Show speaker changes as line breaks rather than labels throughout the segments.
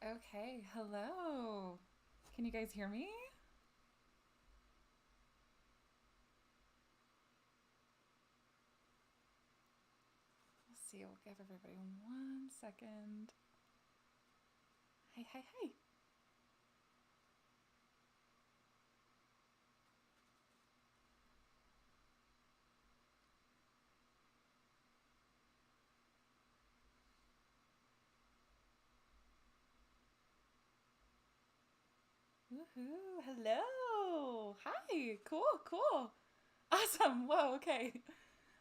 Okay, hello. Can you guys hear me? Let's see, we'll give everybody 1 second. Hey, hey, hey. Woohoo, hello. Hi, cool, cool. Awesome, whoa, okay.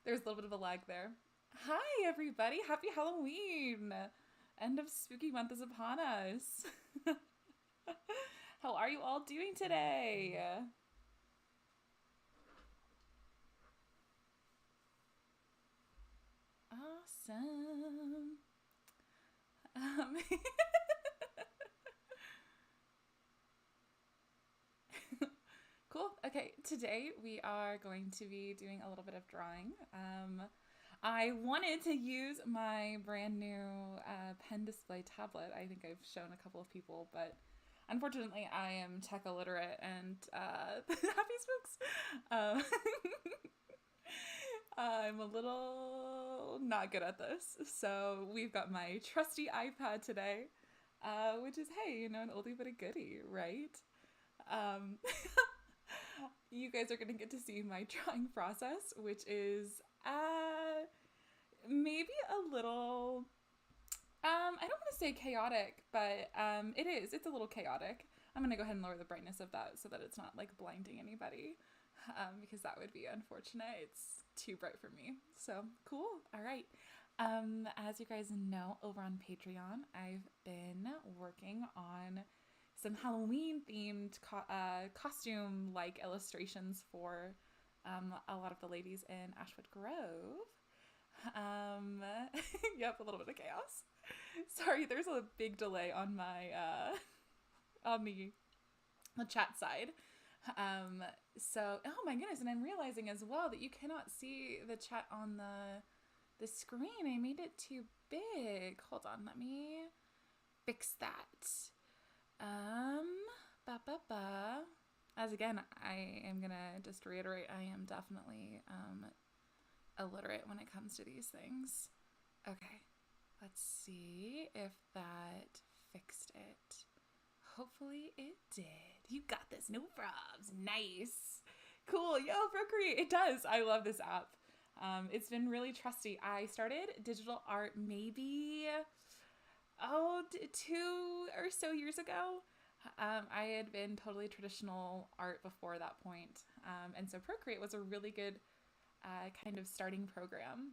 There's a little bit of a lag there. Hi, everybody. Happy Halloween. End of spooky month is upon us. How are you all doing today? Awesome. Um, Cool. Okay, today we are going to be doing a little bit of drawing. I wanted to use my brand new pen display tablet. I think I've shown a couple of people, but unfortunately, I am tech illiterate and happy spooks. Um, I'm a little not good at this. So we've got my trusty iPad today, which is, hey, an oldie but a goodie, right? Um, you guys are going to get to see my drawing process, which is maybe a little, I don't want to say chaotic, but it is. It's a little chaotic. I'm going to go ahead and lower the brightness of that so that it's not like blinding anybody, because that would be unfortunate. It's too bright for me. So cool. All right. As you guys know, over on Patreon, I've been working on some Halloween themed costume like illustrations for a lot of the ladies in Ashwood Grove. Um, yep, a little bit of chaos. Sorry, there's a big delay on my on the chat side. Um, oh my goodness, and I'm realizing as well that you cannot see the chat on the screen. I made it too big. Hold on, let me fix that. Um, ba ba ba. As again, I am gonna just reiterate, I am definitely illiterate when it comes to these things. Okay, let's see if that fixed it. Hopefully it did. You got this, no probs. Nice. Cool. Yo, Procreate. It does. I love this app. It's been really trusty. I started digital art maybe, 2 or so years ago. I had been totally traditional art before that point. And so Procreate was a really good kind of starting program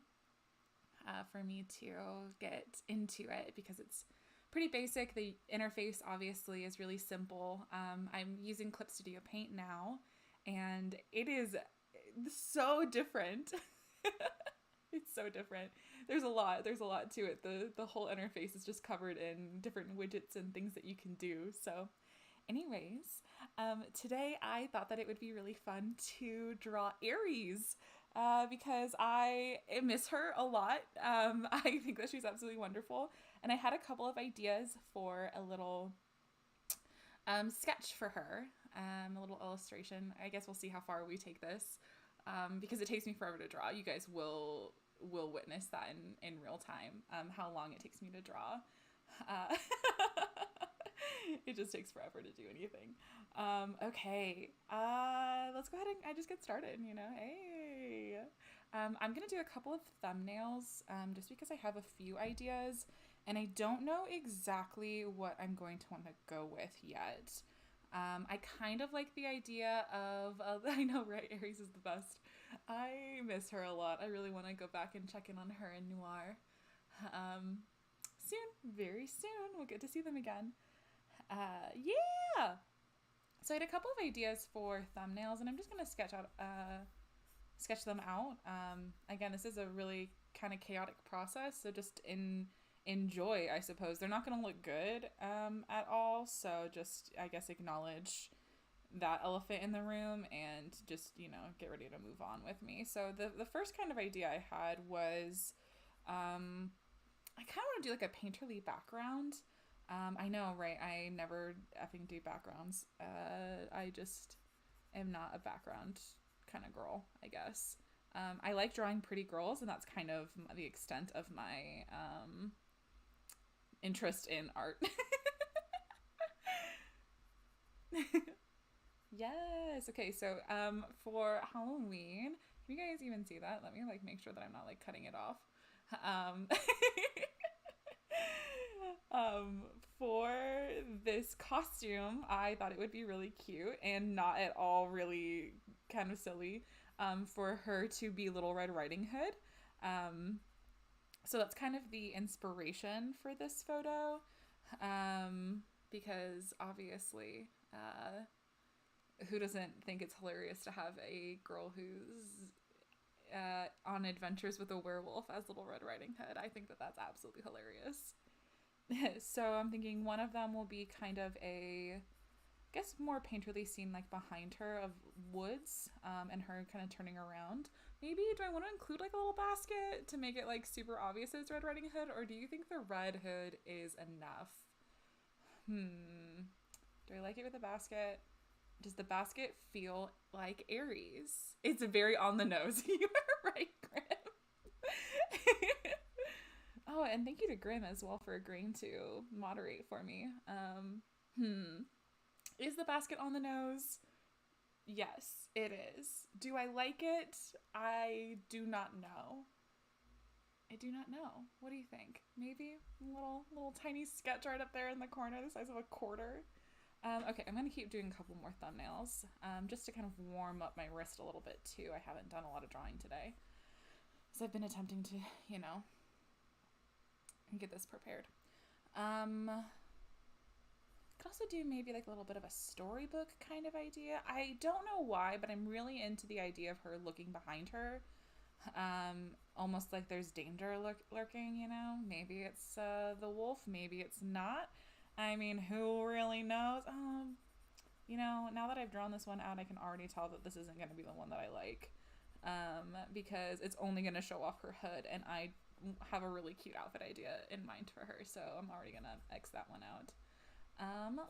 for me to get into it because it's pretty basic. The interface obviously is really simple. I'm using Clip Studio Paint now, and it is so different. It's so different. There's a lot. There's a lot to it. The whole interface is just covered in different widgets and things that you can do. So, anyways, today I thought that it would be really fun to draw Aries because I miss her a lot. I think that she's absolutely wonderful, and I had a couple of ideas for a little sketch for her, a little illustration. I guess we'll see how far we take this, because it takes me forever to draw. You guys will witness that in real time, how long it takes me to draw. Uh, it just takes forever to do anything. Okay, let's go ahead and I just get started. Hey, I'm gonna do a couple of thumbnails, just because I have a few ideas, and I don't know exactly what I'm going to want to go with yet. I kind of like the idea of, I know, right? Aries is the best. I miss her a lot. I really want to go back and check in on her in Noir. Um, Soon, very soon, we'll get to see them again. Yeah! So I had a couple of ideas for thumbnails, and I'm just going to sketch them out. Again, this is a really kind of chaotic process, so just enjoy, I suppose. They're not going to look good at all, so just, I guess, acknowledge that elephant in the room and just, get ready to move on with me. So the first kind of idea I had was, I kind of want to do like a painterly background. I know, right? I never effing do backgrounds. I just am not a background kind of girl, I guess. I like drawing pretty girls, and that's kind of the extent of my interest in art. Yes. Okay. So, for Halloween, can you guys even see that? Let me like make sure that I'm not like cutting it off. Um, um, for this costume, I thought it would be really cute and not at all really kind of silly. For her to be Little Red Riding Hood. Um, so that's kind of the inspiration for this photo. Um, because obviously, who doesn't think it's hilarious to have a girl who's on adventures with a werewolf as Little Red Riding Hood? I think that that's absolutely hilarious. So I'm thinking one of them will be kind of a, I guess, more painterly scene like behind her of woods, and her kind of turning around. Maybe do I want to include like a little basket to make it like super obvious it's Red Riding Hood, or do you think the red hood is enough? Do I like it with a basket? Does the basket feel like Aries? It's very on the nose. You are right, Grim. Oh, and thank you to Grim as well for agreeing to moderate for me. Is the basket on the nose? Yes, it is. Do I like it? I do not know. I do not know. What do you think? Maybe a little tiny sketch art up there in the corner, the size of a quarter. Okay, I'm gonna keep doing a couple more thumbnails, just to kind of warm up my wrist a little bit too. I haven't done a lot of drawing today, so I've been attempting to, get this prepared. Could also do maybe like a little bit of a storybook kind of idea. I don't know why, but I'm really into the idea of her looking behind her. Almost like there's danger lurking, Maybe it's the wolf, maybe it's not. I mean, who really knows? Now that I've drawn this one out, I can already tell that this isn't going to be the one that I like. Because it's only going to show off her hood, and I have a really cute outfit idea in mind for her, so I'm already going to X that one out.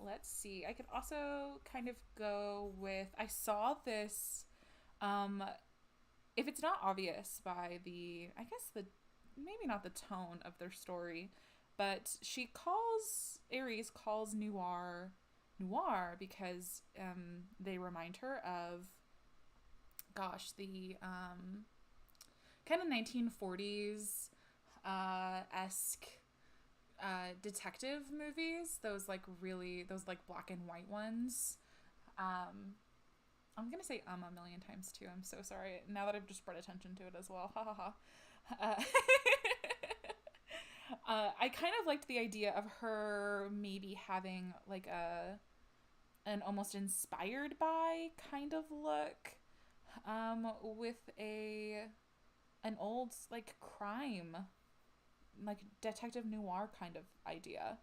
Let's see. I could also kind of go with, I saw this, if it's not obvious by I guess maybe not the tone of their story, but Aries calls noir because, they remind her of, gosh, the, kind of 1940s, esque, detective movies, those like black and white ones. I'm gonna say a million times too. I'm so sorry. Now that I've just brought attention to it as well. Ha ha ha. I kind of liked the idea of her maybe having like an almost inspired by kind of look, with an old like crime, like detective noir kind of idea.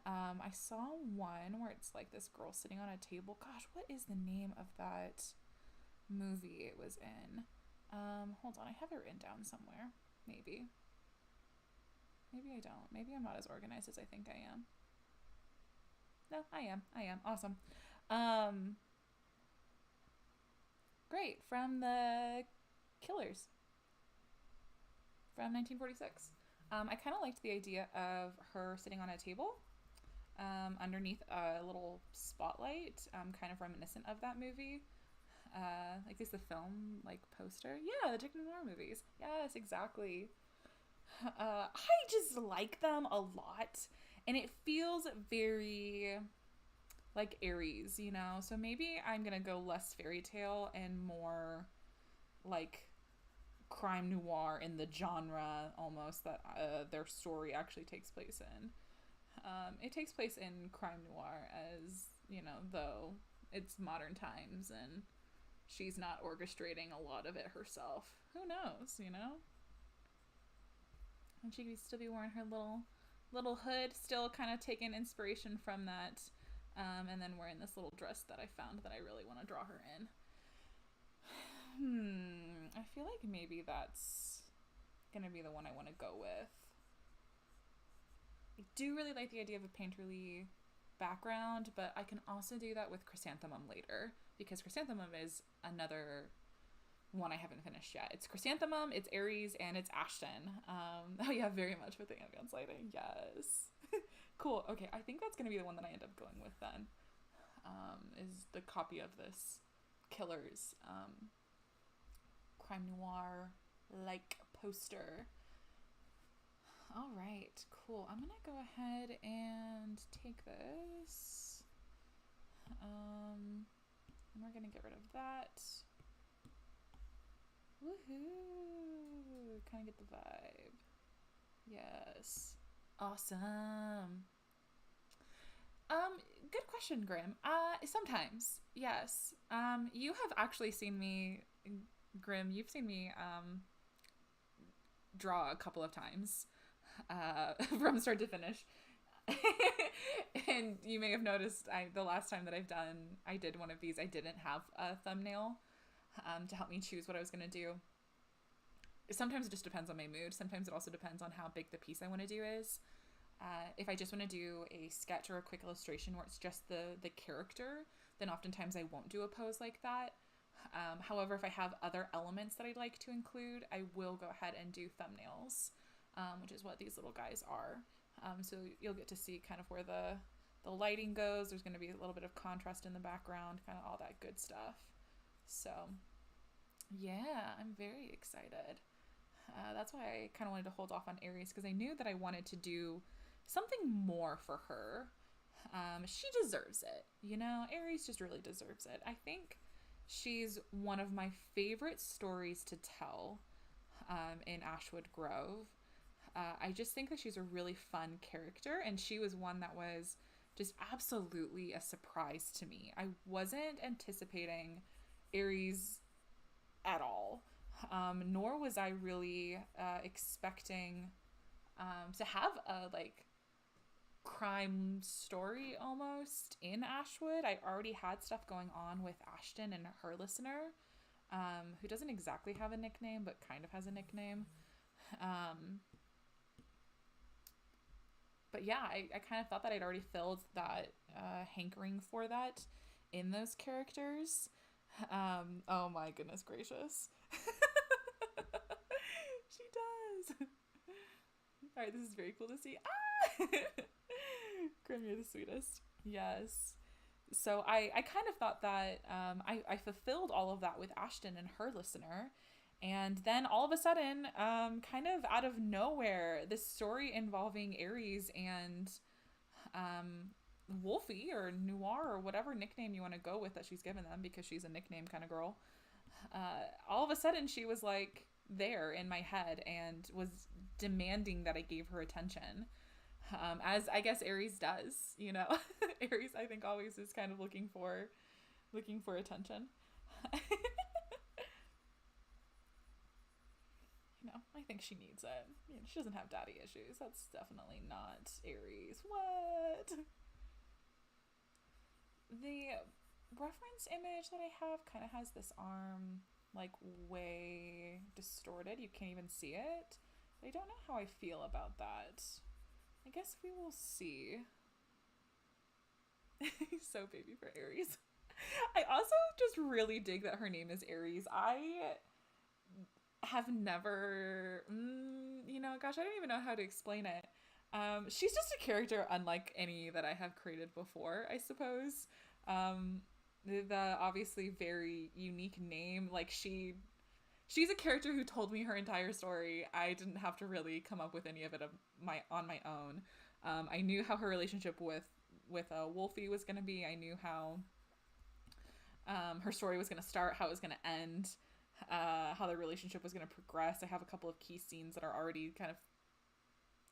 I saw one where it's like this girl sitting on a table. Gosh, what is the name of that movie it was in? Hold on, I have it written down somewhere. Maybe I don't. Maybe I'm not as organized as I think I am. No, I am. Awesome. Great. From the Killers from 1946. I kind of liked the idea of her sitting on a table, underneath a little spotlight, kind of reminiscent of that movie. Like, is the film like poster? Yeah, the Detective Noir movies. Yes, exactly. I just like them a lot, and it feels very like Aries, So maybe I'm gonna go less fairy tale and more like crime noir in the genre almost that their story actually takes place in. It takes place in crime noir, as though it's modern times and she's not orchestrating a lot of it herself. Who knows, And she could still be wearing her little hood, still kind of taking inspiration from that, and then wearing this little dress that I found that I really want to draw her in. I feel like maybe that's gonna be the one I want to go with. I do really like the idea of a painterly background, but I can also do that with Chrysanthemum later, because Chrysanthemum is another one I haven't finished yet. It's Chrysanthemum, it's Aries, and it's Ashton. Oh yeah, very much with the ambient lighting. Yes. Cool. Okay, I think that's going to be the one that I end up going with then. Is the copy of this Killers crime noir like poster. All right, cool. I'm gonna go ahead and take this. And we're gonna get rid of that. Woohoo! Kind of get the vibe. Yes. Awesome. Good question, Grim. Sometimes, yes. You have actually seen me, Grim, you've seen me, draw a couple of times, from start to finish. And you may have noticed the last time that I did one of these, I didn't have a thumbnail, to help me choose what I was going to do. Sometimes it just depends on my mood. Sometimes it also depends on how big the piece I want to do is. If I just want to do a sketch or a quick illustration where it's just the character, then oftentimes I won't do a pose like that. However, if I have other elements that I'd like to include, I will go ahead and do thumbnails, which is what these little guys are. So you'll get to see kind of where the lighting goes. There's going to be a little bit of contrast in the background, kind of all that good stuff. So yeah, I'm very excited. That's why I kind of wanted to hold off on Aries, because I knew that I wanted to do something more for her. She deserves it, you know? Aries just really deserves it. I think she's one of my favorite stories to tell, in Ashwood Grove. I just think that she's a really fun character, and she was one that was just absolutely a surprise to me. I wasn't anticipating Aries at all. Nor was I really expecting to have a like crime story almost in Ashwood. I already had stuff going on with Ashton and her listener, who doesn't exactly have a nickname but kind of has a nickname. But yeah, I kind of thought that I'd already filled that hankering for that in those characters. Oh my goodness gracious. She does. All right, this is very cool to see. Grim, you're the sweetest. Yes. So I kind of thought that I fulfilled all of that with Ashton and her listener. And then all of a sudden, kind of out of nowhere, this story involving Aries and Wolfie or Noir or whatever nickname you want to go with that she's given them, because she's a nickname kind of girl. All of a sudden she was like there in my head and was demanding that I gave her attention, as I guess Aries does, you know. Aries, I think, always is kind of looking for attention. You know, I think she needs it. You know, she doesn't have daddy issues. That's definitely not Aries. What? The reference image that I have kind of has this arm like way distorted. You can't even see it. I don't know how I feel about that. I guess we will see. He's so baby for Aries. I also just really dig that her name is Aries. I have never, you know, gosh, I don't even know how to explain it. She's just a character unlike any that I have created before, I suppose. The obviously very unique name, like she's a character who told me her entire story. I didn't have to really come up with any of it on my own. I knew how her relationship with Wolfie was going to be. I knew how her story was going to start, how it was going to end, how the relationship was going to progress. I have a couple of key scenes that are already kind of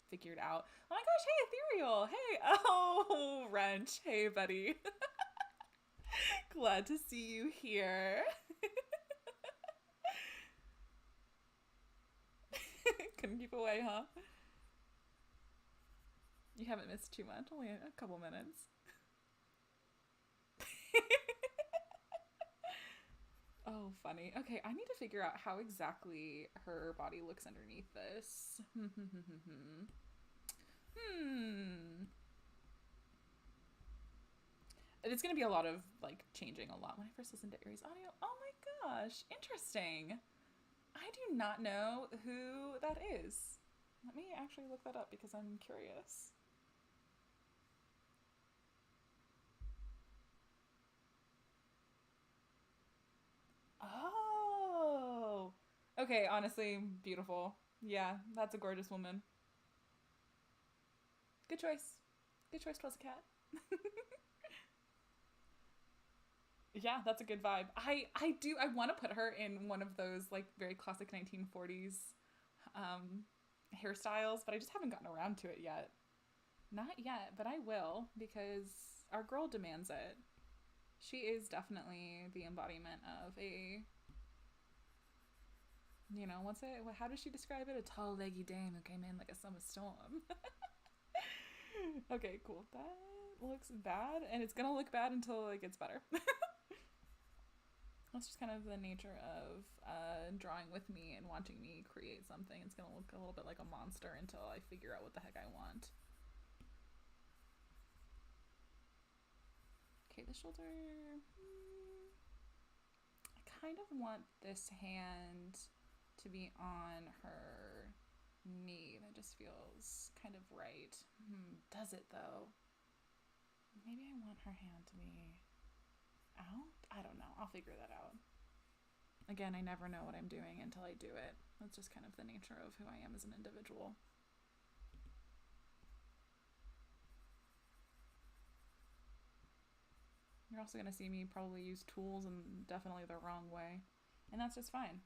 figured out. Oh my gosh, hey Ethereal, hey, oh Wrench, hey buddy. Glad to see you here. Couldn't keep away, huh? You haven't missed too much, only a couple minutes. Oh, funny. Okay, I need to figure out how exactly her body looks underneath this. It's going to be a lot of like changing a lot. When I first listened to Aries audio, oh my gosh, interesting. I do not know who that is. Let me actually look that up because I'm curious. Oh. Okay, honestly, beautiful. Yeah, that's a gorgeous woman. Good choice. Good choice, Twas a Cat. Yeah, that's a good vibe. I want to put her in one of those like very classic 1940s um hairstyles, but I just haven't gotten around to it yet. Not yet, but I will because our girl demands it. She is definitely the embodiment of a, what's it? How does she describe it? A tall, leggy dame who came in like a summer storm. Okay, cool. That looks bad, and it's gonna look bad until it gets better. That's just kind of the nature of drawing with me and wanting me create something. It's gonna look a little bit like a monster until I figure out what the heck I want. Okay, the shoulder. I kind of want this hand to be on her knee. That just feels kind of right. Does it though? Maybe I want her hand to be out? I don't know. I'll figure that out. Again, I never know what I'm doing until I do it. That's just kind of the nature of who I am as an individual. You're also going to see me probably use tools in definitely the wrong way. And that's just fine.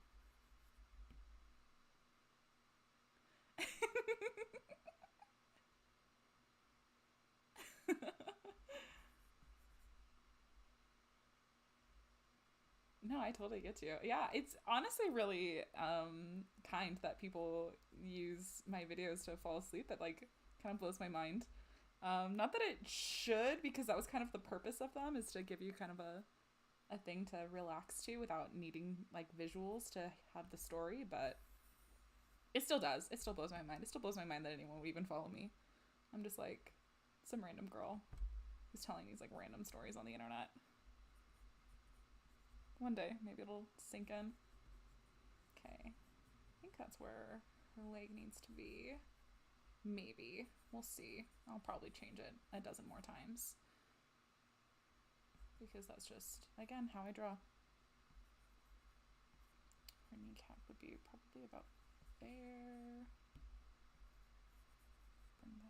No, I totally get you. Yeah, it's honestly really kind that people use my videos to fall asleep. That like kind of blows my mind. Not that it should, because that was kind of the purpose of them, is to give you kind of a thing to relax to without needing like visuals to have the story, but it still does. It still blows my mind. It still blows my mind that anyone would even follow me. I'm just like some random girl who's telling these like random stories on the internet. One day, maybe it'll sink in. Okay. I think that's where her leg needs to be. Maybe. We'll see. I'll probably change it a dozen more times. Because that's just, again, how I draw. Her kneecap would be probably about there. Bring that.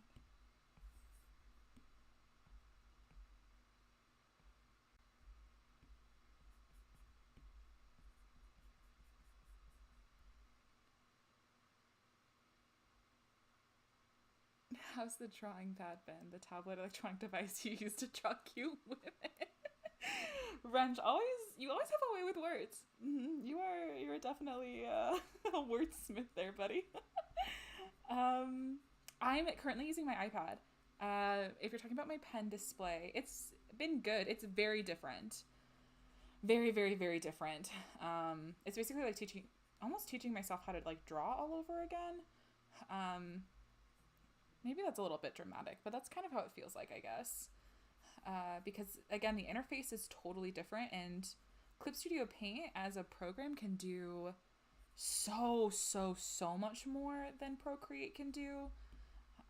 How's the drawing pad been? The tablet electronic device you use to draw cute women. Wrench, you always have a way with words. You're definitely a wordsmith there, buddy. I'm currently using my iPad. If you're talking about my pen display, it's been good. It's very different. Very, very, very different. It's basically like almost teaching myself how to like draw all over again. Maybe that's a little bit dramatic, but that's kind of how it feels like, I guess. Because again, the interface is totally different, and Clip Studio Paint as a program can do so much more than Procreate can do.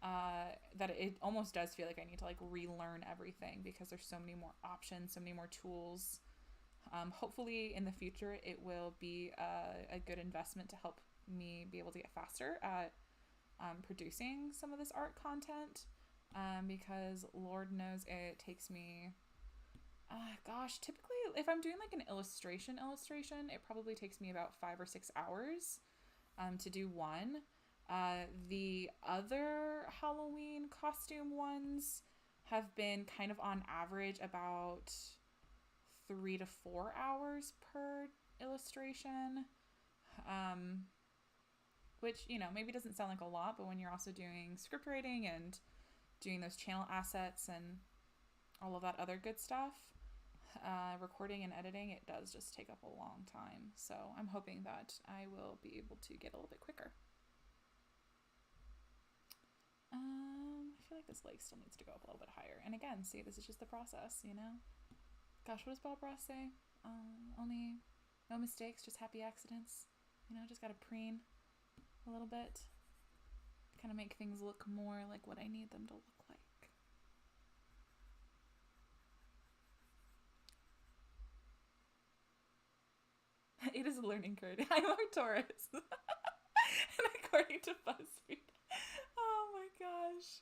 That it almost does feel like I need to like relearn everything because there's so many more options, so many more tools. Hopefully in the future it will be a good investment to help me be able to get faster at producing some of this art content, because Lord knows it takes me, typically if I'm doing like an illustration, it probably takes me about 5 or 6 hours to do one. The other Halloween costume ones have been kind of on average about 3 to 4 hours per illustration. Which, maybe doesn't sound like a lot, but when you're also doing script writing and doing those channel assets and all of that other good stuff, recording and editing, it does just take up a long time. So I'm hoping that I will be able to get a little bit quicker. I feel like this leg still needs to go up a little bit higher. And again, see, this is just the process, you know? Gosh, what does Bob Ross say? Only no mistakes, just happy accidents. You know, just gotta preen a little bit. Kind of make things look more like what I need them to look like. It is a learning curve. I'm a Taurus. And according to BuzzFeed. Oh my gosh.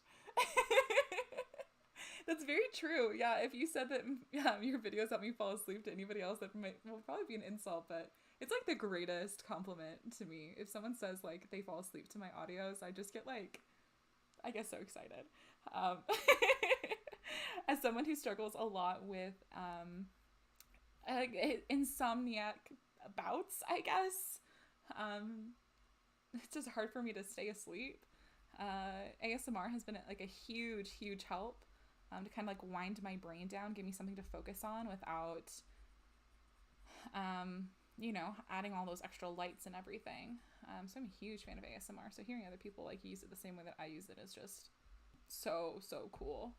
That's very true. Yeah, if you said that your videos help me fall asleep to anybody else, that will probably be an insult, but it's like the greatest compliment to me. If someone says like they fall asleep to my audios, I just get like, I get so excited. As someone who struggles a lot with insomniac bouts, I guess, it's just hard for me to stay asleep. ASMR has been like a huge help to kind of like wind my brain down, give me something to focus on without, you know, adding all those extra lights and everything. So I'm a huge fan of ASMR. So hearing other people like use it the same way that I use it is just so cool.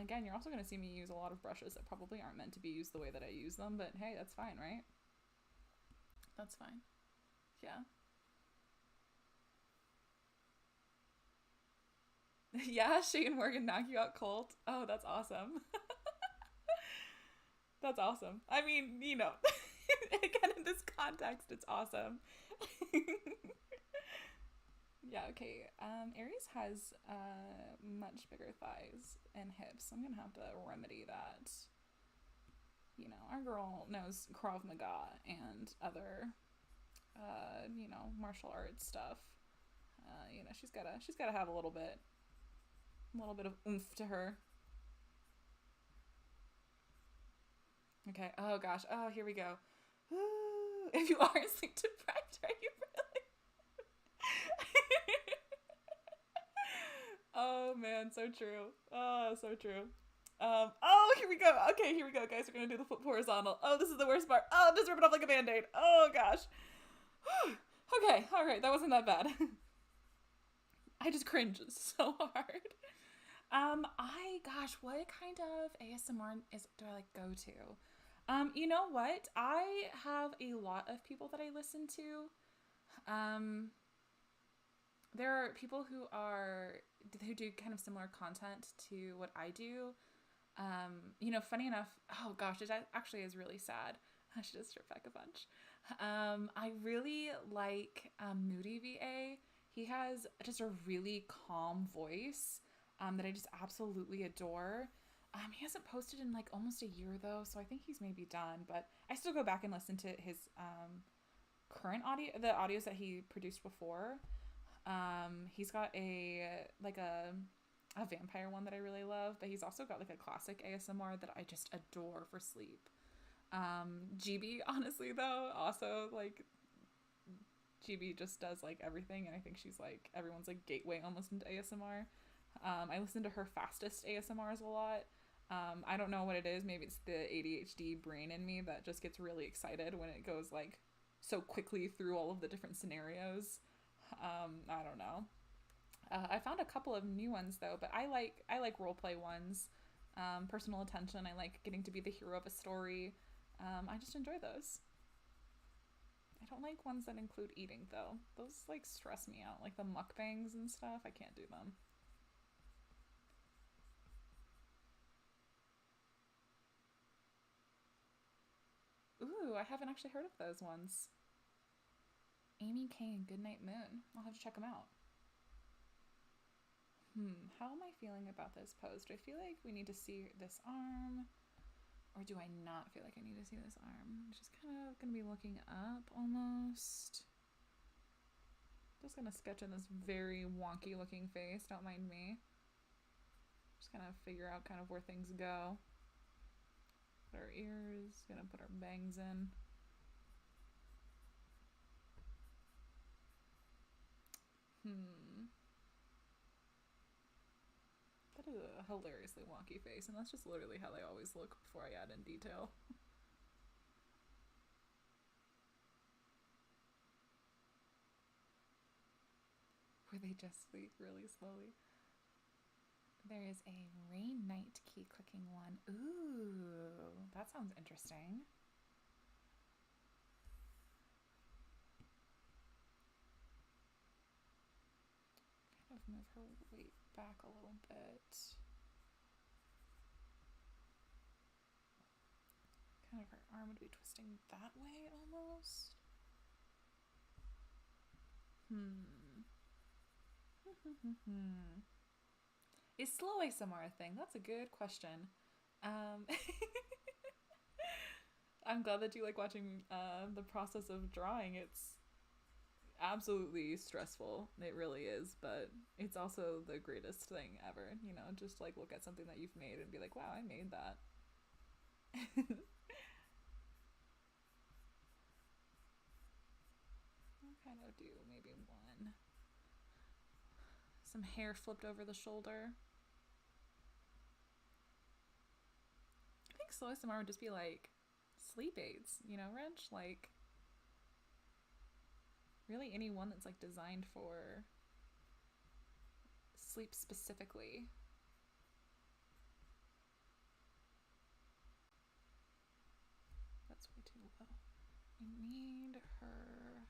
Again, you're also going to see me use a lot of brushes that probably aren't meant to be used the way that I use them, but hey, that's fine, right? That's fine. Yeah. Yeah, Shane Morgan knock you out cold. Oh, that's awesome. That's awesome. I mean, you know, again, in this context, it's awesome. Yeah, okay. Aries has much bigger thighs and hips. I'm gonna have to remedy that. You know, our girl knows Krav Maga and other, you know, martial arts stuff. You know, she's gotta have a little bit of oomph to her. Okay. Oh gosh. Oh, here we go. Ooh. If you are sleep deprived, are you really? Oh man, so true. Oh, so true. Oh, here we go. Okay, here we go, guys. We're gonna do the foot horizontal. Oh, this is the worst part. Oh, just rip it off like a band-aid. Oh gosh. Okay, all right, that wasn't that bad. I just cringe so hard. Gosh, what kind of ASMR do I like go to? You know what? I have a lot of people that I listen to. There are people who do kind of similar content to what I do. You know, funny enough, oh gosh, it actually is really sad. I should just strip back a bunch. I really like Moody VA. He has just a really calm voice that I just absolutely adore. He hasn't posted in like almost a year though, so I think he's maybe done, but I still go back and listen to his current the audios that he produced before. He's got a vampire one that I really love, but he's also got like a classic ASMR that I just adore for sleep. GB, honestly though, also like GB just does like everything, and I think she's like everyone's like gateway almost into ASMR. I listen to her fastest ASMRs a lot. I don't know what it is. Maybe it's the ADHD brain in me that just gets really excited when it goes like so quickly through all of the different scenarios. I don't know. I found a couple of new ones though, but I like roleplay ones. Personal attention. I like getting to be the hero of a story. I just enjoy those. I don't like ones that include eating though. Those like stress me out. Like the mukbangs and stuff. I can't do them. Ooh, I haven't actually heard of those ones. Amy K and Goodnight Moon. I'll have to check them out. How am I feeling about this pose? Do I feel like we need to see this arm? Or do I not feel like I need to see this arm? I'm just kind of going to be looking up almost. Just going to sketch in this very wonky looking face. Don't mind me. Just kind of figure out kind of where things go. Put our ears. Gonna put our bangs in. That is a hilariously wonky face, and that's just literally how they always look before I add in detail. Where they just sleep really slowly. there is a Rain Knight key clicking one. Ooh, that sounds interesting. Kind of move her weight back a little bit. Kind of her arm would be twisting that way almost. Is slow ASMR a thing? That's a good question. I'm glad that you like watching the process of drawing. It's absolutely stressful. It really is, but it's also the greatest thing ever. You know, just like look at something that you've made and be like, wow, I made that. I'll kind of do maybe one. Some hair flipped over the shoulder. I think slow ASMR would just be like sleep aids, you know, Wrench? Like, really any one that's like designed for sleep specifically. That's way too low. I need her.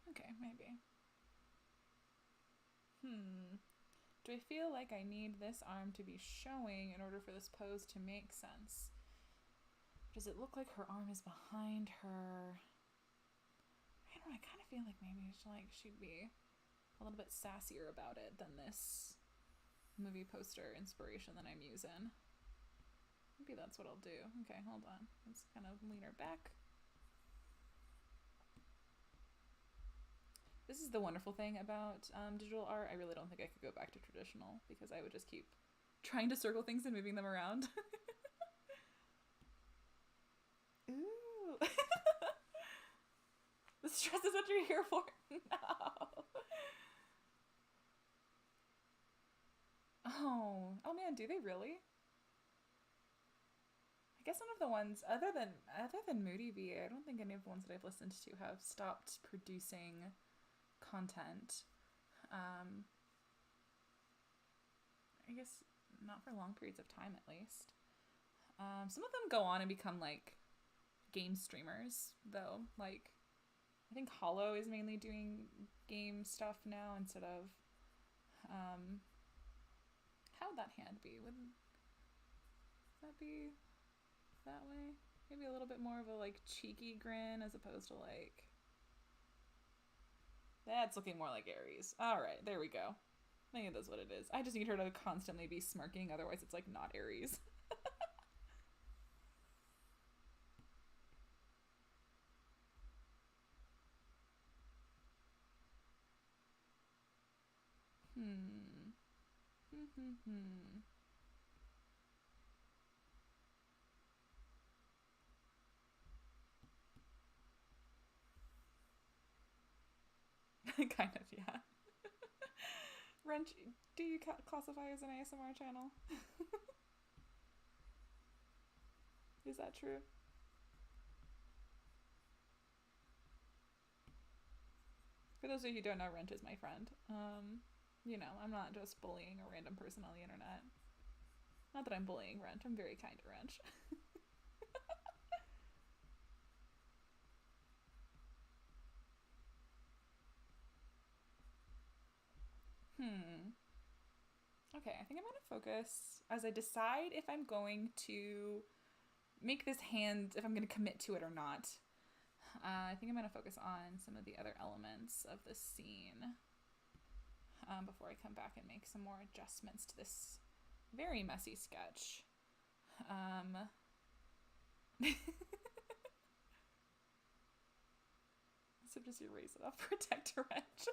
Okay, maybe. Do I feel like I need this arm to be showing in order for this pose to make sense? Does it look like her arm is behind her? I don't know, I kind of feel like maybe she'd be a little bit sassier about it than this movie poster inspiration that I'm using. Maybe that's what I'll do. Okay, hold on. Let's kind of lean her back. This is the wonderful thing about digital art. I really don't think I could go back to traditional because I would just keep trying to circle things and moving them around. Ooh. The stress is what you're here for. No. Oh man, do they really? I guess none of the ones other than Moody V, I don't think any of the ones that I've listened to have stopped producing content. I guess not for long periods of time, at least. Some of them go on and become like game streamers, though. Like, I think Hollow is mainly doing game stuff now instead of how would that hand be? Would that be that way? Maybe a little bit more of a like cheeky grin as opposed to like, that's looking more like Aries. All right, there we go. I think that's what it is. I just need her to constantly be smirking, otherwise it's like not Aries. Kind of, yeah. Wrench, do you classify as an ASMR channel? Is that true? For those of you who don't know, Wrench is my friend. You know, I'm not just bullying a random person on the internet. Not that I'm bullying Wrench, I'm very kind to Wrench. Okay, I think I'm gonna focus as I decide if I'm going to make this hand, if I'm gonna commit to it or not. I think I'm gonna focus on some of the other elements of the scene before I come back and make some more adjustments to this very messy sketch. So just erase it off, protect Wrench.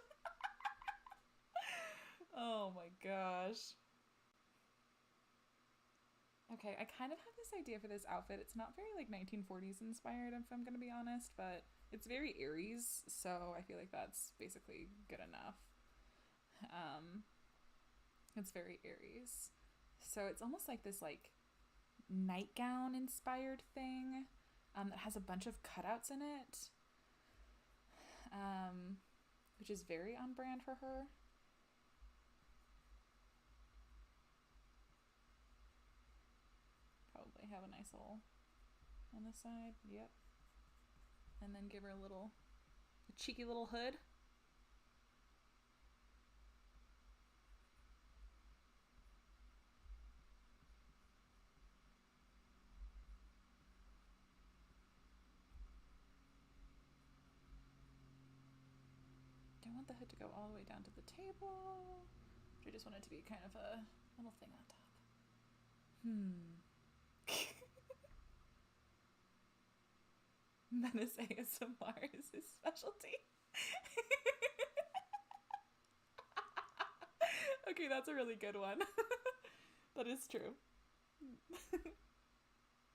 Oh my gosh. Okay, I kind of have this idea for this outfit. It's not very like 1940s inspired, if I'm gonna be honest, but it's very Aries, so I feel like that's basically good enough. It's very Aries. So it's almost like this like nightgown inspired thing that has a bunch of cutouts in it. which is very on brand for her. Probably have a nice little on the side. Yep. And then give her a cheeky little hood. Don't want the hood to go all the way down to the table. I just want it to be kind of a little thing on top. Menace ASMR is his specialty. Okay, that's a really good one. That is true.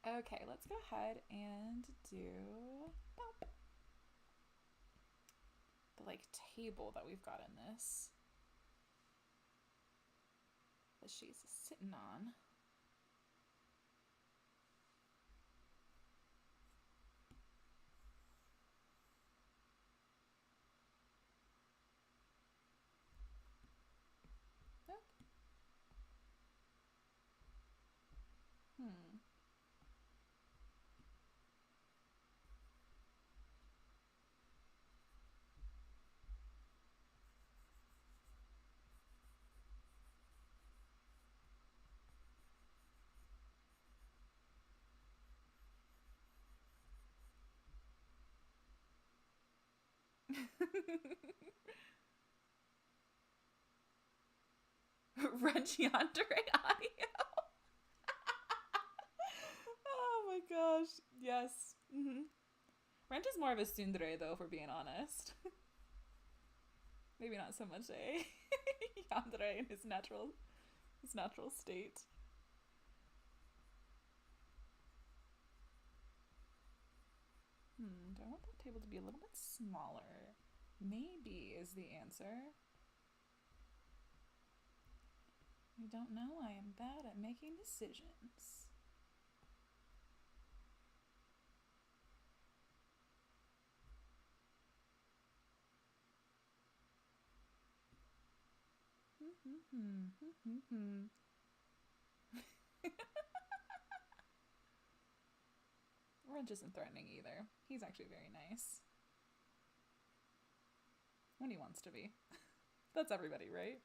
Okay, let's go ahead and do the table that we've got in this that she's sitting on. Nope. Wrench yandere audio. Oh my gosh. Yes. Wrench is more of a tsundere though, if we're being honest. Maybe not so much a yandere in his natural state. Do I want that table to be a little bit smaller? Maybe is the answer. I don't know. I am bad at making decisions. Wrench isn't threatening either. He's actually very nice. When he wants to be. That's everybody, right?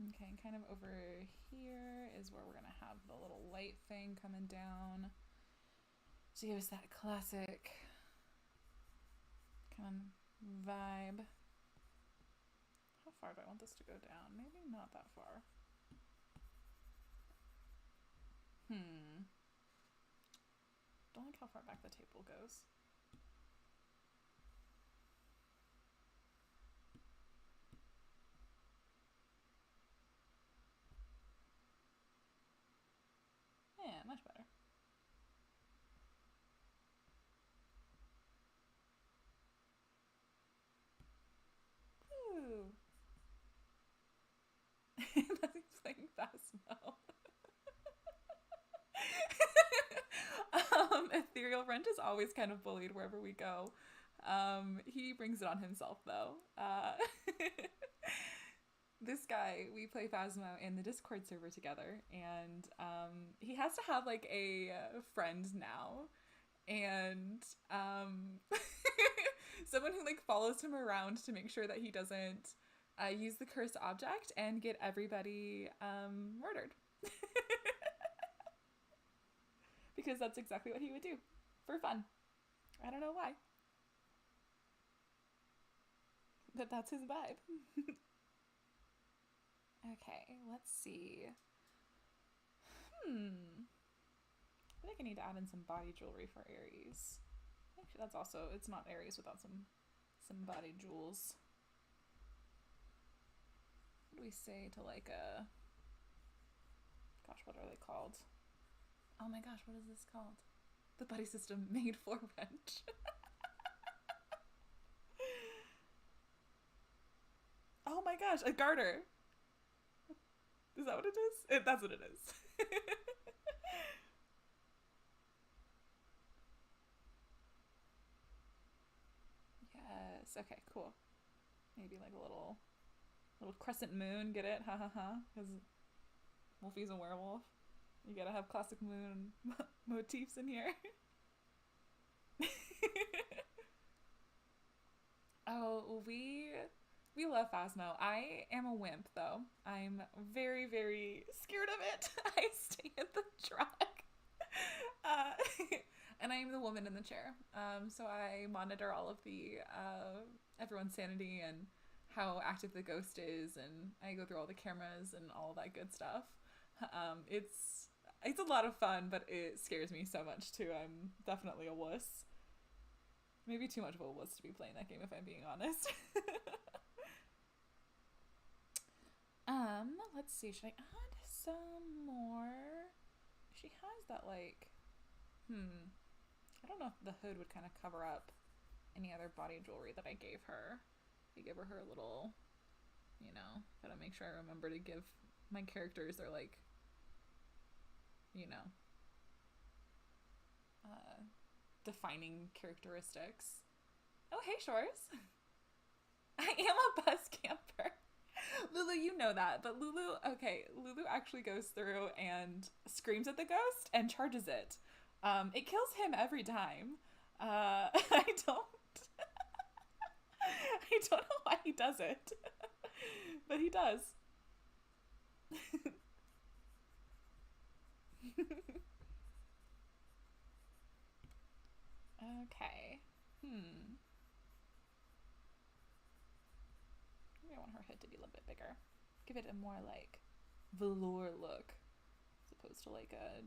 Okay, and kind of over here is where we're going to have the little light thing coming down to give us that classic kind of vibe. How far do I want this to go down? Maybe not that far. Don't like how far back the table goes. Yeah, much better. Ooh. Nothing's playing Phasmo. Ethereal Wrench is always kind of bullied wherever we go. He brings it on himself though. This guy, we play Phasmo in the Discord server together, and he has to have a friend now, and someone who follows him around to make sure that he doesn't use the cursed object and get everybody murdered. Because that's exactly what he would do for fun. I don't know why, but that's his vibe. Okay, let's see. I think I need to add in some body jewelry for Aries. Actually, that's also, it's not Aries without some body jewels. What do we say to gosh, what are they called? Oh my gosh, what is this called? The buddy system made for Wrench. Oh my gosh, a garter. Is that what it is? That's what it is. Yes. Okay, cool. Maybe like a little crescent moon. Get it? Ha ha ha. Because Wolfie's a werewolf. You gotta have classic moon motifs in here. Oh, we love Phasmo. I am a wimp though. I'm very, very scared of it. I stay in the truck. Uh, and I am the woman in the chair. So I monitor all of the everyone's sanity and how active the ghost is, and I go through all the cameras and all that good stuff. It's a lot of fun, but it scares me so much too. I'm definitely a wuss. Maybe too much of a wuss to be playing that game, if I'm being honest. Let's see. Should I add some more? She has that like, I don't know if the hood would kind of cover up any other body jewelry that I gave her. I give her a little, gotta make sure I remember to give my characters their like, defining characteristics. Oh, hey, Shores. I am a bus camper. Lulu, you know that, but Lulu actually goes through and screams at the ghost and charges it. It kills him every time. I don't I don't know why he does it, but he does. Okay. Maybe I want her head to be a little bit bigger. Give it a more like velour look as opposed to like a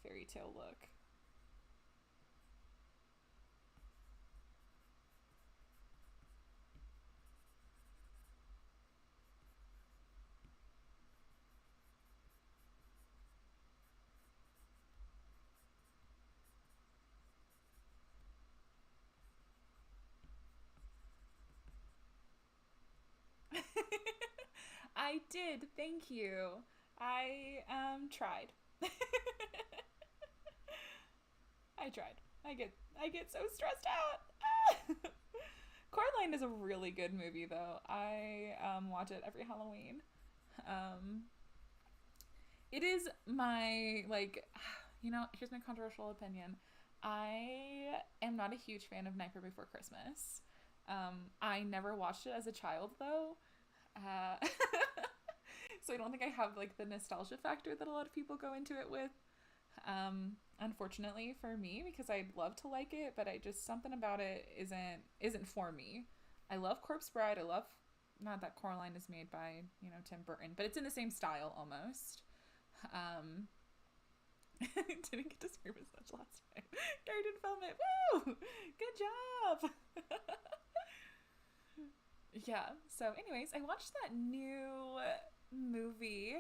fairy tale look. I did, thank you. I tried. I tried. I get so stressed out. Coraline is a really good movie though. I watch it every Halloween. Um it is my like here's my controversial opinion. I am not a huge fan of Nightmare Before Christmas. I never watched it as a child though. Uh, so I don't think I have like the nostalgia factor that a lot of people go into it with. Unfortunately for me, because I'd love to like it, but I just something about it isn't for me. I love Corpse Bride. I love not that Coraline is made by Tim Burton, but it's in the same style almost. Um, didn't get to scream as much last time. Gary didn't film it. Woo! Good job. Yeah. So, anyways, I watched that new movie.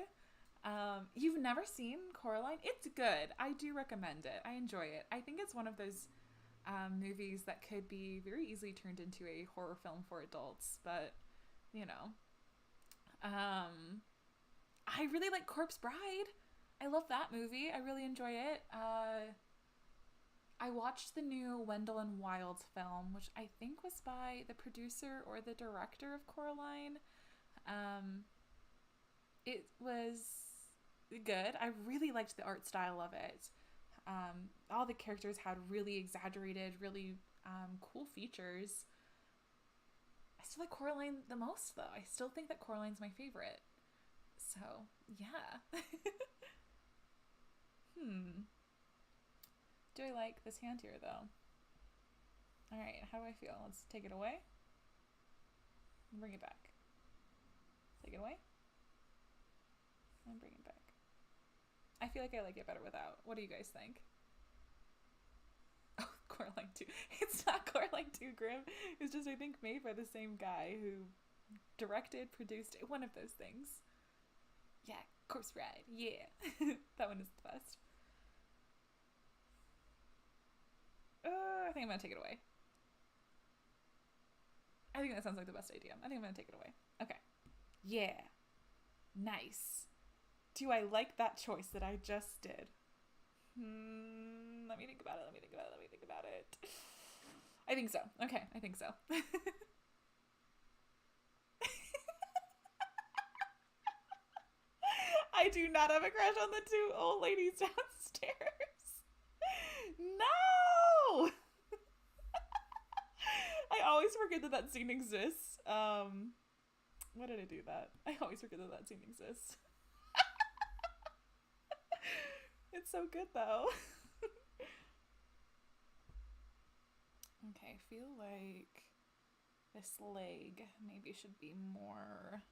You've never seen Coraline? It's good. I do recommend it. I enjoy it. I think it's one of those movies that could be very easily turned into a horror film for adults, but I really like Corpse Bride. I love that movie. I really enjoy it. I watched the new Wendell and Wild film, which I think was by the producer or the director of Coraline. It was good. I really liked the art style of it. All the characters had really exaggerated, really cool features. I still like Coraline the most, though. I still think that Coraline's my favorite. So, yeah. Do I like this hand here, though? Alright, how do I feel? Let's take it away. And bring it back. Take it away. And bring it back. I feel like I like it better without. What do you guys think? Oh, Coraline 2. It's not Coraline 2, Grim. It's just, I think, made by the same guy who directed, produced, one of those things. Yeah, Corpse Bride. Yeah. That one is the best. I think I'm gonna take it away. I think that sounds like the best idea. I think I'm gonna take it away. Okay. Yeah. Nice. Do I like that choice that I just did? Let me think about it. I think so. Okay, I think so. I do not have a crush on the two old ladies downstairs. No! I always forget that that scene exists. Why did I do that? I always forget that that scene exists. It's so good though. Okay, I feel like this leg maybe should be more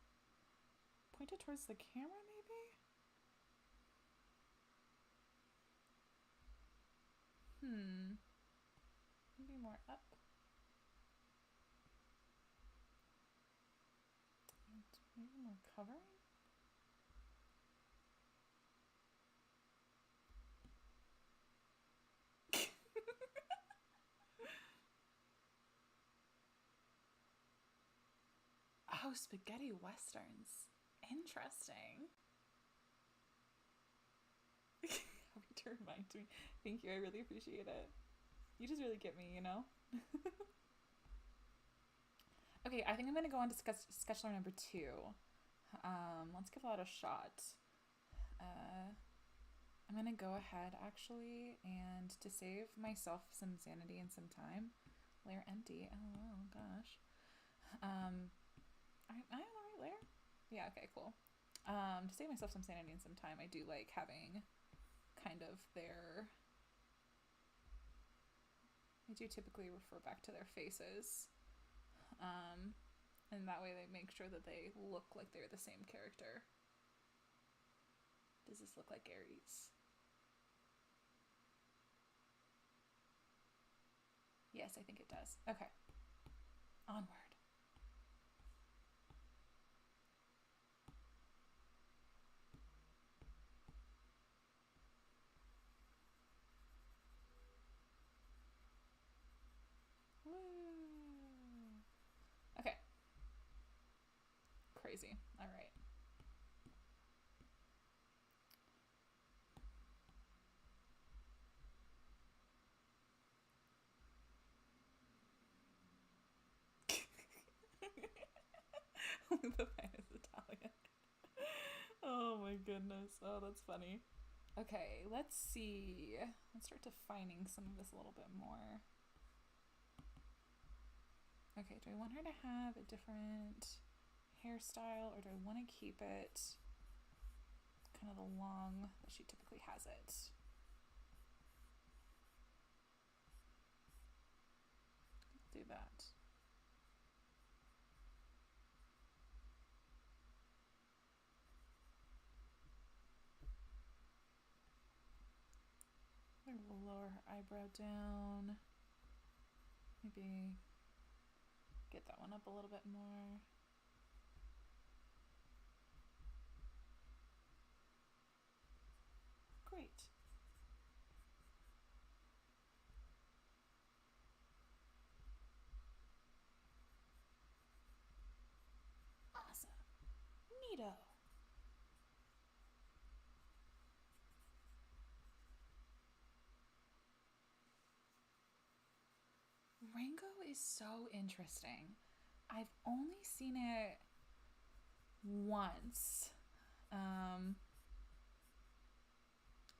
pointed towards the camera, maybe? Maybe more up. And maybe more covering? Oh, spaghetti westerns. Interesting. How to remind me. Thank you, I really appreciate it. You just really get me, you know? Okay, I think I'm gonna go on to sketch number 2. Let's give that a shot. I'm gonna go ahead actually, and to save myself some sanity and some time, layer empty. Oh gosh. I am the right layer? Yeah, okay, cool. To save myself some sanity and some time, I do like having kind of their, I do typically refer back to their faces. And that way they make sure that they look like they're the same character. Does this look like Aries? Yes, I think it does. Okay. Onward. Woo. Okay. Crazy. All right. Only the fan is Italian. Oh my goodness. Oh, that's funny. Okay, let's see. Let's start defining some of this a little bit more. Okay, do I want her to have a different hairstyle, or do I want to keep it kind of the long that she typically has it? I'll do that. We'll lower her eyebrow down. Maybe get that one up a little bit more. Great. Awesome. Neato. Rango is so interesting. I've only seen it once.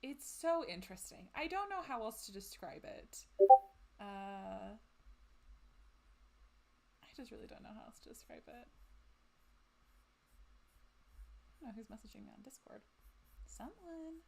It's so interesting. I don't know how else to describe it. I just really don't know how else to describe it. I don't know who's messaging me on Discord. Someone.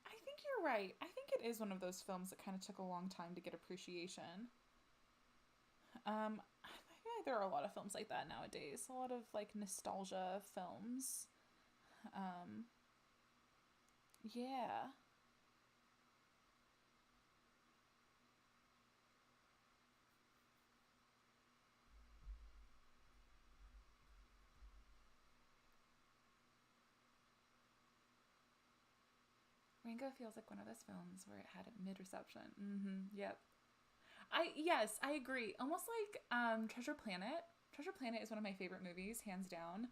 I think you're right. I think it is one of those films that kind of took a long time to get appreciation. I feel like there are a lot of films like that nowadays. A lot of like nostalgia films. Yeah. Rango feels like one of those films where it had a mid reception. Yep. I agree. Almost like Treasure Planet. Treasure Planet is one of my favorite movies, hands down.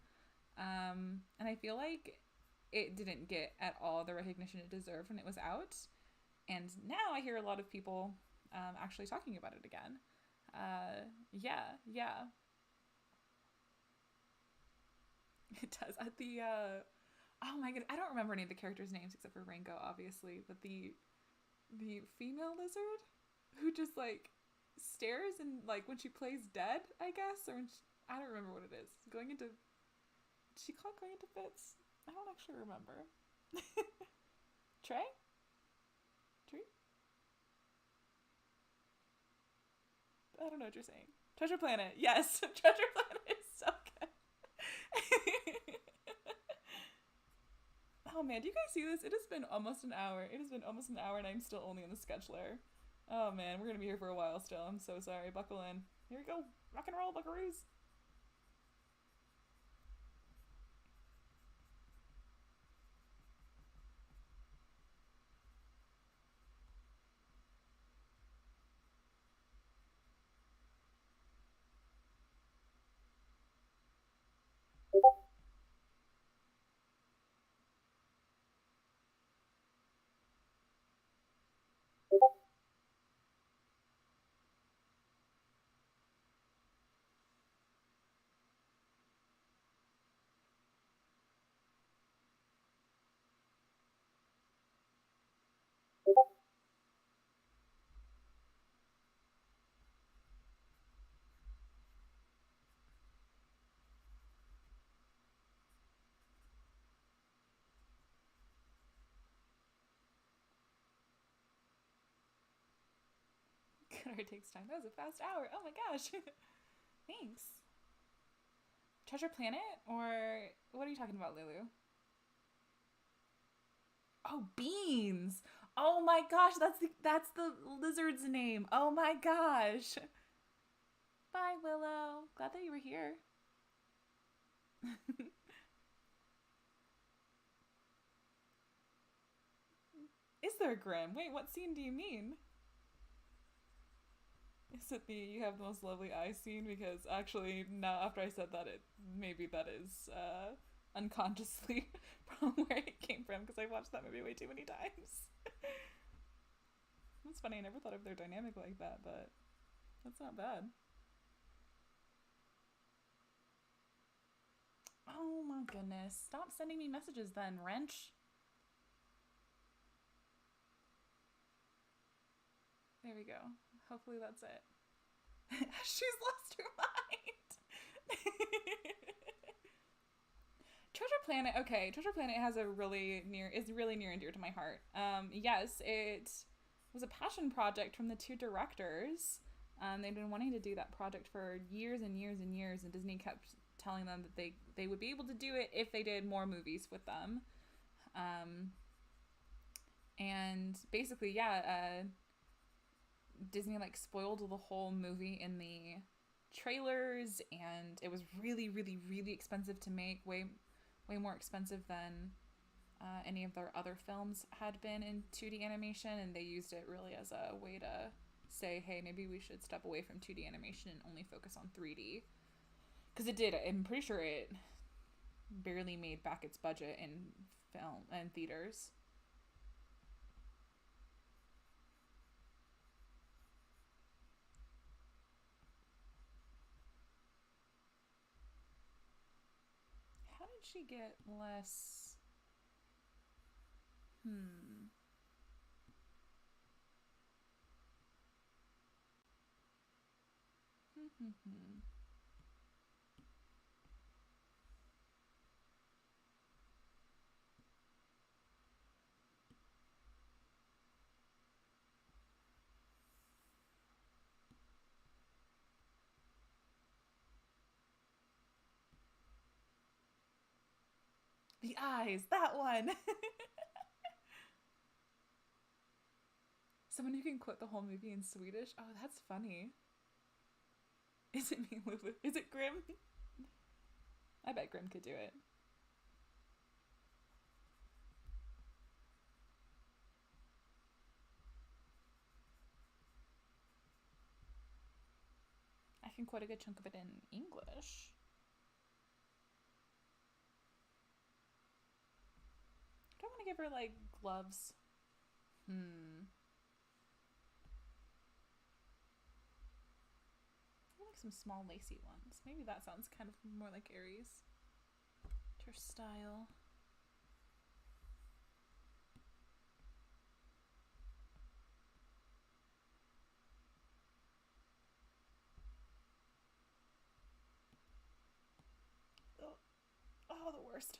And I feel like it didn't get at all the recognition it deserved when it was out. And now I hear a lot of people actually talking about it again. Yeah. It does. At the oh my god, I don't remember any of the characters' names except for Rango, obviously, but the female lizard who just like stares and like when she plays dead, I guess, or when she, I don't remember what it is. Going into she called going into fits. I don't actually remember. Trey? Tree? I don't know what you're saying. Treasure Planet. Yes, Treasure Planet is so good. Oh man, do you guys see this? It has been almost an hour. It has been almost an hour and I'm still only on the sketch layer. Oh man, we're gonna be here for a while still. I'm so sorry. Buckle in. Here we go. Rock and roll, buckaroos. Good art takes time. That was a fast hour. Oh my gosh. Thanks. Treasure Planet? Or what are you talking about, Lulu? Oh, Beans. Oh my gosh, that's the lizard's name. Oh my gosh. Bye, Willow. Glad that you were here. Is there Grim? Wait, what scene do you mean? Is it the you have the most lovely eyes scene? Because actually, now after I said that, it maybe that is unconsciously from where it came from because I watched that movie way too many times. It's funny. I never thought of their dynamic like that, but that's not bad. Oh my goodness! Stop sending me messages then, wrench. There we go. Hopefully that's it. She's lost her mind. Treasure Planet. Okay, Treasure Planet has a really near and dear to my heart. Yes, it was a passion project from the two directors. They'd been wanting to do that project for years and years and years, and Disney kept telling them that they would be able to do it if they did more movies with them. And basically, yeah, Disney like spoiled the whole movie in the trailers, and it was really expensive to make, way more expensive than any of their other films had been in 2D animation, and they used it really as a way to say, hey, maybe we should step away from 2D animation and only focus on 3D. Because it did. I'm pretty sure it barely made back its budget in film and theaters. How did she get less? Hmm. The eyes, that one. Someone who can quote the whole movie in Swedish. Oh, that's funny. Is it me, Lulu? Is it Grim? I bet Grim could do it. can quote a good chunk of it in English. Do I want to give her like gloves? I like some small lacy ones. Maybe that sounds kind of more like Aries. Her style. Oh, the worst.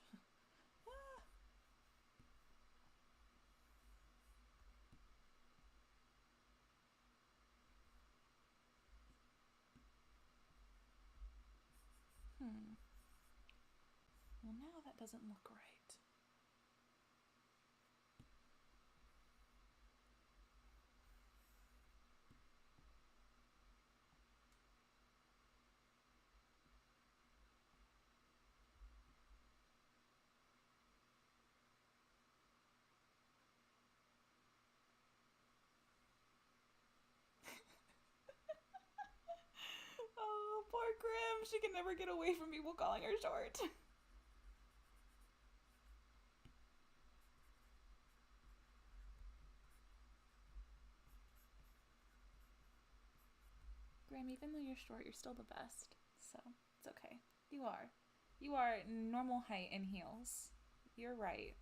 Well, now that doesn't look right. Oh, poor Grim. She can never get away from people calling her short. Grim, even though you're short, you're still the best. So, it's okay. You are. You are normal height in heels. You're right.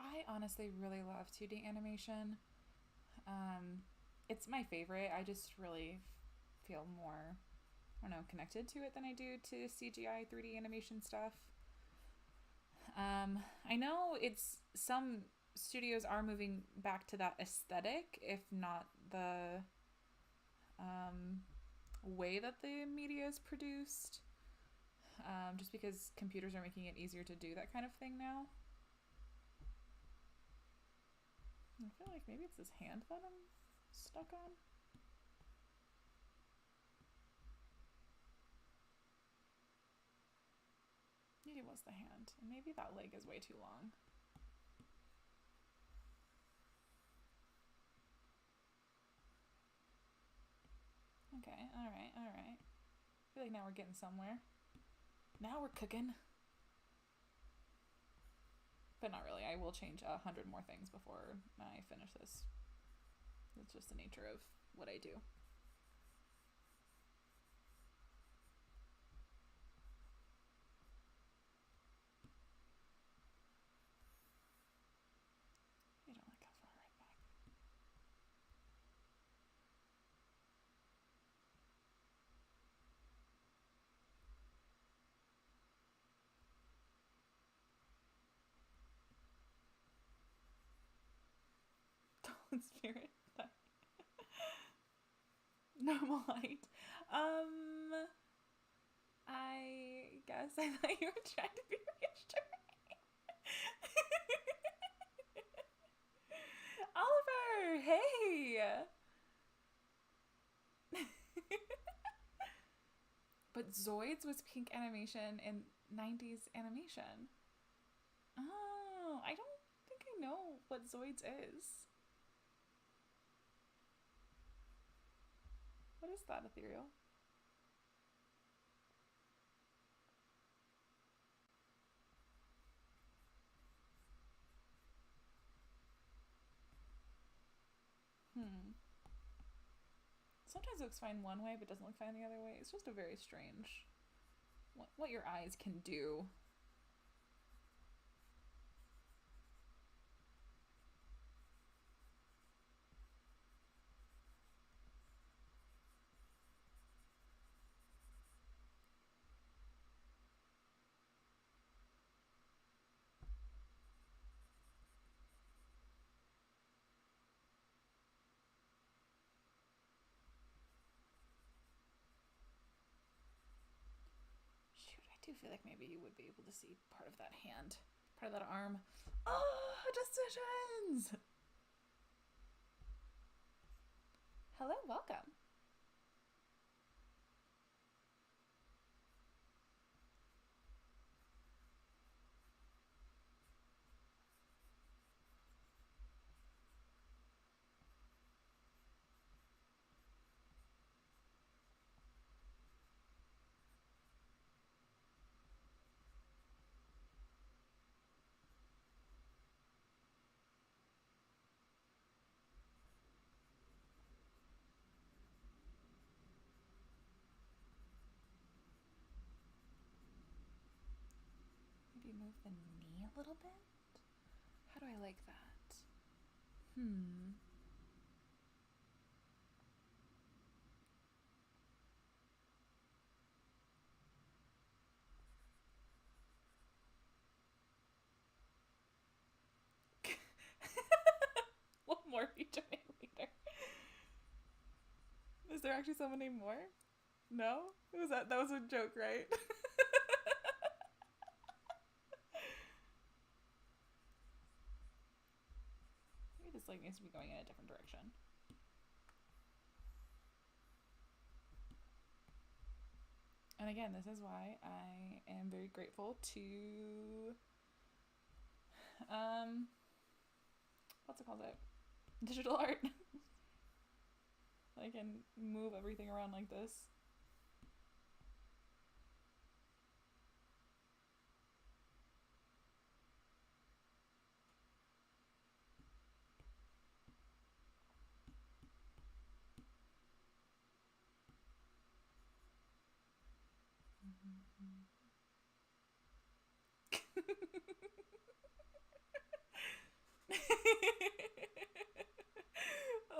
I honestly really love 2D animation. It's my favorite. I just really feel more, I don't know, connected to it than I do to CGI 3D animation stuff. I know it's some studios are moving back to that aesthetic, if not the way that the media is produced. Just because computers are making it easier to do that kind of thing now. I feel like maybe it's this hand that I'm stuck on. Maybe it was the hand. And maybe that leg is way too long. Okay, alright. I feel like now we're getting somewhere. Now we're cooking. But not really. I will change 100 more things before I finish this. It's just the nature of what I do. You don't like how far right back. Tall spirit. Normal height. I guess I thought you were trying to be reassuring. Oliver, hey! But Zoids was pink animation in 90s animation. Oh, I don't think I know what Zoids is. What is that, Ethereal? Sometimes it looks fine one way, but doesn't look fine the other way. It's just a very strange what your eyes can do. Shoot, I do feel like maybe you would be able to see part of that hand, part of that arm. Oh, decisions! Hello, welcome. Maybe move the knee a little bit? How do I like that? What more are you doing later? Is there actually so many more? No? That was a joke, right? Maybe this needs to be going in a different direction. And again, this is why I am very grateful to what's it called? Digital art. I can move everything around like this.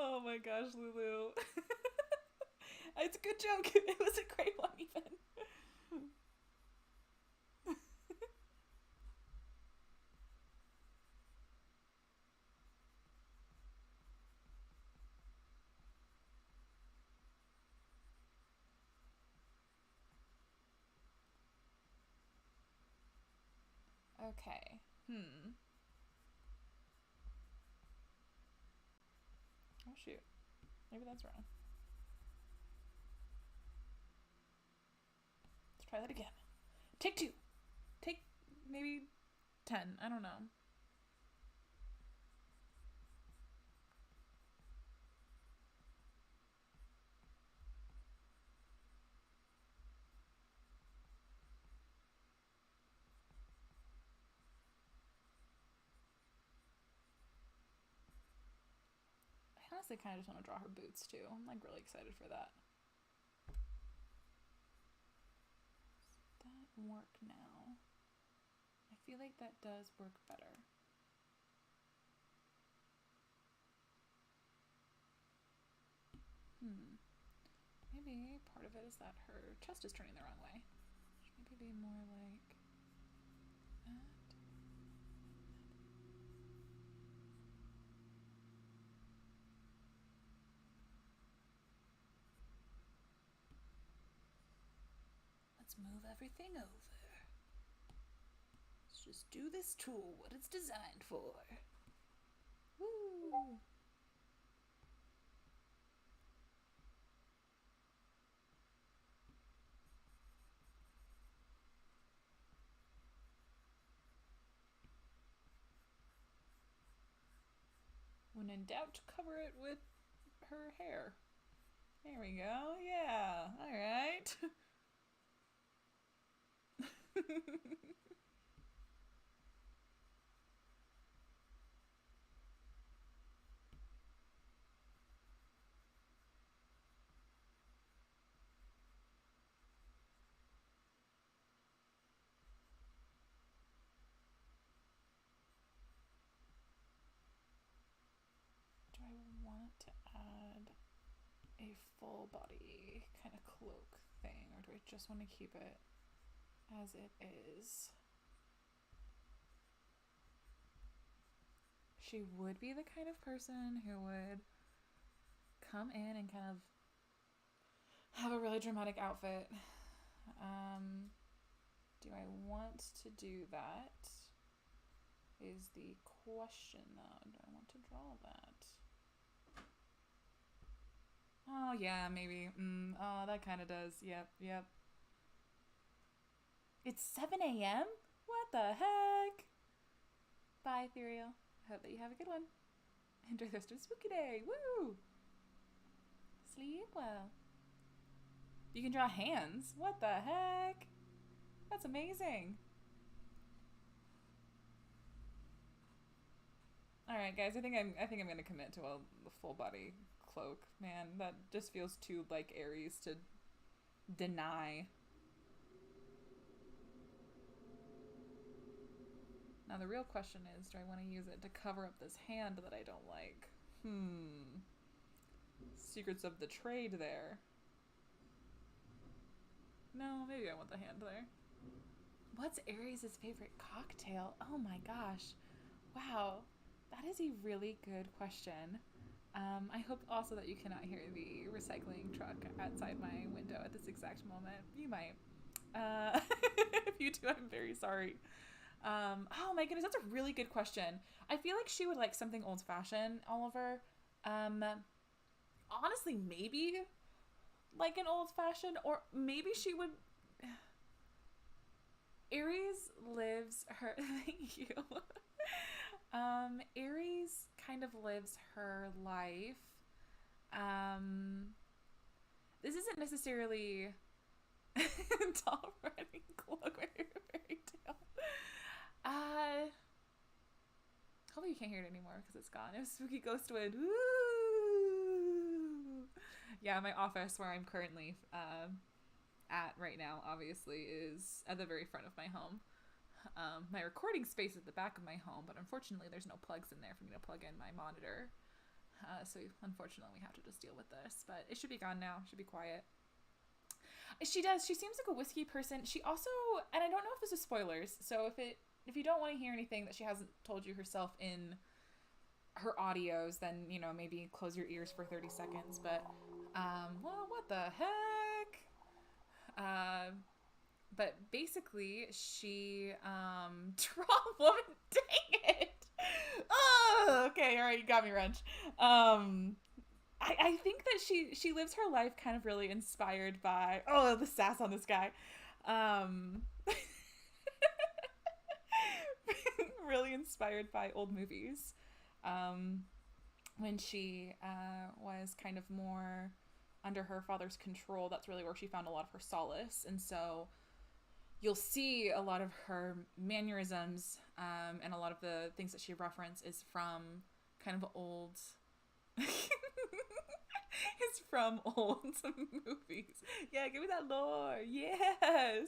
Oh my gosh, Lulu. It's a good joke. It was a great one, even. Okay. Oh, shoot. Maybe that's wrong. Let's try that again. Take 2. Take maybe 10. I don't know. I honestly kind of just want to draw her boots too. I'm really excited for that. Does that work now? I feel like that does work better. Maybe part of it is that her chest is turning the wrong way. Maybe be more like that. Let's move everything over. Let's just do this tool what it's designed for. Woo! When in doubt, cover it with her hair. There we go. Yeah. All right. Do I want to add a full body kind of cloak thing, or do I just want to keep it as it is? She would be the kind of person who would come in and kind of have a really dramatic outfit. Do I want to do that? Is the question, though. Do I want to draw that? Oh, yeah, maybe. Oh, that kind of does. Yep, yep. It's 7 a.m.? What the heck? Bye, Ethereal. Hope that you have a good one. Enjoy the rest of Spooky Day. Woo! Sleep well. You can draw hands. What the heck? That's amazing. All right, guys. I think I'm gonna commit to a full body cloak. Man, that just feels too like Aries to deny. Now the real question is, do I want to use it to cover up this hand that I don't like? Secrets of the trade there. No, maybe I want the hand there. What's Aries' favorite cocktail? Oh my gosh. Wow. That is a really good question. I hope also that you cannot hear the recycling truck outside my window at this exact moment. You might. If you do, I'm very sorry. Oh my goodness, that's a really good question. I feel like she would like something old fashioned, Oliver. Um, Honestly, maybe like an old fashioned, or maybe she would. Aries lives her. Thank you. Aries kind of lives her life. Um, this isn't necessarily tall riding cloak fairy tale. Hopefully you can't hear it anymore because it's gone. It was spooky ghost wind. Woo! Yeah, my office where I'm currently at right now, obviously, is at the very front of my home. My recording space is at the back of my home, but unfortunately, there's no plugs in there for me to plug in my monitor. So unfortunately, we have to just deal with this. But it should be gone now. It should be quiet. She does. She seems like a whiskey person. She also, and I don't know if this is spoilers. So if you don't want to hear anything that she hasn't told you herself in her audios, then maybe close your ears for 30 seconds. But well, what the heck? But basically, she draw woman. Dang it! Oh, okay, all right, you got me, Wrench. I think that she lives her life kind of really inspired by the sass on this guy, um, really inspired by old movies. Um, when she was kind of more under her father's control, that's really where she found a lot of her solace, and so you'll see a lot of her mannerisms and a lot of the things that she references is from kind of old it's from old movies. Yeah, give me that lore. Yes.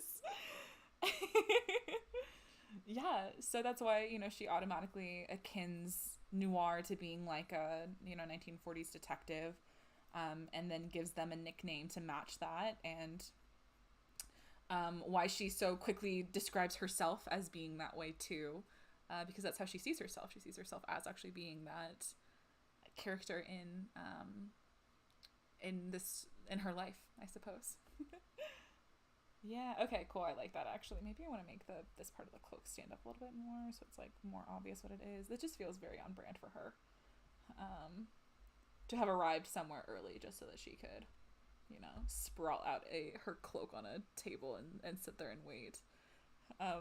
Yeah, so that's why, she automatically akins noir to being like a, 1940s detective, and then gives them a nickname to match that, and why she so quickly describes herself as being that way too, because that's how she sees herself. She sees herself as actually being that character in her life, I suppose. Yeah. Okay. Cool. I like that actually. Maybe I want to make this part of the cloak stand up a little bit more, so it's like more obvious what it is. It just feels very on brand for her, to have arrived somewhere early just so that she could, sprawl out her cloak on a table and sit there and wait.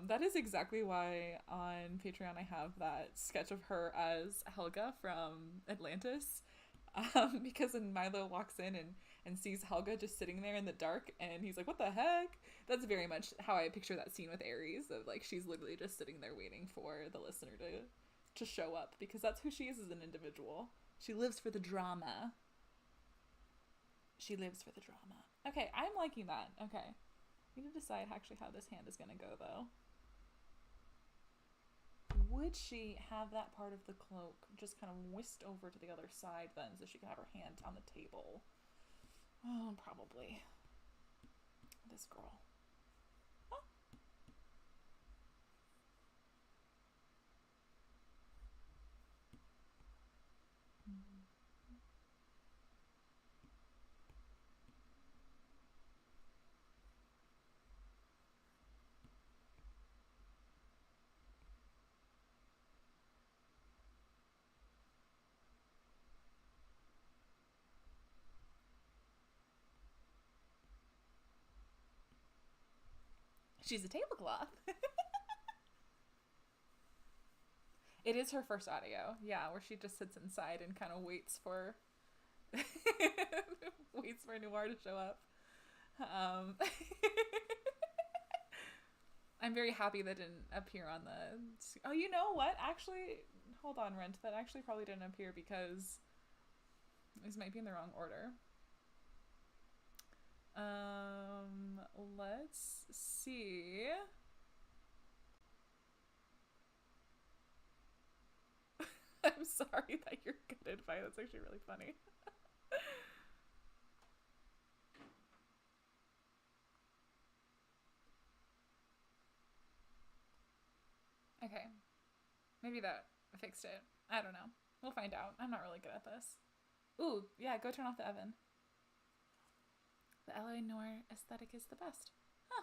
That is exactly why on Patreon I have that sketch of her as Helga from Atlantis. Because when Milo walks in and sees Helga just sitting there in the dark, and he's like, what the heck? That's very much how I picture that scene with Aries, of like she's literally just sitting there waiting for the listener to show up, because that's who she is as an individual. She lives for the drama. She lives for the drama. Okay, I'm liking that. Okay. We need to decide actually how this hand is going to go, though. Would she have that part of the cloak just kind of whisked over to the other side then, so she can have her hand on the table? Oh, probably. This girl. Oh. She's a tablecloth. It is her first audio, yeah, where she just sits inside and kind of waits for waits for Noir to show up. I'm very happy that didn't appear on the... Oh, you know what? Actually, hold on, Rent. That actually probably didn't appear because these might be in the wrong order. Let's see. I'm sorry that you're gutted by it. That's actually really funny. Okay. Maybe that fixed it. I don't know. We'll find out. I'm not really good at this. Ooh, yeah, go turn off the oven. The LA Noir aesthetic is the best. Huh.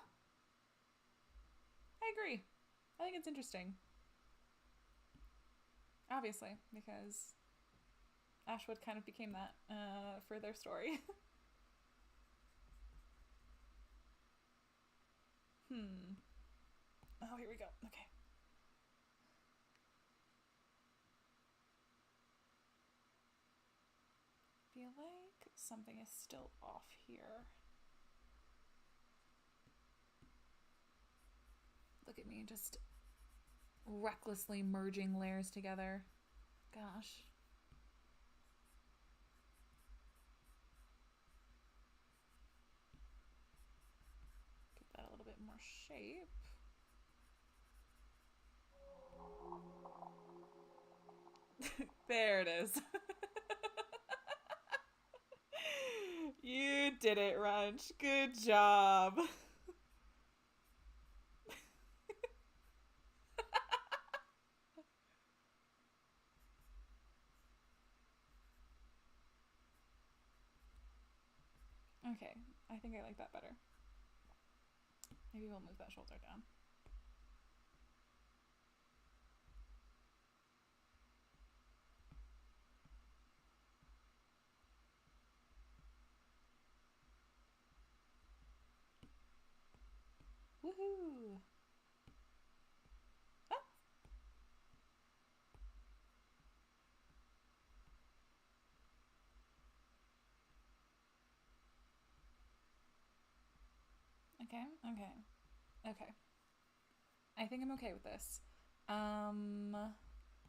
I agree. I think it's interesting. Obviously, because Ashwood kind of became that for their story. Oh, here we go. Okay. Feel like something is still off here. Look at me just recklessly merging layers together. Gosh. Give that a little bit more shape. There it is. You did it, Runch. Good job. Okay, I think I like that better. Maybe we'll move that shoulder down. Woohoo! Ah! Okay. I think I'm okay with this.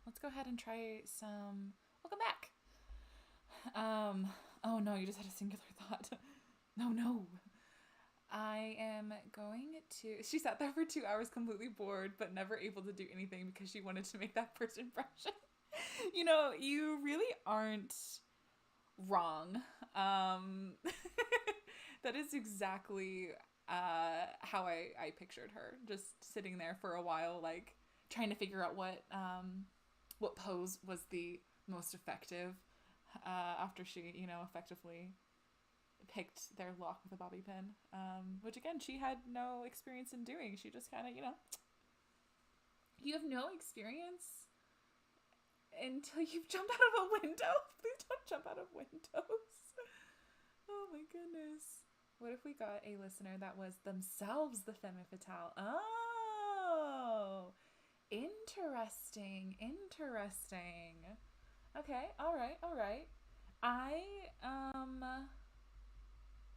Let's go ahead and try some... Welcome back! Oh no, you just had a singular thought. No. I am going to... She sat there for 2 hours completely bored, but never able to do anything because she wanted to make that first impression. You know, you really aren't wrong. That is exactly how I pictured her. Just sitting there for a while, like, trying to figure out what pose was the most effective after she, you know, effectively picked their lock with a bobby pin, which again she had no experience in doing. She just kind of, you know, you have no experience until you've jumped out of a window. Please don't jump out of windows. Oh my goodness. What if we got a listener that was themselves the femme fatale? Oh, interesting. Okay, all right. I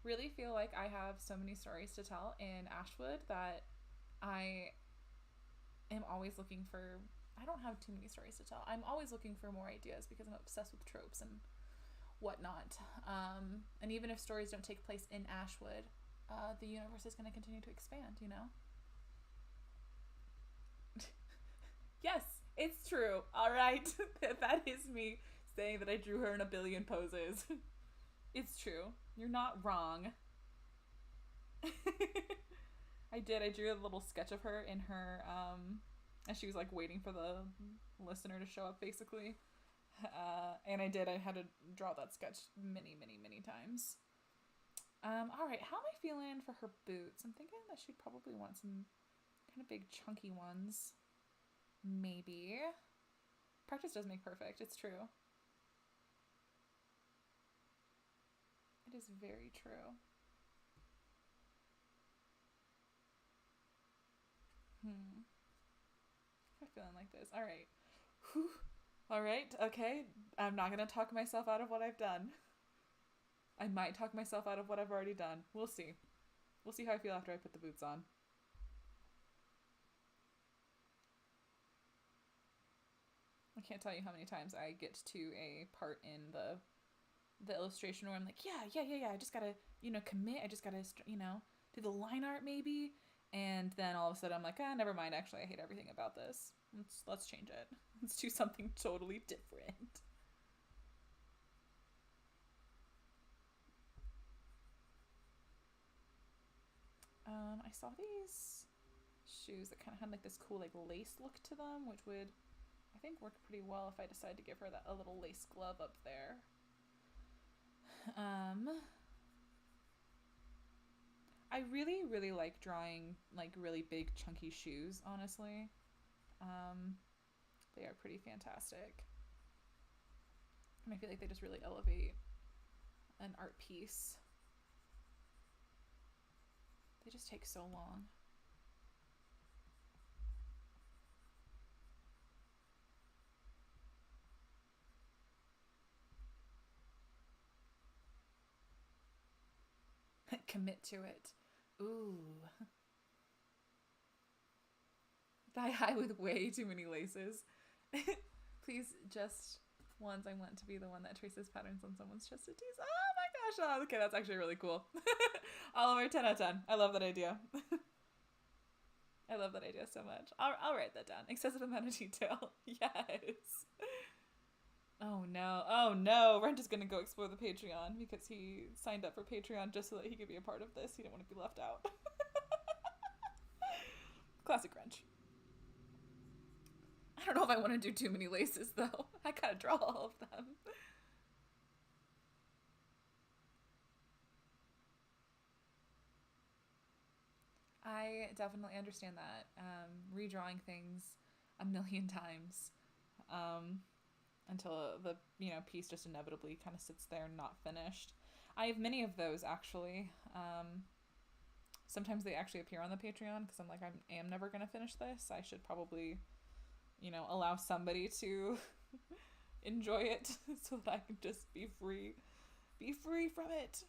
really feel like I have so many stories to tell in Ashwood that I am always looking for... I don't have too many stories to tell. I'm always looking for more ideas because I'm obsessed with tropes and whatnot. And even if stories don't take place in Ashwood, the universe is going to continue to expand, you know? Yes, it's true. All right. That is me saying that I drew her in a billion poses. It's true. You're not wrong. I did. I drew a little sketch of her in her, as she was like waiting for the listener to show up, basically. And I did. I had to draw that sketch many times. All right. How am I feeling for her boots? I'm thinking that she'd probably want some kind of big chunky ones. Maybe. Practice does make perfect. It's true. It is very true. Hmm. I'm feeling like this. All right. Whew. All right. Okay. I'm not gonna talk myself out of what I've done. I might talk myself out of what I've already done. We'll see. We'll see how I feel after I put the boots on. I can't tell you how many times I get to a part in the illustration where I'm like, yeah. I just gotta, commit. I just gotta, do the line art maybe. And then all of a sudden I'm like, never mind. Actually, I hate everything about this. Let's change it. Let's do something totally different. I saw these shoes that kind of had like this cool like lace look to them, which would, I think, work pretty well if I decide to give her a little lace glove up there. I really, really like drawing like really big chunky shoes, honestly. They are pretty fantastic. And I feel like they just really elevate an art piece. They just take so long. Commit to it. Ooh. Thigh high with way too many laces. Please, just once I want to be the one that traces patterns on someone's chest to tease. Oh my gosh. Oh, okay, that's actually really cool. Oliver, 10 out of 10. I love that idea. I love that idea so much. I'll write that down. Excessive amount of detail. Yes. Oh no. Rent is gonna go explore the Patreon because he signed up for Patreon just so that he could be a part of this. He didn't want to be left out. Classic Wrench. I don't know if I want to do too many laces though. I gotta draw all of them. I definitely understand that. Redrawing things a million times until the piece just inevitably kind of sits there not finished. I have many of those actually. Sometimes they actually appear on the Patreon because I'm like, I am never gonna finish this. I should probably, allow somebody to enjoy it so that I can just be free from it.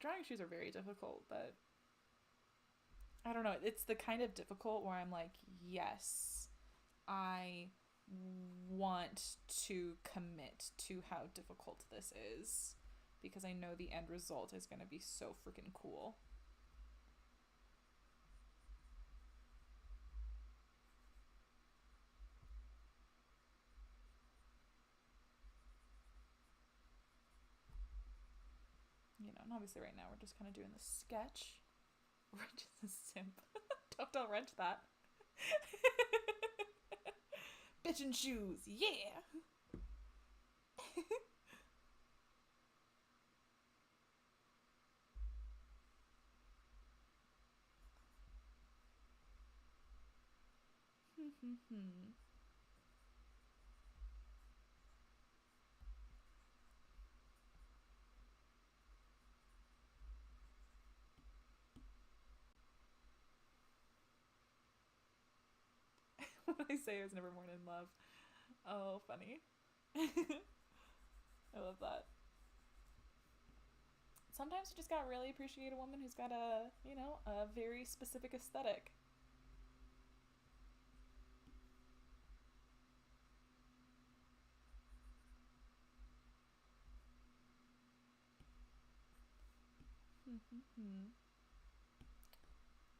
Drawing shoes are very difficult, but I don't know. It's the kind of difficult where I'm like, yes, I want to commit to how difficult this is because I know the end result is going to be so freaking cool. And obviously right now we're just kind of doing the sketch. Wrench is a simp. Don't wrench that. Bitchin' shoes, yeah! When I say I was never more in love. Oh, funny. I love that. Sometimes you just gotta really appreciate a woman who's got a very specific aesthetic.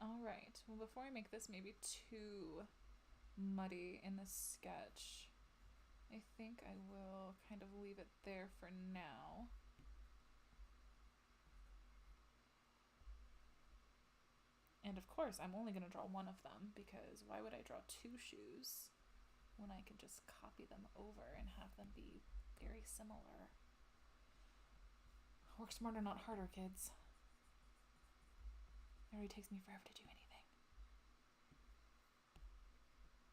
All right. Well, before I make this maybe too muddy in the sketch, I think I will kind of leave it there for now. And of course, I'm only going to draw one of them because why would I draw two shoes when I can just copy them over and have them be very similar? Work smarter, not harder, kids. It already takes me forever to do anything.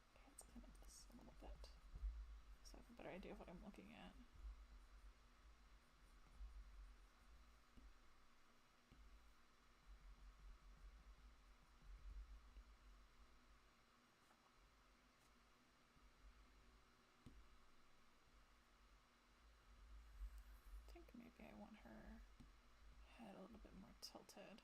Okay, let's clean up this a little bit so I have a better idea of what I'm looking at. tilted.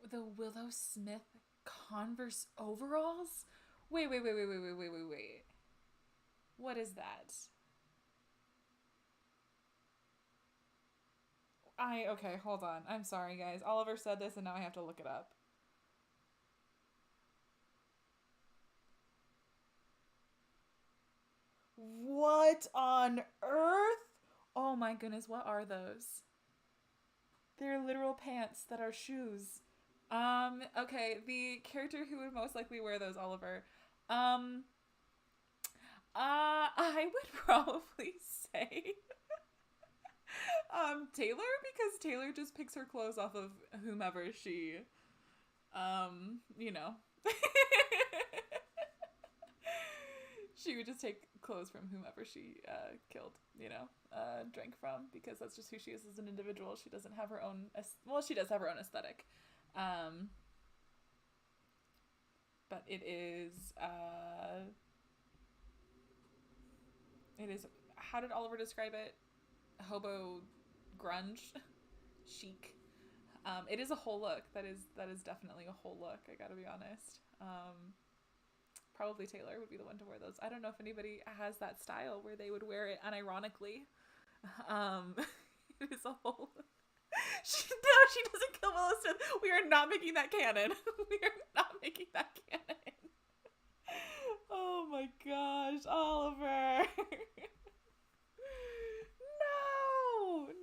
The Willow Smith Converse overalls? Wait. What is that? Okay, hold on. I'm sorry, guys. Oliver said this and now I have to look it up. What on earth? Oh my goodness, what are those? They're literal pants that are shoes. Okay, the character who would most likely wear those, Oliver. Um, I would probably say Taylor, because Taylor just picks her clothes off of whomever she you know. She would just take clothes from whomever she killed, drank from, because that's just who she is as an individual. She doesn't have her own, well, she does have her own aesthetic. But it is, how did Oliver describe it? Hobo grunge chic. It is a whole look. That is definitely a whole look, I gotta be honest. Probably Taylor would be the one to wear those. I don't know if anybody has that style where they would wear it unironically. It is a whole she doesn't kill Willow Smith. We are not making that canon. We are not making that canon. Oh my gosh, Oliver.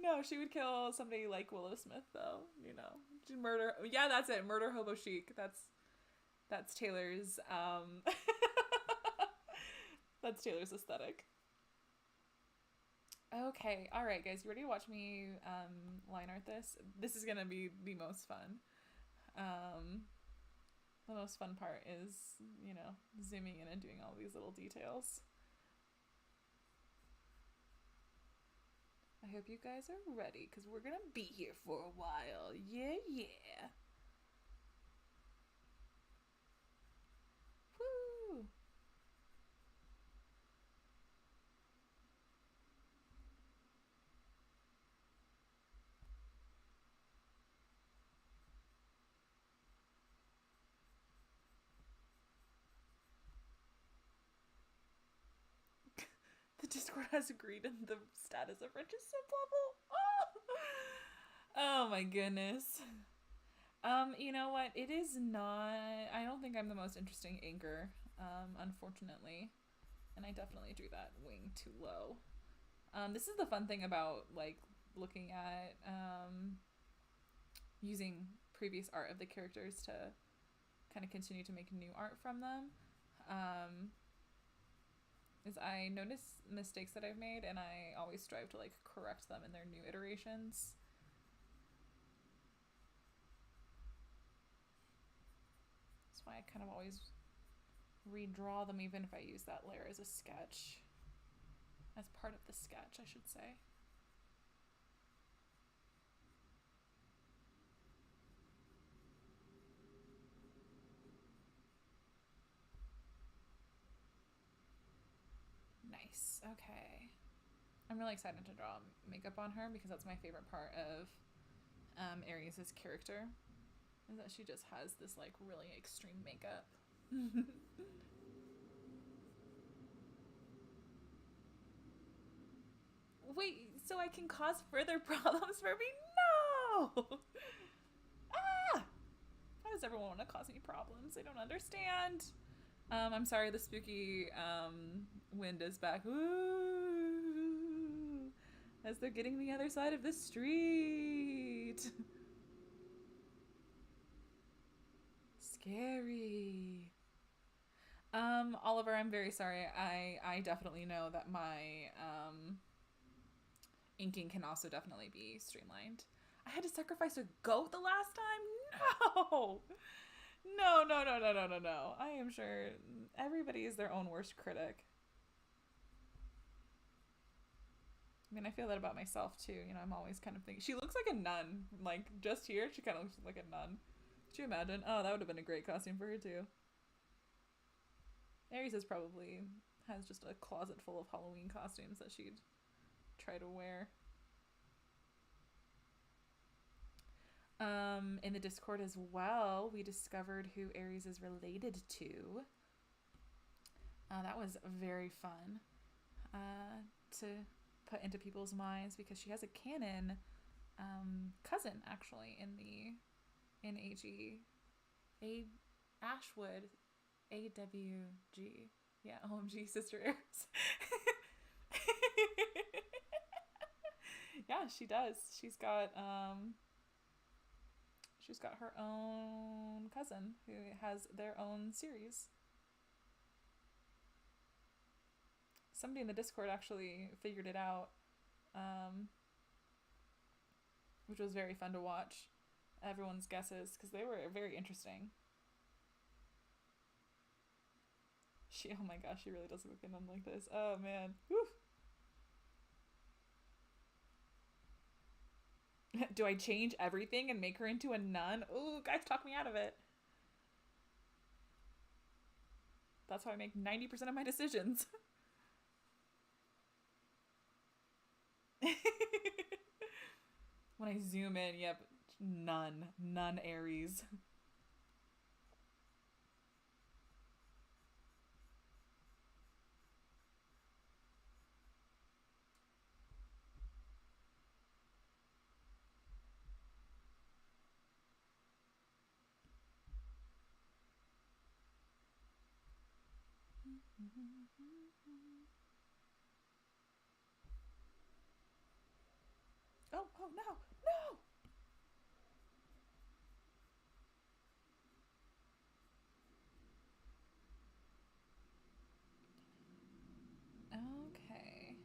No, she would kill somebody like Willow Smith, though. She'd murder. Yeah, that's it. Murder hobo chic. That's Taylor's. That's Taylor's aesthetic. Okay, all right, guys, you ready to watch me line art this? This is gonna be the most fun. The most fun part is, zooming in and doing all these little details. I hope you guys are ready, because we're gonna be here for a while. Yeah. Woo! The Discord has agreed on the status of Rich's simp level. Oh my goodness. You know what? It is not. I don't think I'm the most interesting inker, unfortunately, and I definitely drew that wing too low. This is the fun thing about looking at using previous art of the characters to kind of continue to make new art from them. Is I notice mistakes that I've made, and I always strive to correct them in their new iterations. That's why I kind of always redraw them, even if I use that layer as a sketch. As part of the sketch, I should say. Nice. Okay. I'm really excited to draw makeup on her, because that's my favorite part of Aries' character, is that she just has this really extreme makeup. Wait, so I can cause further problems for me? No! Why does everyone want to cause me problems? I don't understand. I'm sorry, the spooky wind is back. Ooh, as they're getting the other side of the street. Scary. Oliver, I'm very sorry. I definitely know that my inking can also definitely be streamlined. I had to sacrifice a goat the last time? No! No, no, no, no, no, no, no. I am sure everybody is their own worst critic. I mean, I feel that about myself too. You know, I'm always kind of thinking, she looks like a nun. Like, just here, she kind of looks like a nun. Could you imagine? Oh, that would have been a great costume for her too. Aries is probably has just a closet full of Halloween costumes that she'd try to wear. In the Discord as well, we discovered who Aries is related to. That was very fun to put into people's minds because she has a canon cousin actually in AG. Ashwood AWG. Yeah, OMG Sister Aries. Yeah, she does. She's got her own cousin who has their own series. Somebody in the Discord actually figured it out, which was very fun to watch. Everyone's guesses, because they were very interesting. Oh my gosh, she really does look like a nun like this. Oh man. Woo. Do I change everything and make her into a nun? Ooh, guys, talk me out of it. That's how I make 90% of my decisions. When I zoom in, yep, none Aries. Oh no, no! Okay.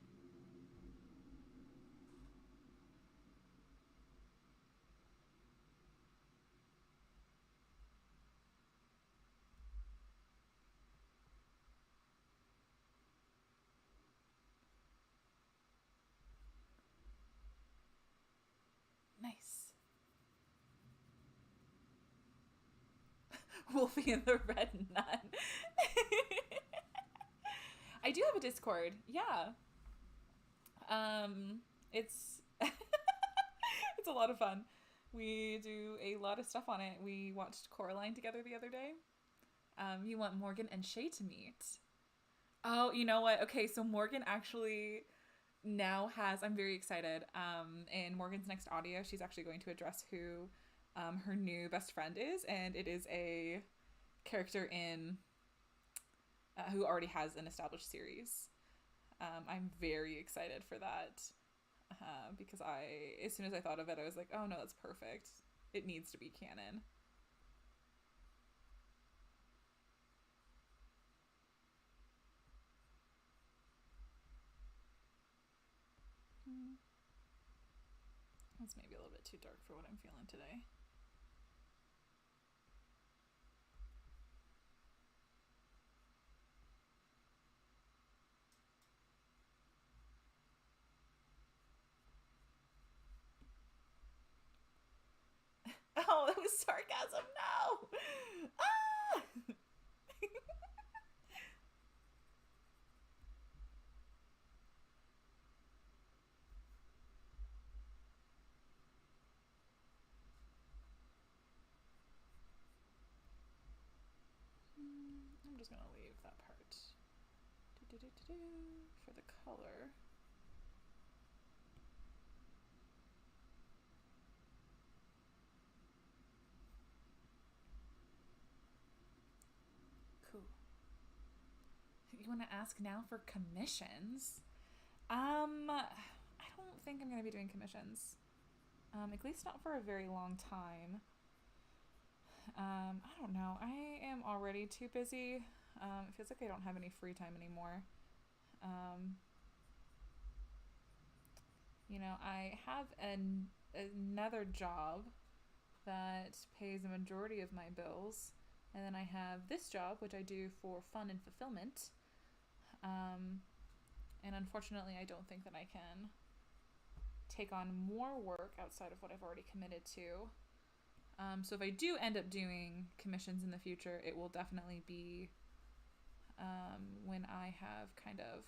Nice. Wolfie and the Red Nun. I do have a Discord. Yeah. It's it's a lot of fun. We do a lot of stuff on it. We watched Coraline together the other day. You want Morgan and Shay to meet. Oh, you know what? Okay, so Morgan actually now has, I'm very excited. In Morgan's next audio, she's actually going to address who her new best friend is, and it is a character in who already has an established series. I'm very excited for that because as soon as I thought of it, I was like, oh no, that's perfect. It needs to be canon. It's maybe a little bit too dark for what I'm feeling today. Oh, that was sarcasm. No. Ah! I'm just gonna leave that part for the color. Cool. You want to ask now for commissions? I don't think I'm gonna be doing commissions. At least not for a very long time. I don't know. I am already too busy. It feels like I don't have any free time anymore. You know, I have another job that pays a majority of my bills. And then I have this job, which I do for fun and fulfillment. Um, and unfortunately, I don't think that I can take on more work outside of what I've already committed to. So if I do end up doing commissions in the future, it will definitely be when I have kind of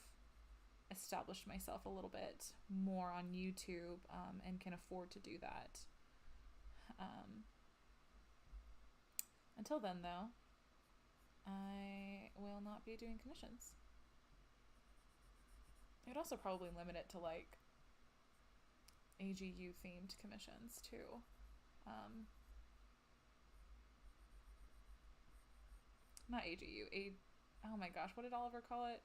established myself a little bit more on YouTube and can afford to do that. Until then, though, I will not be doing commissions. I would also probably limit it to like AGU themed commissions too. Not AGU. Oh my gosh, what did Oliver call it?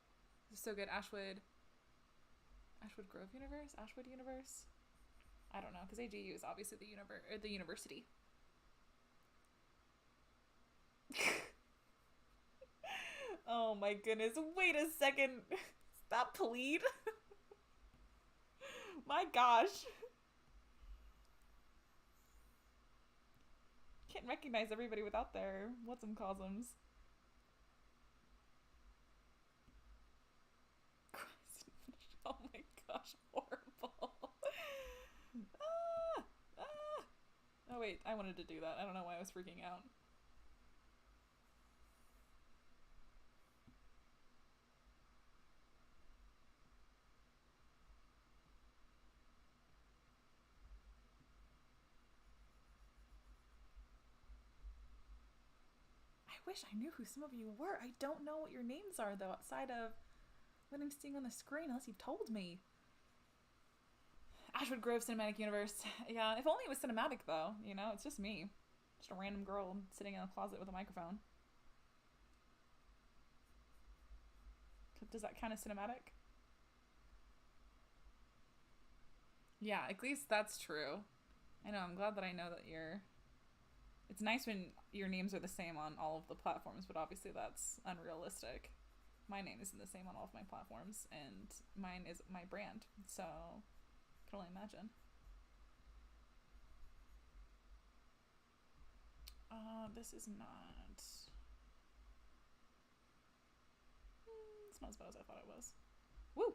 This is so good. Ashwood Grove Universe? Ashwood Universe? I don't know, because AGU is obviously the university. Oh my goodness. Wait a second. Stop, plead. My gosh. Can't recognize everybody without their what's-em-calls'ems. Oh my gosh, horrible. Ah, ah. Oh wait, I wanted to do that. I don't know why I was freaking out. I wish I knew who some of you were. I don't know what your names are, though, outside of what I'm seeing on the screen, unless you've told me. Ashwood Grove Cinematic Universe. Yeah, if only it was cinematic, though. You know, it's just me. Just a random girl sitting in a closet with a microphone. Does that count as cinematic? Yeah, at least that's true. I know, I'm glad that I know that you're... It's nice when your names are the same on all of the platforms, but obviously that's unrealistic. My name isn't the same on all of my platforms, and mine is my brand, so I can only imagine. This is not... It's not as bad as I thought it was. Woo!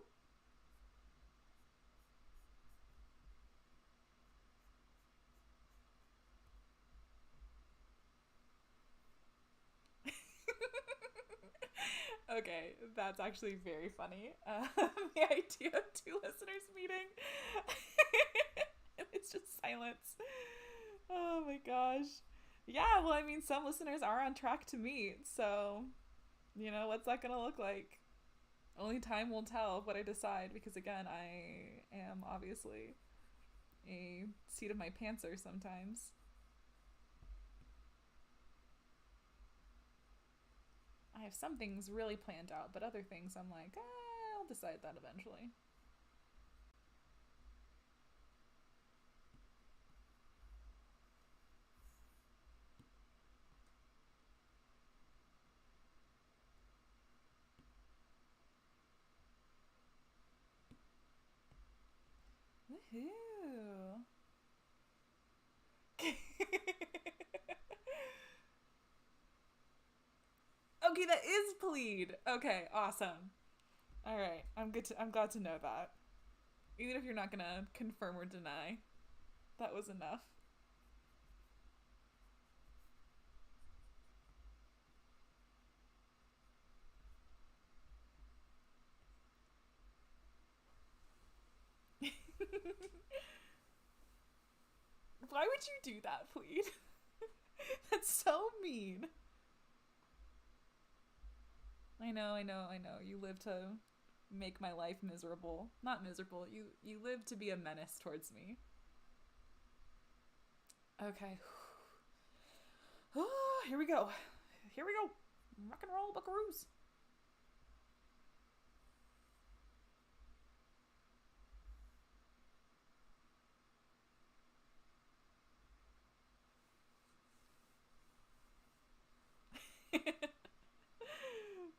Okay, that's actually very funny. The idea of two listeners meeting. It's just silence. Oh my gosh. Yeah, well, I mean, some listeners are on track to meet, so, you know, what's that gonna look like? Only time will tell what I decide, because again, I am obviously a seat of my pantser sometimes. I have some things really planned out, but other things I'm like, I'll decide that eventually. Woohoo! Okay, that is plead. Okay, awesome. All right, I'm glad to know that. Even if you're not gonna confirm or deny, that was enough. Why would you do that, plead? That's so mean. I know. You live to make my life miserable. Not miserable. You live to be a menace towards me. Okay. Here we go. Here we go. Rock and roll, buckaroos.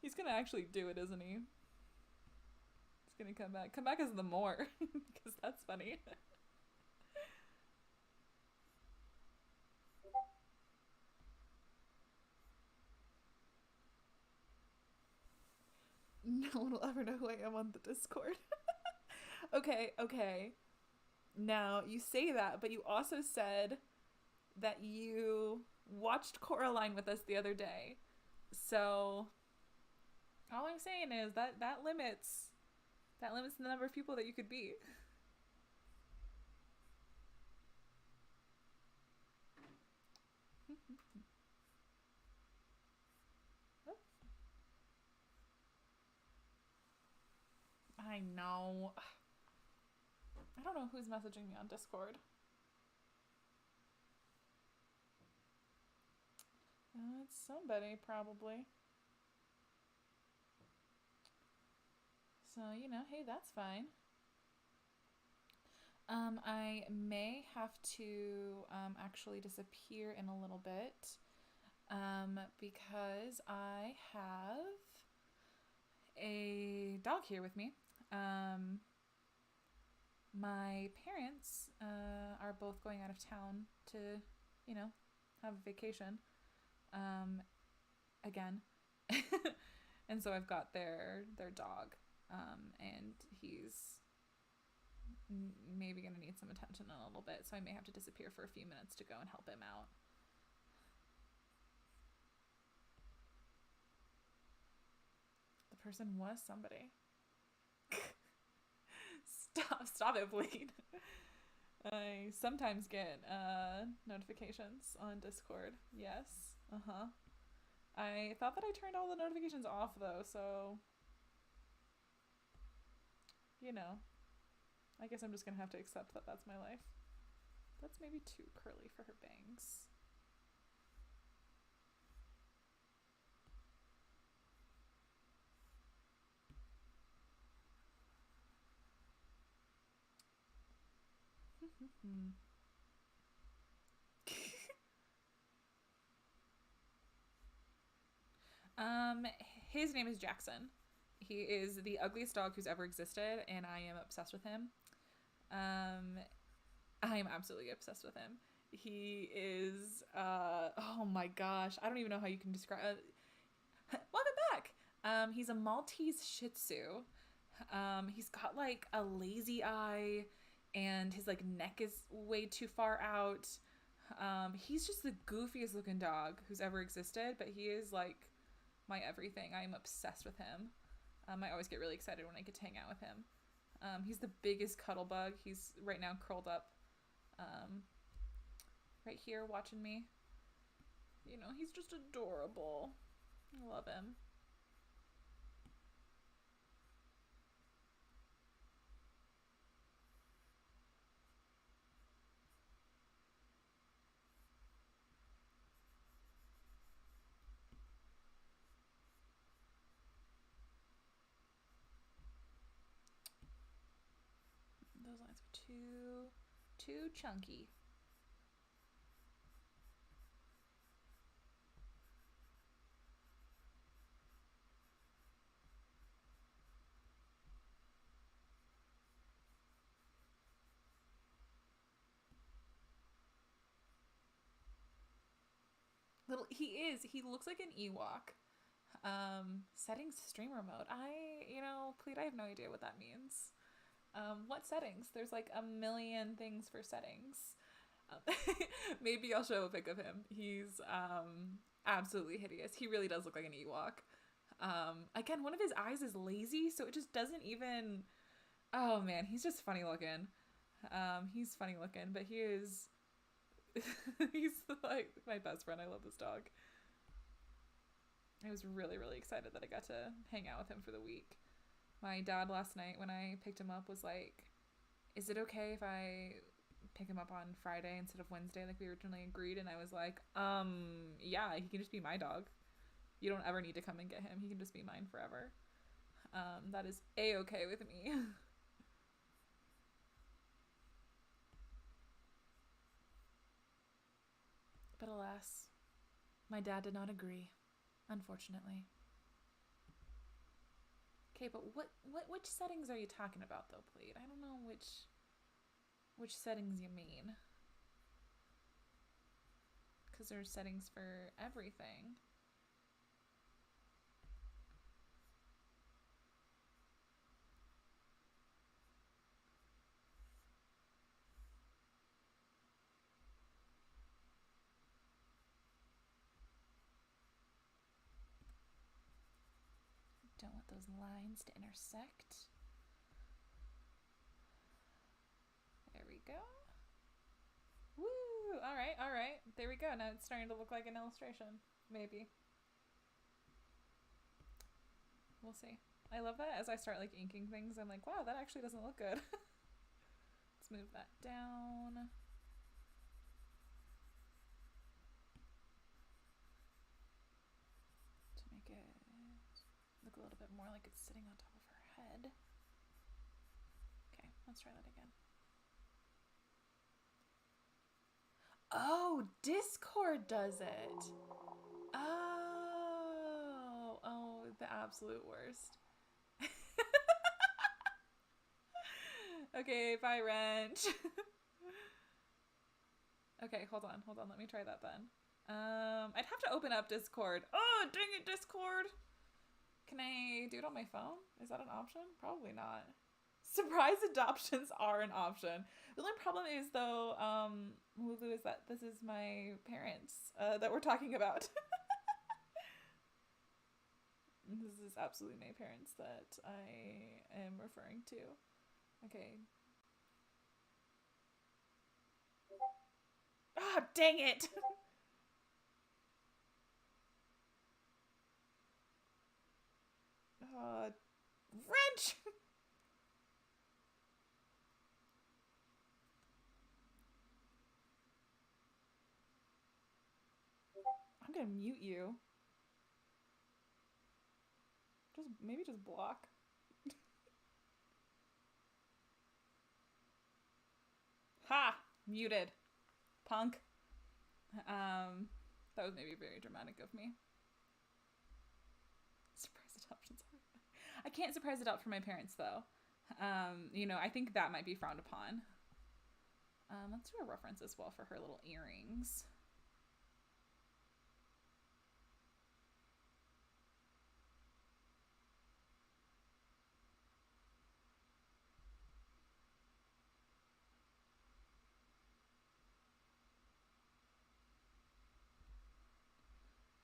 He's gonna actually do it, isn't he? He's gonna come back. Come back as the Moor, because that's funny. No one will ever know who I am on the Discord. Okay, okay. Now, you say that, but you also said that you watched Coraline with us the other day. So, all I'm saying is that limits the number of people that you could be. I know. I don't know who's messaging me on Discord. It's somebody, probably. So, hey, that's fine. I may have to actually disappear in a little bit because I have a dog here with me. My parents are both going out of town to, have a vacation again. And so I've got their dog, and he's maybe going to need some attention in a little bit, so I may have to disappear for a few minutes to go and help him out. The person was somebody. Stop it, Bleed. I sometimes get notifications on Discord. Yes. I thought that I turned all the notifications off, though, so I guess I'm just gonna have to accept that that's my life. That's maybe too curly for her bangs. His name is Jackson. He is the ugliest dog who's ever existed, and I am obsessed with him. I am absolutely obsessed with him. He is, oh my gosh, I don't even know how you can describe. Welcome back. He's a Maltese Shih Tzu. He's got like a lazy eye, and his like neck is way too far out. He's just the goofiest looking dog who's ever existed, but he is like my everything. I am obsessed with him. I always get really excited when I get to hang out with him. He's the biggest cuddle bug. He's right now curled up right here watching me. He's just adorable. I love him. Those lines were too chunky. He looks like an Ewok. Settings streamer mode. Please, I have no idea what that means. What settings? There's like a million things for settings. Maybe I'll show a pic of him. He's absolutely hideous. He really does look like an Ewok. Again, one of his eyes is lazy, so it just doesn't even... Oh man, he's just funny looking. He's funny looking, but he is... he's like my best friend. I love this dog. I was really, really excited that I got to hang out with him for the week. My dad last night when I picked him up was like, is it okay if I pick him up on Friday instead of Wednesday like we originally agreed? And I was like, yeah, he can just be my dog. You don't ever need to come and get him. He can just be mine forever. That is a-okay with me. But alas, my dad did not agree, unfortunately. Okay, but which settings are you talking about though, Pleat? I don't know which settings you mean. Because there's settings for everything. those lines to intersect. There we go. Woo! All right, all right. There we go. Now it's starting to look like an illustration. Maybe. We'll see. I love that as I start like inking things, I'm like, wow, that actually doesn't look good. Let's move that down. To make it look a little bit more like it's sitting on top of her head. Okay, let's try that again. Oh, Discord does it. Oh, the absolute worst. Okay, bye, Wrench. Okay, hold on. Let me try that then. I'd have to open up Discord. Oh, dang it, Discord. Can I do it on my phone? Is that an option? Probably not. Surprise adoptions are an option. The only problem is, though, Lulu, is that this is my parents that we're talking about. This is absolutely my parents that I am referring to. Okay. Ah, oh, dang it! Wrench! I'm gonna mute you. Maybe just block. Ha! Muted. Punk. That was maybe very dramatic of me. Surprise adoptions. I can't surprise adopt for my parents, though. You know, I think that might be frowned upon. Let's do a reference as well for her little earrings.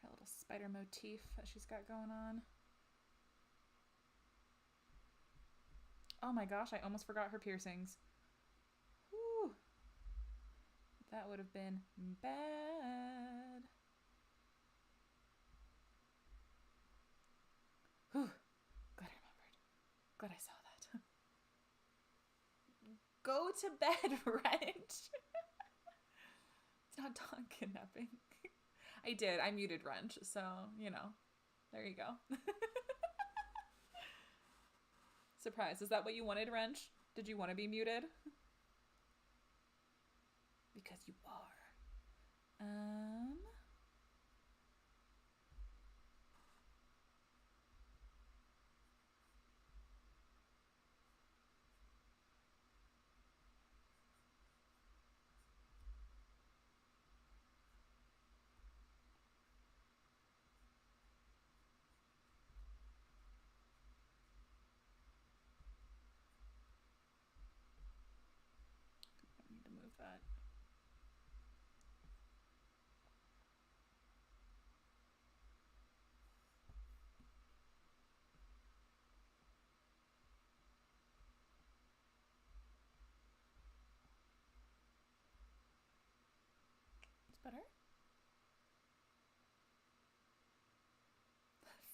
Her little spider motif that she's got going on. Oh my gosh, I almost forgot her piercings. Whew. That would have been bad. Whew. Glad I remembered. Glad I saw that. Go to bed, Wrench. It's not dog kidnapping. I did. I muted Wrench, so, you know. There you go. Surprise. Is that what you wanted, Wrench? Did you want to be muted? Because you are. I need to move that. It's better.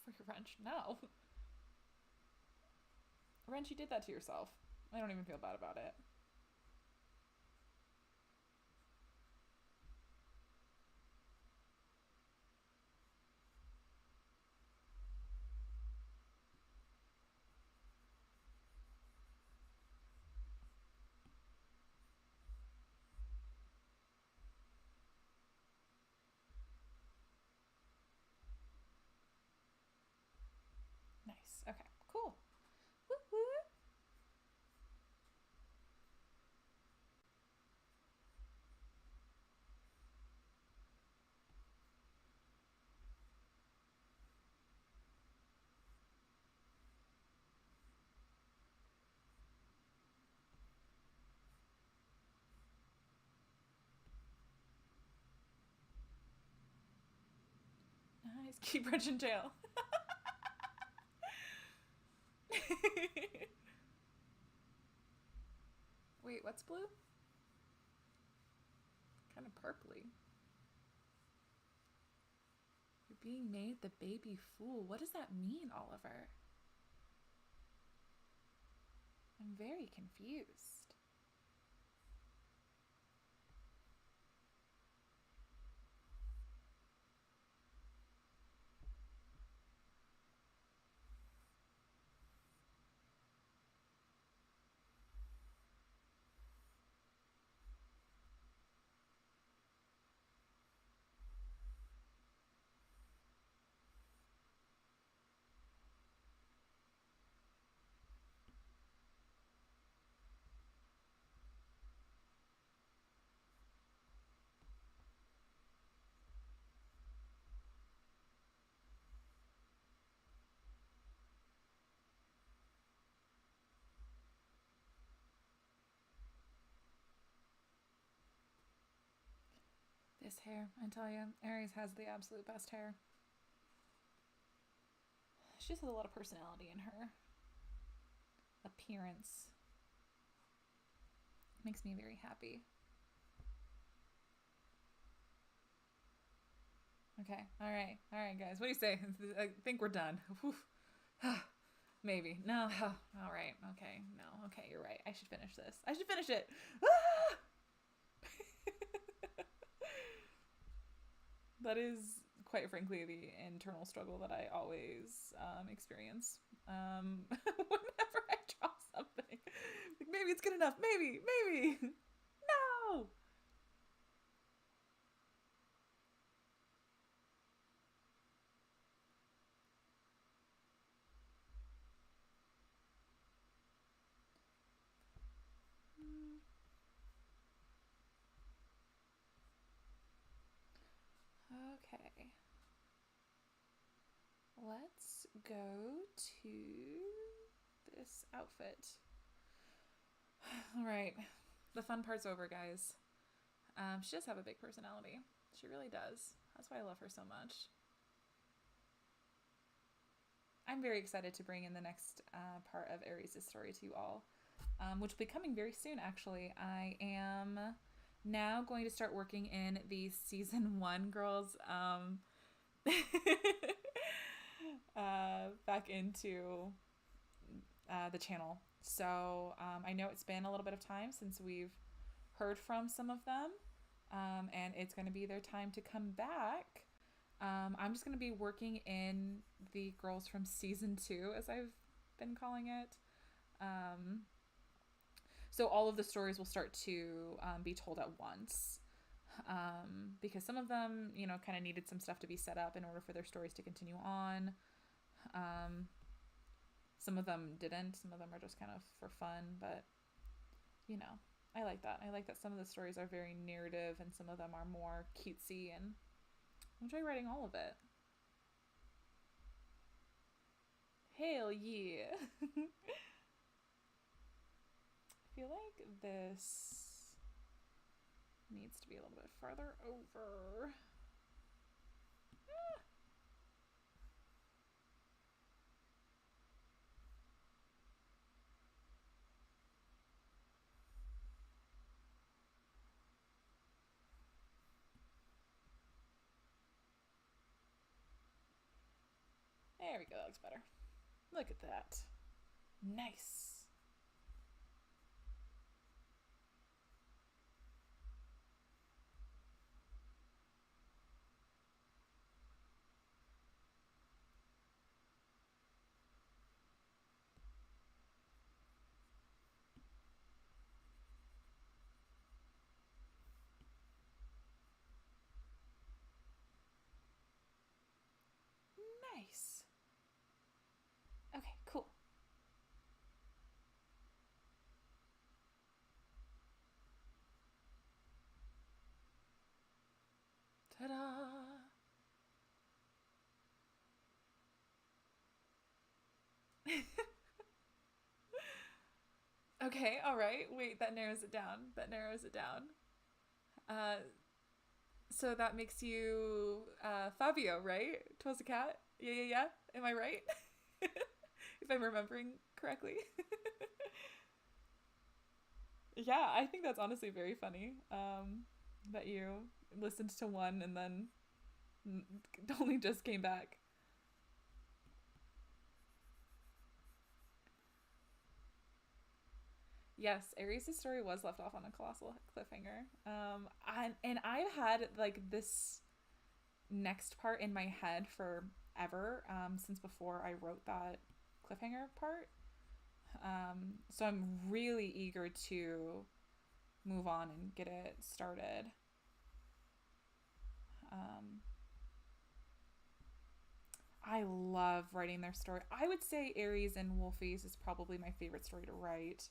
For your Wrench, no. Wrench, you did that to yourself. I don't even feel bad about it. Nice. Okay, cool. Woo-hoo. Nice. Keep Wrench in jail. Wait, what's blue? Kind of purpley. You're being made the baby fool. What does that mean, Oliver? I'm very confused. This hair, I tell you, Aries has the absolute best hair. She just has a lot of personality in her appearance. Makes me very happy. Okay, all right, guys. What do you say? I think we're done. Maybe. No. All right. Okay. No. Okay, you're right. I should finish this. I should finish it. Ah! That is, quite frankly, the internal struggle that I always experience. Whenever I draw something, like, maybe it's good enough. Maybe. No. Okay. Let's go to this outfit. All right. The fun part's over, guys. She does have a big personality. She really does. That's why I love her so much. I'm very excited to bring in the next part of Aries' story to you all, which will be coming very soon, actually. I am now going to start working in the season 1 girls back into the channel. So I know it's been a little bit of time since we've heard from some of them, and it's going to be their time to come back. I'm just going to be working in the girls from season 2, as I've been calling it. So all of the stories will start to be told at once, because some of them, kind of needed some stuff to be set up in order for their stories to continue on. Some of them didn't. Some of them are just kind of for fun, but I like that. I like that some of the stories are very narrative and some of them are more cutesy, and I enjoy writing all of it. Hell yeah. I feel like this needs to be a little bit farther over. There we go, that looks better. Look at that. Nice. Nice. Okay, cool. Ta-da! Okay, all right. Wait, that narrows it down. Uh, so that makes you Fabio, right? Twas a cat. Yeah. Am I right? if I'm remembering correctly. Yeah, I think that's honestly very funny. That you listened to one and then only just came back. Yes, Aries' story was left off on a colossal cliffhanger. And I've had like this next part in my head forever, since before I wrote that cliffhanger part. So I'm really eager to move on and get it started. Um, I love writing their story. I would say Aries and Wolfies is probably my favorite story to write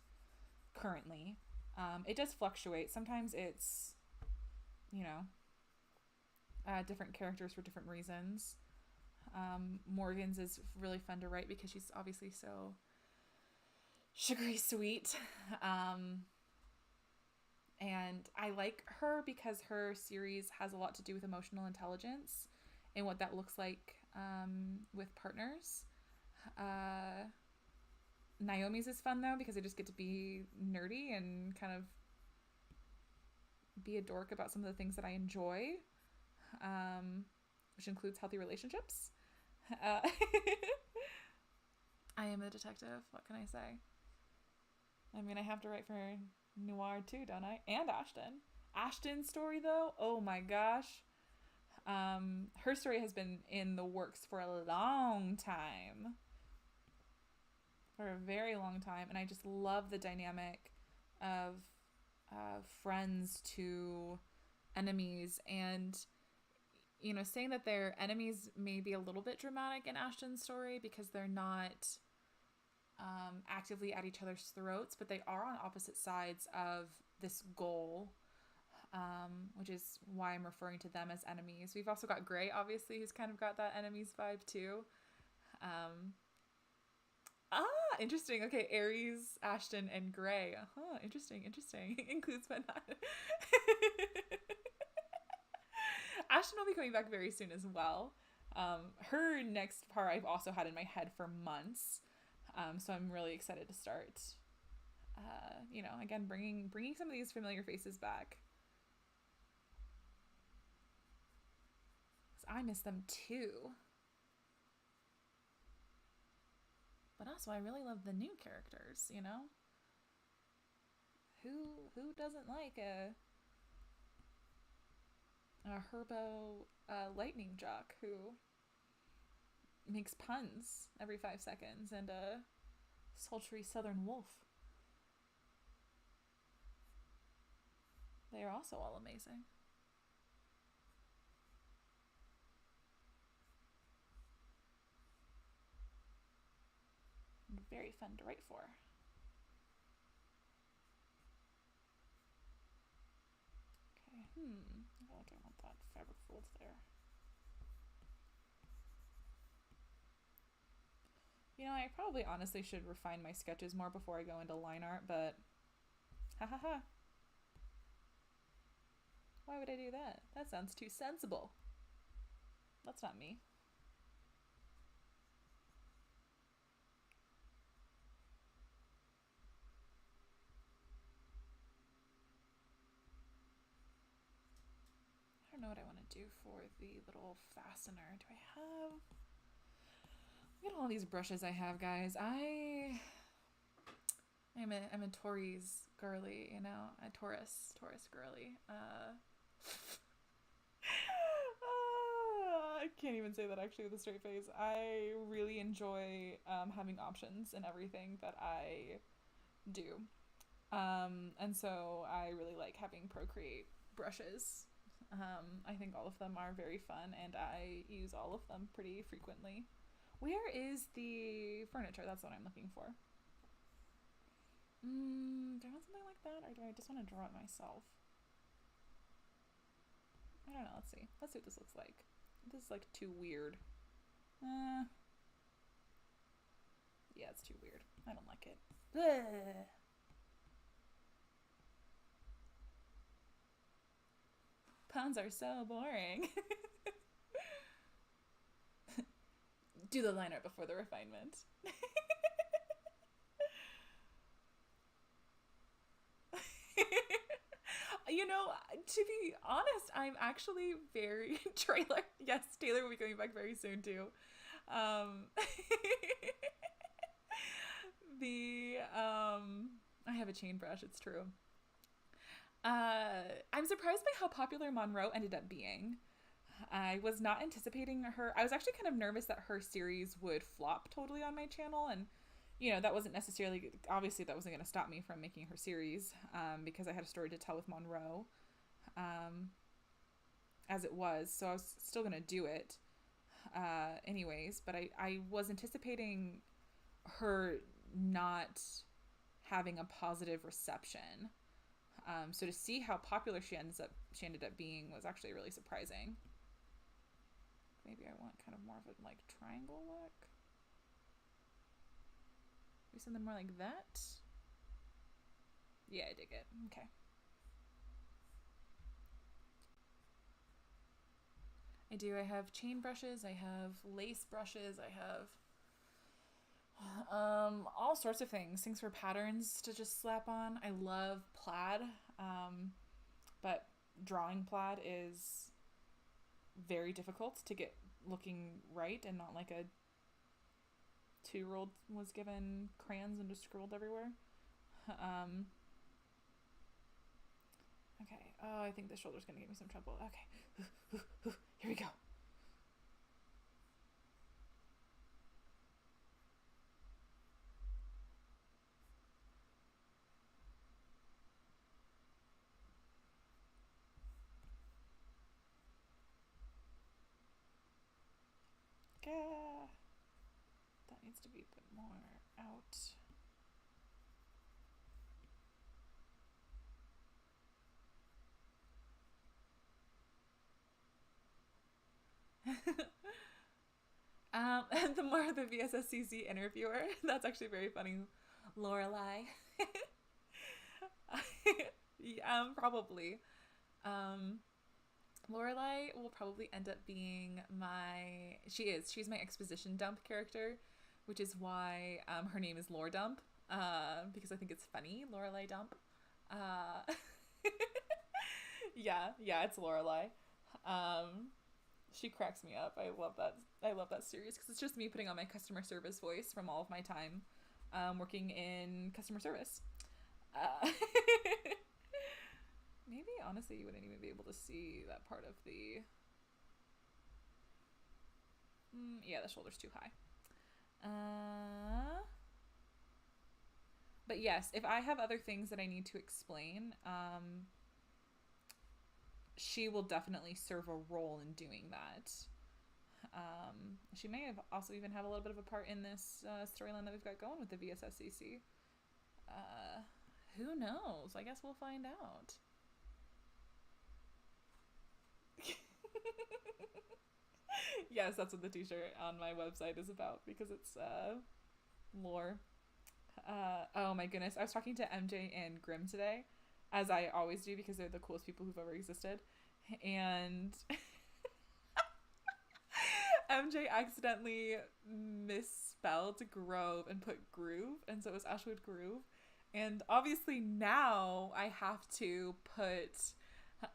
currently. It does fluctuate. Sometimes it's, you know, different characters for different reasons. Morgan's is really fun to write because she's obviously so sugary sweet. And I like her because her series has a lot to do with emotional intelligence and what that looks like, with partners. Uh, Naomi's is fun though because I just get to be nerdy and kind of be a dork about some of the things that I enjoy, which includes healthy relationships. Uh, I am a detective. What can I say? I mean, I have to write for Noir too, don't I? And Ashton. Ashton's story though, oh my gosh. Her story has been in the works for a long time. For a very long time. And I just love the dynamic of friends to enemies. And, you know, saying that they're enemies may be a little bit dramatic in Ashton's story because they're not actively at each other's throats, but they are on opposite sides of this goal, which is why I'm referring to them as enemies. We've also got Gray, obviously, who's kind of got that enemies vibe too. Interesting. Okay, Aries, Ashton, and Gray. Interesting. Includes but not. Ashton will be coming back very soon as well. Her next part I've also had in my head for months. So I'm really excited to start. Again, bringing some of these familiar faces back. I miss them too. But also, I really love the new characters. You know, who doesn't like a Herbo lightning jock who makes puns every 5 seconds and a sultry southern wolf? They are also all amazing. And very fun to write for. Okay, oh, I don't want that fabric folds there. You know, I probably honestly should refine my sketches more before I go into line art, but ha ha ha. Why would I do that? That sounds too sensible. That's not me. I don't know what I want to do for the little fastener. Do I have... Look at all these brushes I have, guys. I'm a Taurus girly, you know, a Taurus girly. I can't even say that actually with a straight face. I really enjoy having options in everything that I do. And so I really like having Procreate brushes. I think all of them are very fun and I use all of them pretty frequently. Where is the furniture? That's what I'm looking for. Do I want something like that, or do I just want to draw it myself? I don't know. Let's see. Let's see what this looks like. This is like too weird. Yeah, it's too weird. I don't like it. Bleh. Puns are so boring. Do the line art before the refinement. You know, to be honest, I'm actually very trailer. Yes, Taylor will be coming back very soon too. Um, the I have a chain brush. It's true. I'm surprised by how popular Monroe ended up being. I was not anticipating her. I was actually kind of nervous that her series would flop totally on my channel, and that wasn't necessarily, obviously that wasn't going to stop me from making her series, because I had a story to tell with Monroe, as it was, so I was still going to do it anyways, but I was anticipating her not having a positive reception. So to see how popular she ended up being was actually really surprising. Maybe I want kind of more of a like triangle look. Maybe something more like that. Yeah, I dig it. Okay. I do. I have chain brushes. I have lace brushes. I have all sorts of things for patterns to just slap on. I love plaid, but drawing plaid is very difficult to get looking right, and not like a 2-year-old was given crayons and just scribbled everywhere. Okay. Oh, I think the shoulder's gonna give me some trouble. Okay. Here we go. Yeah. That needs to be a bit more out. The more the VSSCC interviewer, that's actually very funny. Lorelai. Probably. Lorelai will probably end up being she's my exposition dump character, which is why her name is Lore Dump, because I think it's funny, Lorelai Dump. Yeah, it's Lorelai. She cracks me up. I love that series because it's just me putting on my customer service voice from all of my time working in customer service. Maybe honestly you wouldn't even be able to see that part of the yeah, the shoulder's too high. But yes, if I have other things that I need to explain, she will definitely serve a role in doing that. She may have also even have a little bit of a part in this storyline that we've got going with the VSSCC. Who knows? I guess we'll find out. Yes, that's what the t-shirt on my website is about, because it's lore. Oh my goodness, I was talking to MJ and Grimm today, as I always do because they're the coolest people who've ever existed, and MJ accidentally misspelled grove and put groove, and so it was Ashwood Groove, and obviously now I have to put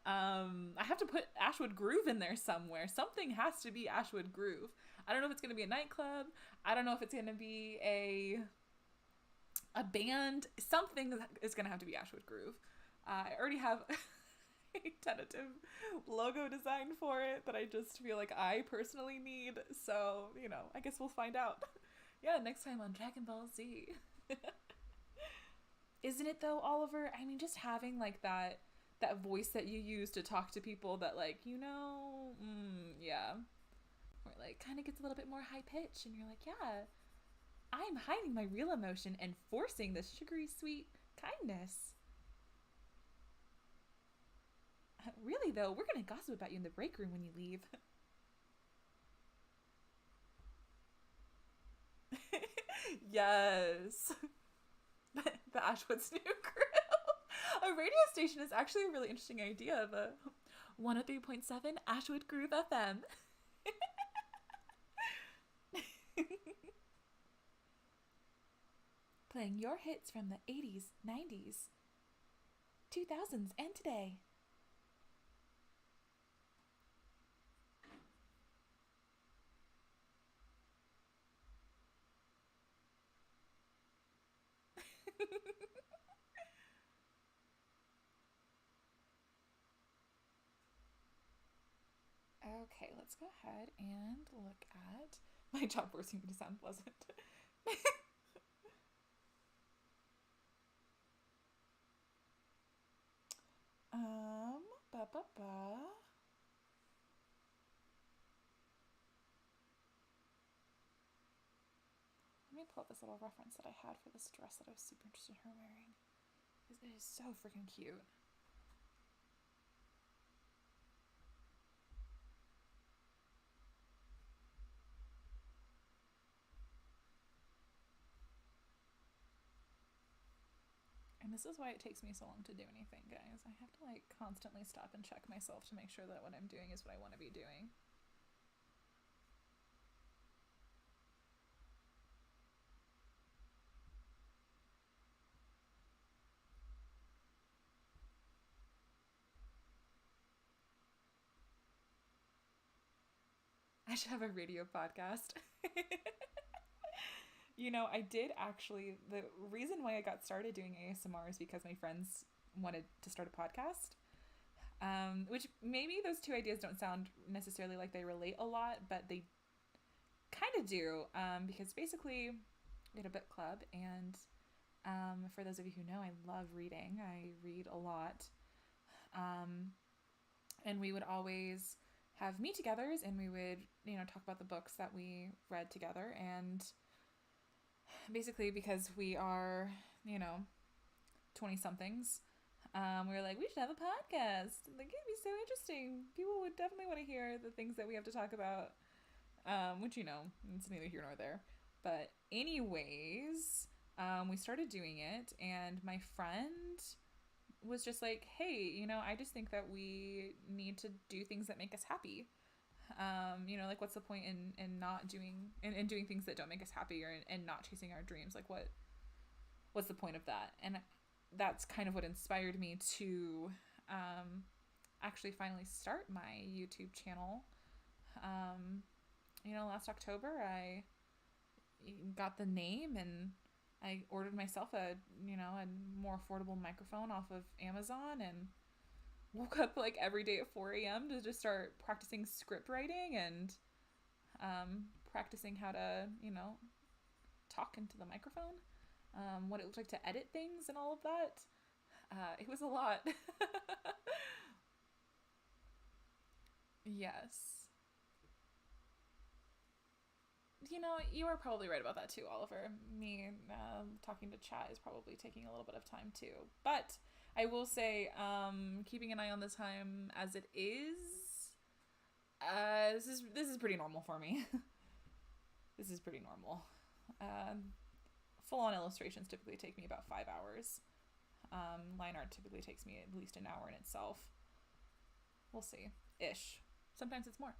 Ashwood Groove in there somewhere. Something has to be Ashwood Groove. I don't know if it's going to be a nightclub. I don't know if it's going to be a band. Something is going to have to be Ashwood Groove. I already have a tentative logo design for it that I just feel like I personally need. So, I guess we'll find out. Yeah, next time on Dragon Ball Z. Isn't it though, Oliver? I mean, just having like that voice that you use to talk to people that yeah, where it like kind of gets a little bit more high pitch, and you're like, yeah, I'm hiding my real emotion and forcing this sugary sweet kindness. Really though, we're gonna gossip about you in the break room when you leave. Yes. The Ashwood's new crew. A radio station is actually a really interesting idea. The 103.7 Ashwood Groove FM. Playing your hits from the 80s, 90s, 2000s, and today. Okay, let's go ahead and look at my job forcing me to sound pleasant. um, ba ba ba. Let me pull up this little reference that I had for this dress that I was super interested in her wearing. It is so freaking cute. And this is why it takes me so long to do anything, guys. I have to like constantly stop and check myself to make sure that what I'm doing is what I want to be doing. I should have a radio podcast. You know, I did actually. The reason why I got started doing ASMR is because my friends wanted to start a podcast. Which maybe those two ideas don't sound necessarily like they relate a lot, but they kind of do. Because basically, we had a book club, and for those of you who know, I love reading. I read a lot. And we would always have meet-togethers, and we would, talk about the books that we read together. And basically, because we are, 20 somethings, we were like, we should have a podcast. Like, it'd be so interesting. People would definitely want to hear the things that we have to talk about, which, it's neither here nor there. But anyways, we started doing it, and my friend was just like, hey, I just think that we need to do things that make us happy. Like, what's the point in not doing in doing things that don't make us happy, or and not chasing our dreams? Like, what's the point of that? And that's kind of what inspired me to actually finally start my YouTube channel. Last October I got the name, and I ordered myself a more affordable microphone off of Amazon, and woke up like every day at 4 a.m. to just start practicing script writing, and practicing how to talk into the microphone, what it looked like to edit things and all of that. It was a lot. Yes. You are probably right about that too, Oliver. Me talking to chat is probably taking a little bit of time too. But I will say, keeping an eye on the time as it is, this is pretty normal for me. This is pretty normal. Full-on illustrations typically take me about 5 hours. Line art typically takes me at least an hour in itself. We'll see. Ish. Sometimes it's more.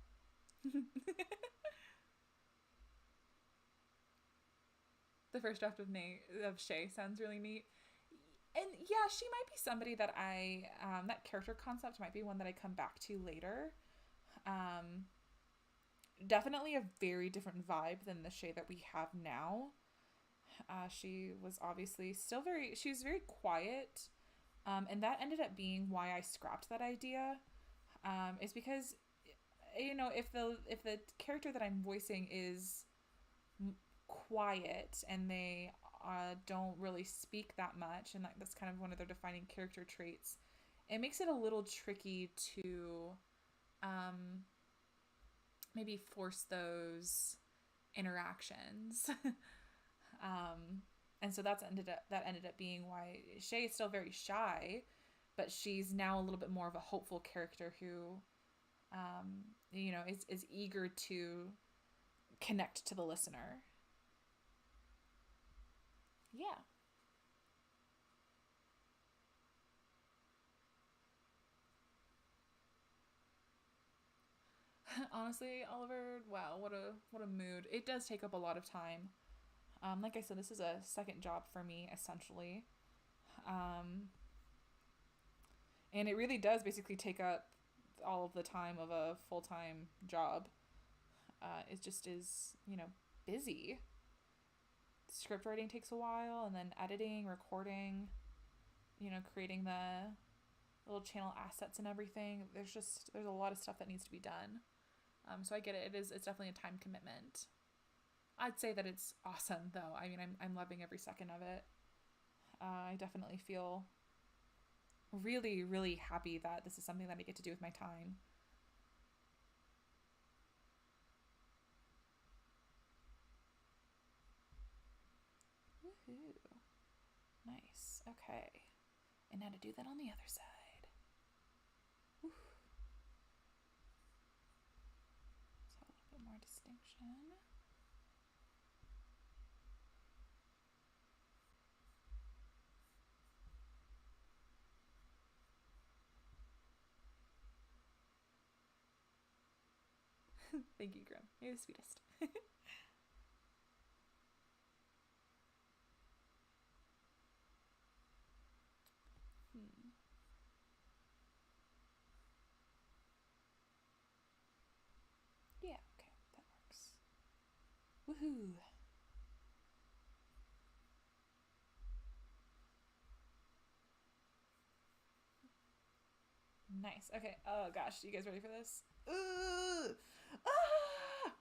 The first draft of Shay sounds really neat. And yeah, she might be somebody that that character concept might be one that I come back to later. Definitely a very different vibe than the Shay that we have now. She was obviously she was very quiet. And that ended up being why I scrapped that idea. Is because, if the character that I'm voicing is quiet, and they don't really speak that much, and that's kind of one of their defining character traits, it makes it a little tricky to maybe force those interactions. And so that ended up being why Shay is still very shy, but she's now a little bit more of a hopeful character who is eager to connect to the listener. Yeah. Honestly, Oliver, wow, what a mood. It does take up a lot of time. Like I said, this is a second job for me, essentially. Um, and it really does basically take up all of the time of a full-time job. It just is, busy. script writing takes a while, and then editing, recording, creating the little channel assets and everything. There's a lot of stuff that needs to be done. So I get it. It's definitely a time commitment. I'd say that it's awesome though. I mean, I'm loving every second of it. I definitely feel really, really happy that this is something that I get to do with my time. Woohoo. Nice. Okay. And now to do that on the other side. Whew. So a little bit more distinction. Thank you, Grim. You're the sweetest. Yeah, okay, that works. Woohoo! Nice. Okay. Oh gosh, you guys ready for this? Ooh! Ah!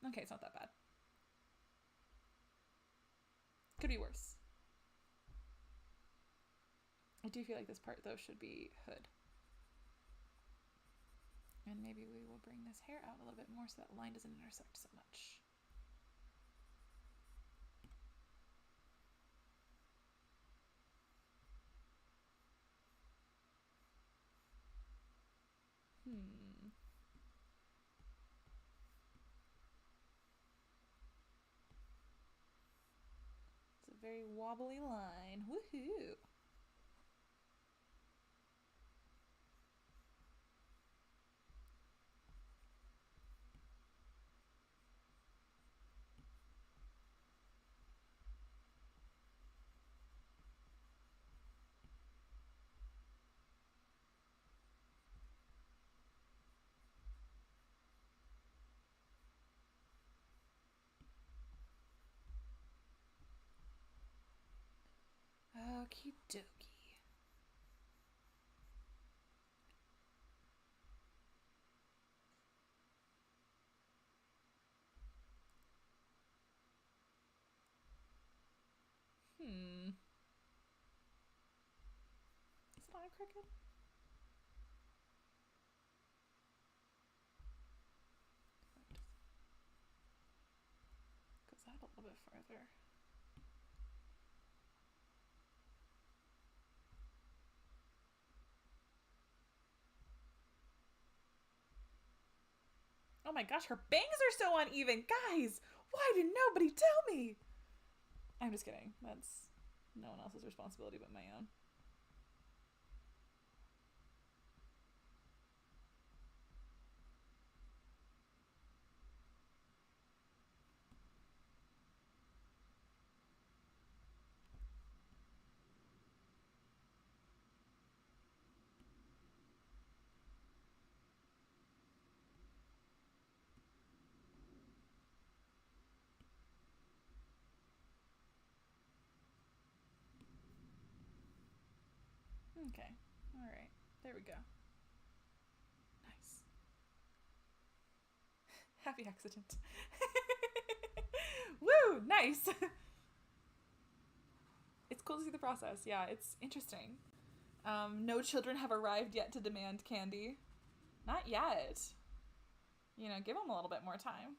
Okay, it's not that bad. Could be worse. I do feel like this part though should be hood. And maybe we will bring this hair out a little bit more so that line doesn't intersect so much. It's a very wobbly line. Woohoo! Okie dokie. Is it not a cricket? Goes out a little bit further. Oh my gosh, her bangs are so uneven. Guys, why did nobody tell me? I'm just kidding. That's no one else's responsibility but my own. Okay. All right. There we go. Nice. Happy accident. Woo! Nice. It's cool to see the process. Yeah, it's interesting. No children have arrived yet to demand candy. Not yet. Give them a little bit more time.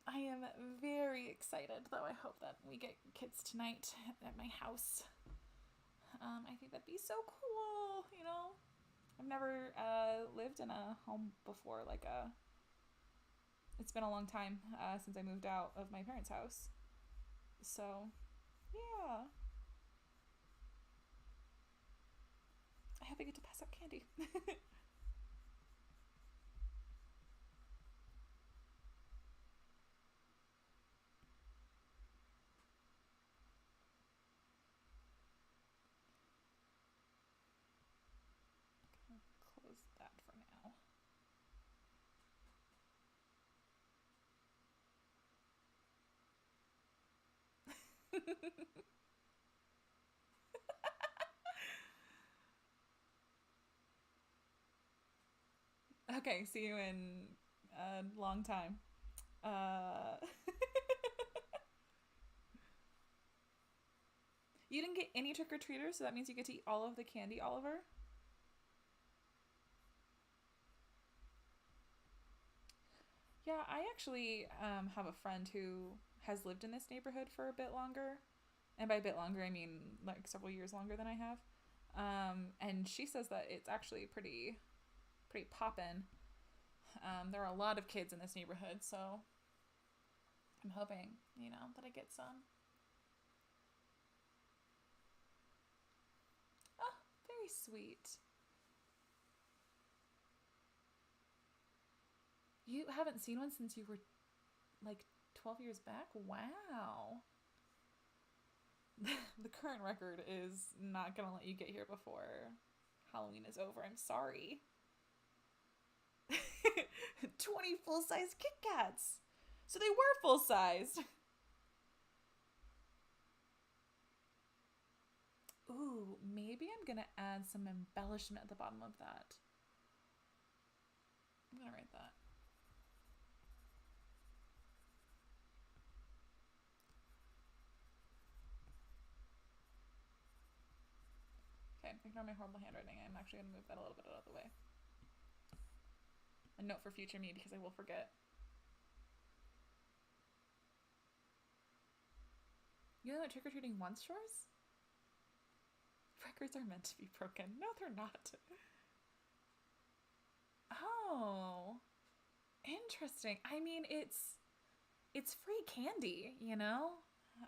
I am very excited, though. I hope that we get kids tonight at my house. I think that'd be so cool, I've never lived in a home before, it's been a long time since I moved out of my parents' house. So, yeah. I hope I get to pass out candy. Close that for now. Okay, see you in a long time. Uh, you didn't get any trick or treaters, so that means you get to eat all of the candy, Oliver. Yeah, I actually have a friend who has lived in this neighborhood for a bit longer, and by a bit longer, I mean like several years longer than I have. And she says that it's actually pretty poppin'. There are a lot of kids in this neighborhood, so I'm hoping that I get some. Oh, very sweet. You haven't seen one since you were like 12 years back? Wow. The current record is not gonna let you get here before Halloween is over. I'm sorry. 20 full size Kit Kats! So they were full sized. Ooh, maybe I'm gonna add some embellishment at the bottom of that. I'm gonna write that. Okay, ignore my horrible handwriting. I'm actually gonna move that a little bit out of the way. A note for future me because I will forget. You know what trick or treating once chores? Records are meant to be broken. No, they're not. Oh, interesting. I mean, it's free candy, you know.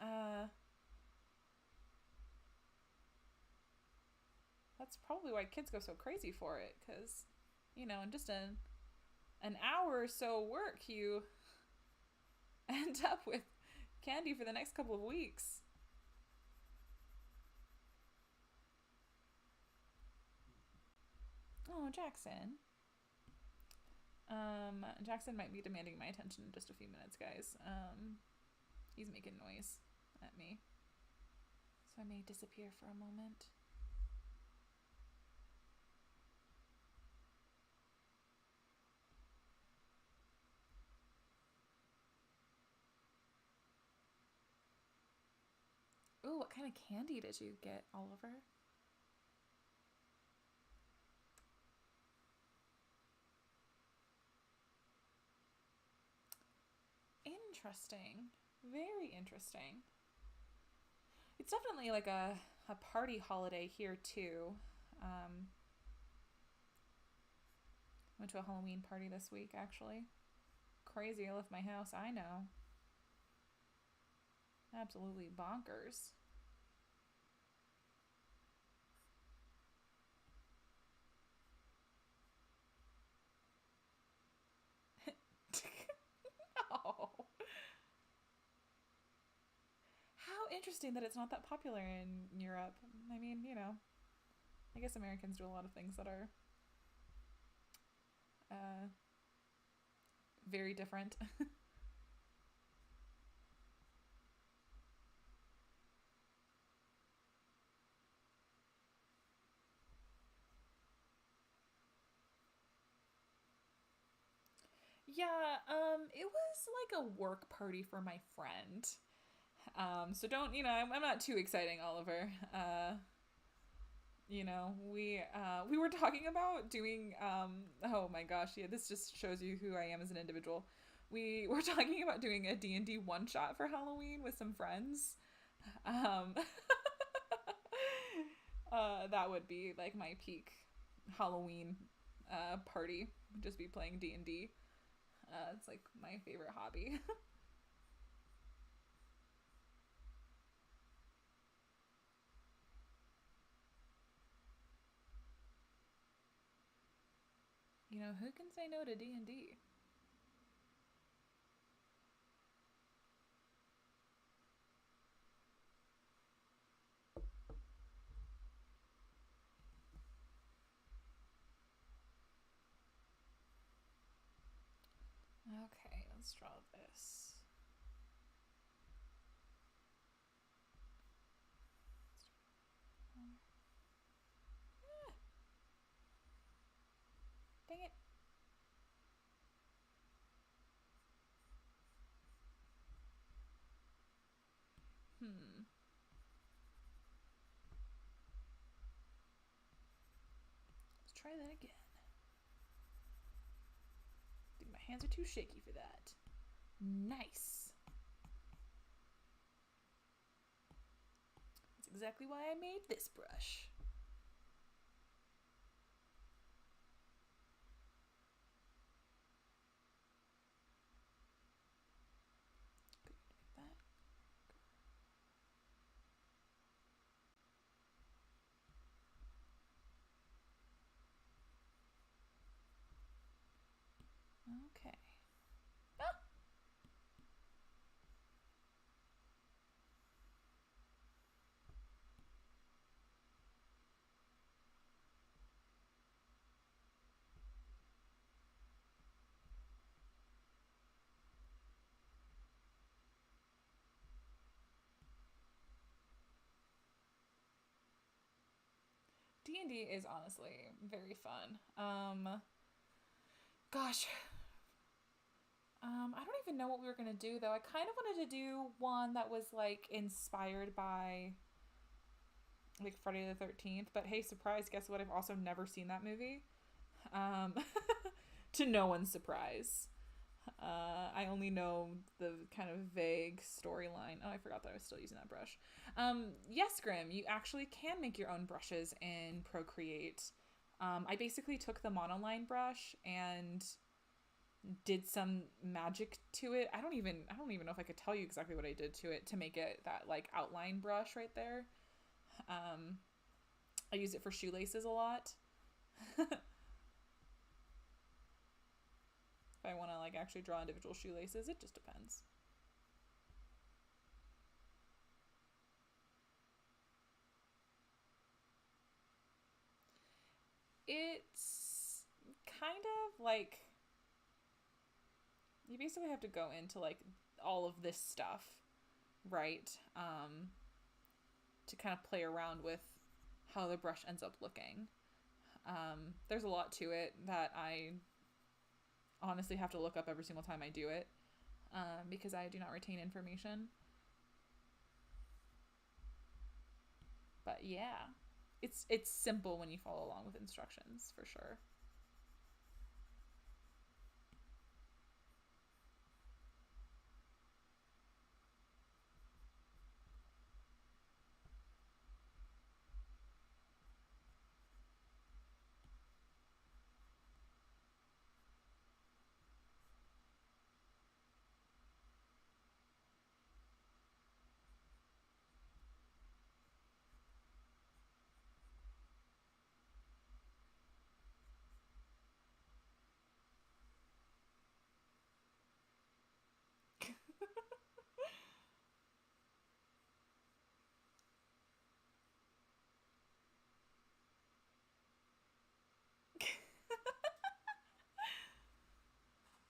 Uh, that's probably why kids go so crazy for it, because, in just an hour or so work, you end up with candy for the next couple of weeks. Oh, Jackson. Jackson might be demanding my attention in just a few minutes, guys. He's making noise at me, so I may disappear for a moment. Ooh, what kind of candy did you get, Oliver? Interesting. Very interesting. It's definitely like a party holiday here, too. Um, Went to a Halloween party this week, actually. Crazy, I left my house, I know. Absolutely bonkers. No. How interesting that it's not that popular in Europe. I mean, I guess Americans do a lot of things that are uh, very different. Yeah, it was like a work party for my friend. So don't, I'm not too exciting, Oliver. We were talking about doing oh my gosh, yeah, this just shows you who I am as an individual. We were talking about doing a D&D one shot for Halloween with some friends. Um that would be like my peak Halloween party. Just be playing D&D. It's like my favorite hobby. Who can say no to D&D? Okay, let's draw this. try that again. I think my hands are too shaky for that. Nice. That's exactly why I made this brush. Okay. Ah! D&D is honestly very fun. Gosh. I don't even know what we were gonna do though. I kind of wanted to do one that was like inspired by like Friday the 13th, but hey, surprise, guess what? I've also never seen that movie. Um, to no one's surprise. I only know the kind of vague storyline. Oh, I forgot that I was still using that brush. Yes, Grim, you actually can make your own brushes in Procreate. I basically took the monoline brush and did some magic to it. I don't even know if I could tell you exactly what I did to it to make it that like outline brush right there. I use it for shoelaces a lot. If I want to like actually draw individual shoelaces, it just depends. It's kind of like you basically have to go into like all of this stuff, right? To kind of play around with how the brush ends up looking. There's a lot to it that I honestly have to look up every single time I do it, because I do not retain information. But yeah, it's simple when you follow along with instructions for sure.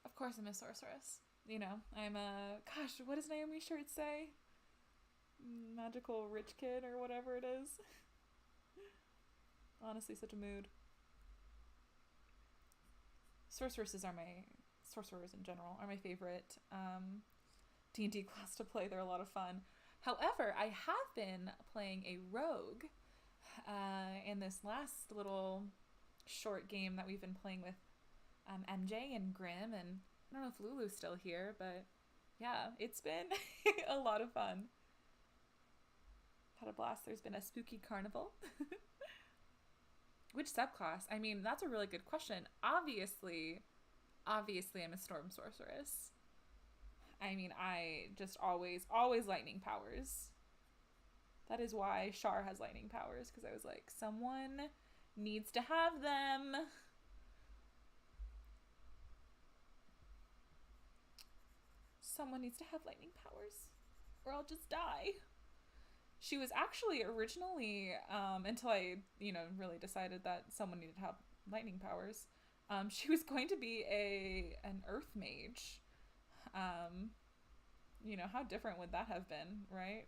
Of course, I'm a sorceress. You know, I'm a gosh. What does Naomi's shirt say? Magical rich kid or whatever it is. Honestly, such a mood. Sorceresses are my sorcerers in general are my favorite D&D class to play. They're a lot of fun. However, I have been playing a rogue in this last little short game that we've been playing with MJ and Grim, and I don't know if Lulu's still here, but yeah, it's been a lot of fun. Had a blast. There's been a spooky carnival. Which subclass? I mean, that's a really good question. Obviously, I'm a storm sorceress. I mean, I just always lightning powers. That is why Shar has lightning powers, because I was like, someone needs to have them. Someone needs to have lightning powers, or I'll just die. She was actually originally, until I, really decided that someone needed to have lightning powers. She was going to be an earth mage. How different would that have been, right?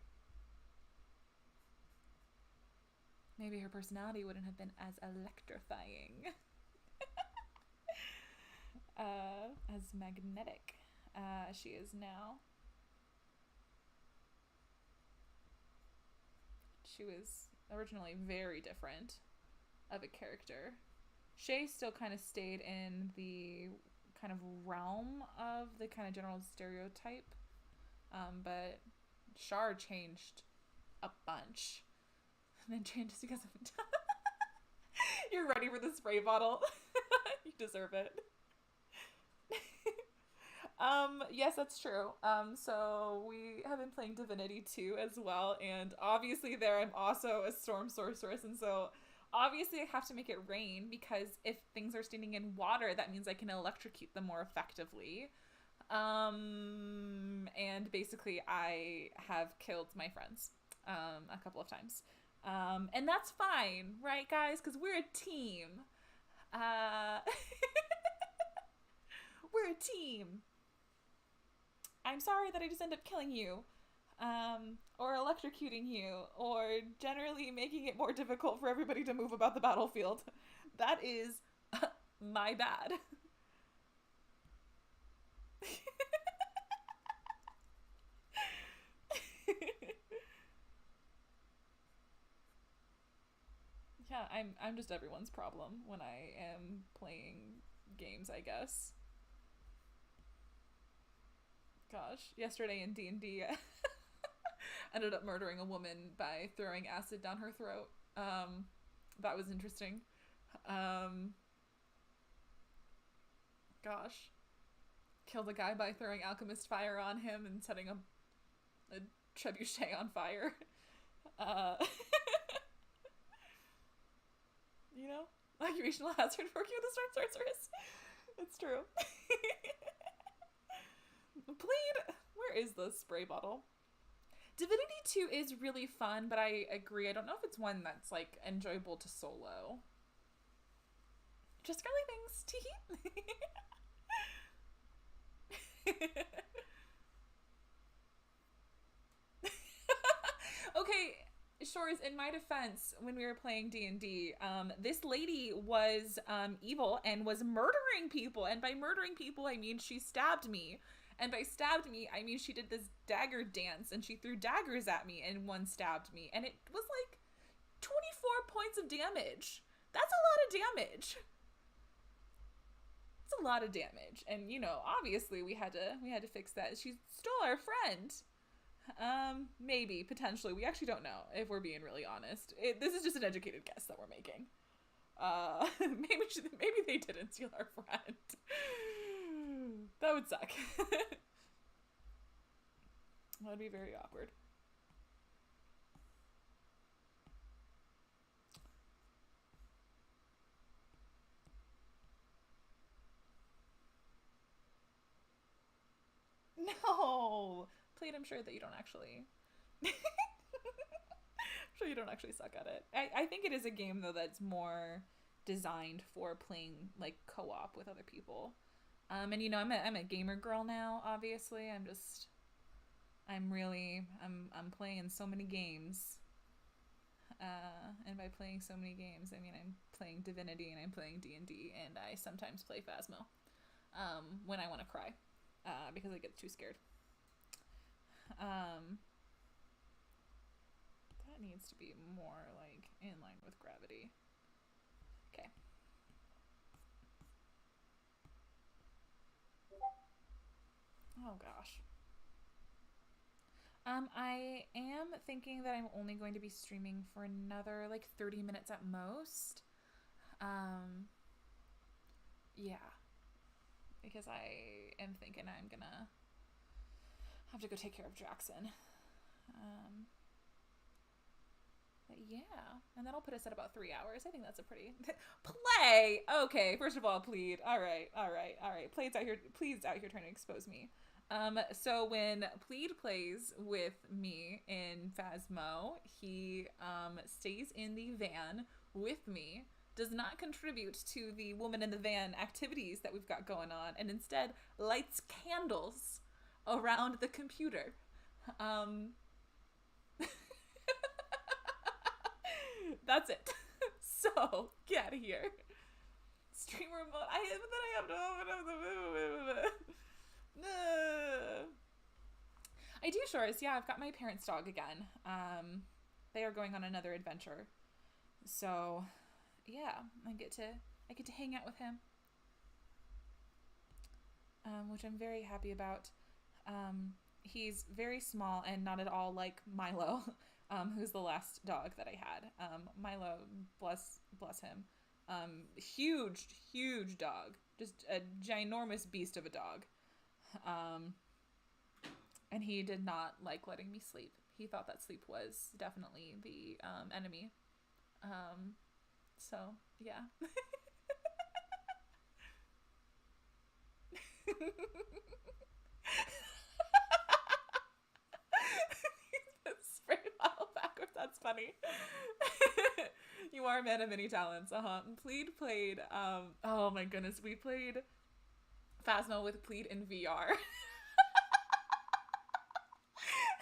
Maybe her personality wouldn't have been as electrifying, as magnetic as she is now. She was originally very different of a character. Shay still kind of stayed in the kind of realm of the kind of general stereotype, but Char changed a bunch. And then changes because of You're ready for the spray bottle. You deserve it. Yes, that's true. So we have been playing Divinity 2 as well, and obviously there I'm also a storm sorceress, and so obviously I have to make it rain because if things are standing in water, that means I can electrocute them more effectively. And basically I have killed my friends, a couple of times. And that's fine, right, guys? Because we're a team. Uh, we're a team. I'm sorry that I just end up killing you, or electrocuting you, or generally making it more difficult for everybody to move about the battlefield. That is my bad. Yeah, I'm just everyone's problem when I am playing games, I guess. Gosh, yesterday in D&D, ended up murdering a woman by throwing acid down her throat. That was interesting. Um, Gosh, killed a guy by throwing alchemist fire on him and setting a trebuchet on fire. Uh, you know, occupational hazard working with a storm sorceress. It's true. Plead. Where is the spray bottle? Divinity 2 is really fun, but I agree. I don't know if it's one that's like enjoyable to solo. Just girly things. Tee. Okay, Shores, in my defense, when we were playing D&D, this lady was evil and was murdering people. And by murdering people, I mean she stabbed me. And by stabbed me, I mean she did this dagger dance and she threw daggers at me and one stabbed me. And it was like 24 points of damage. That's a lot of damage. It's a lot of damage. And you know, obviously we had to fix that. She stole our friend. Maybe, potentially. We actually don't know, if we're being really honest. This is just an educated guess that we're making. Maybe they didn't steal our friend. That would suck. That would be very awkward. No! Played, I'm sure that you don't actually... I'm sure you don't actually suck at it. I think it is a game, though, that's more designed for playing, like, co-op with other people. And, you know, I'm a gamer girl now, obviously. I'm playing so many games. And by playing so many games, I mean I'm playing Divinity and I'm playing D&D, and I sometimes play Phasmo when I want to cry because I get too scared. That needs to be more like in line with gravity. Okay. Oh gosh. I am thinking that I'm only going to be streaming for another like 30 minutes at most. Yeah. Because I am thinking I'm gonna have to go take care of Jackson. But yeah, and that'll put us at about 3 hours. I think that's a pretty play. Okay, first of all, plead. All right. Plead's out here trying to expose me. So when Plead plays with me in Phasmo, he stays in the van with me, does not contribute to the woman in the van activities that we've got going on, and instead lights candles around the computer. That's it. So get out of here. Stream remote. I have no. I do, Shores. Yeah, I've got my parents' dog again. They are going on another adventure. So, yeah, I get to I get to hang out with him, which I'm very happy about. He's very small and not at all like Milo, who's the last dog that I had. Milo, bless him, huge dog, just a ginormous beast of a dog. Um, and he did not like letting me sleep. He thought that sleep was definitely the enemy. Um, so yeah. Spray bottle backwards. That's funny. You are a man of many talents. Pleed played. Oh my goodness, we played Phasmo with Pleed in VR,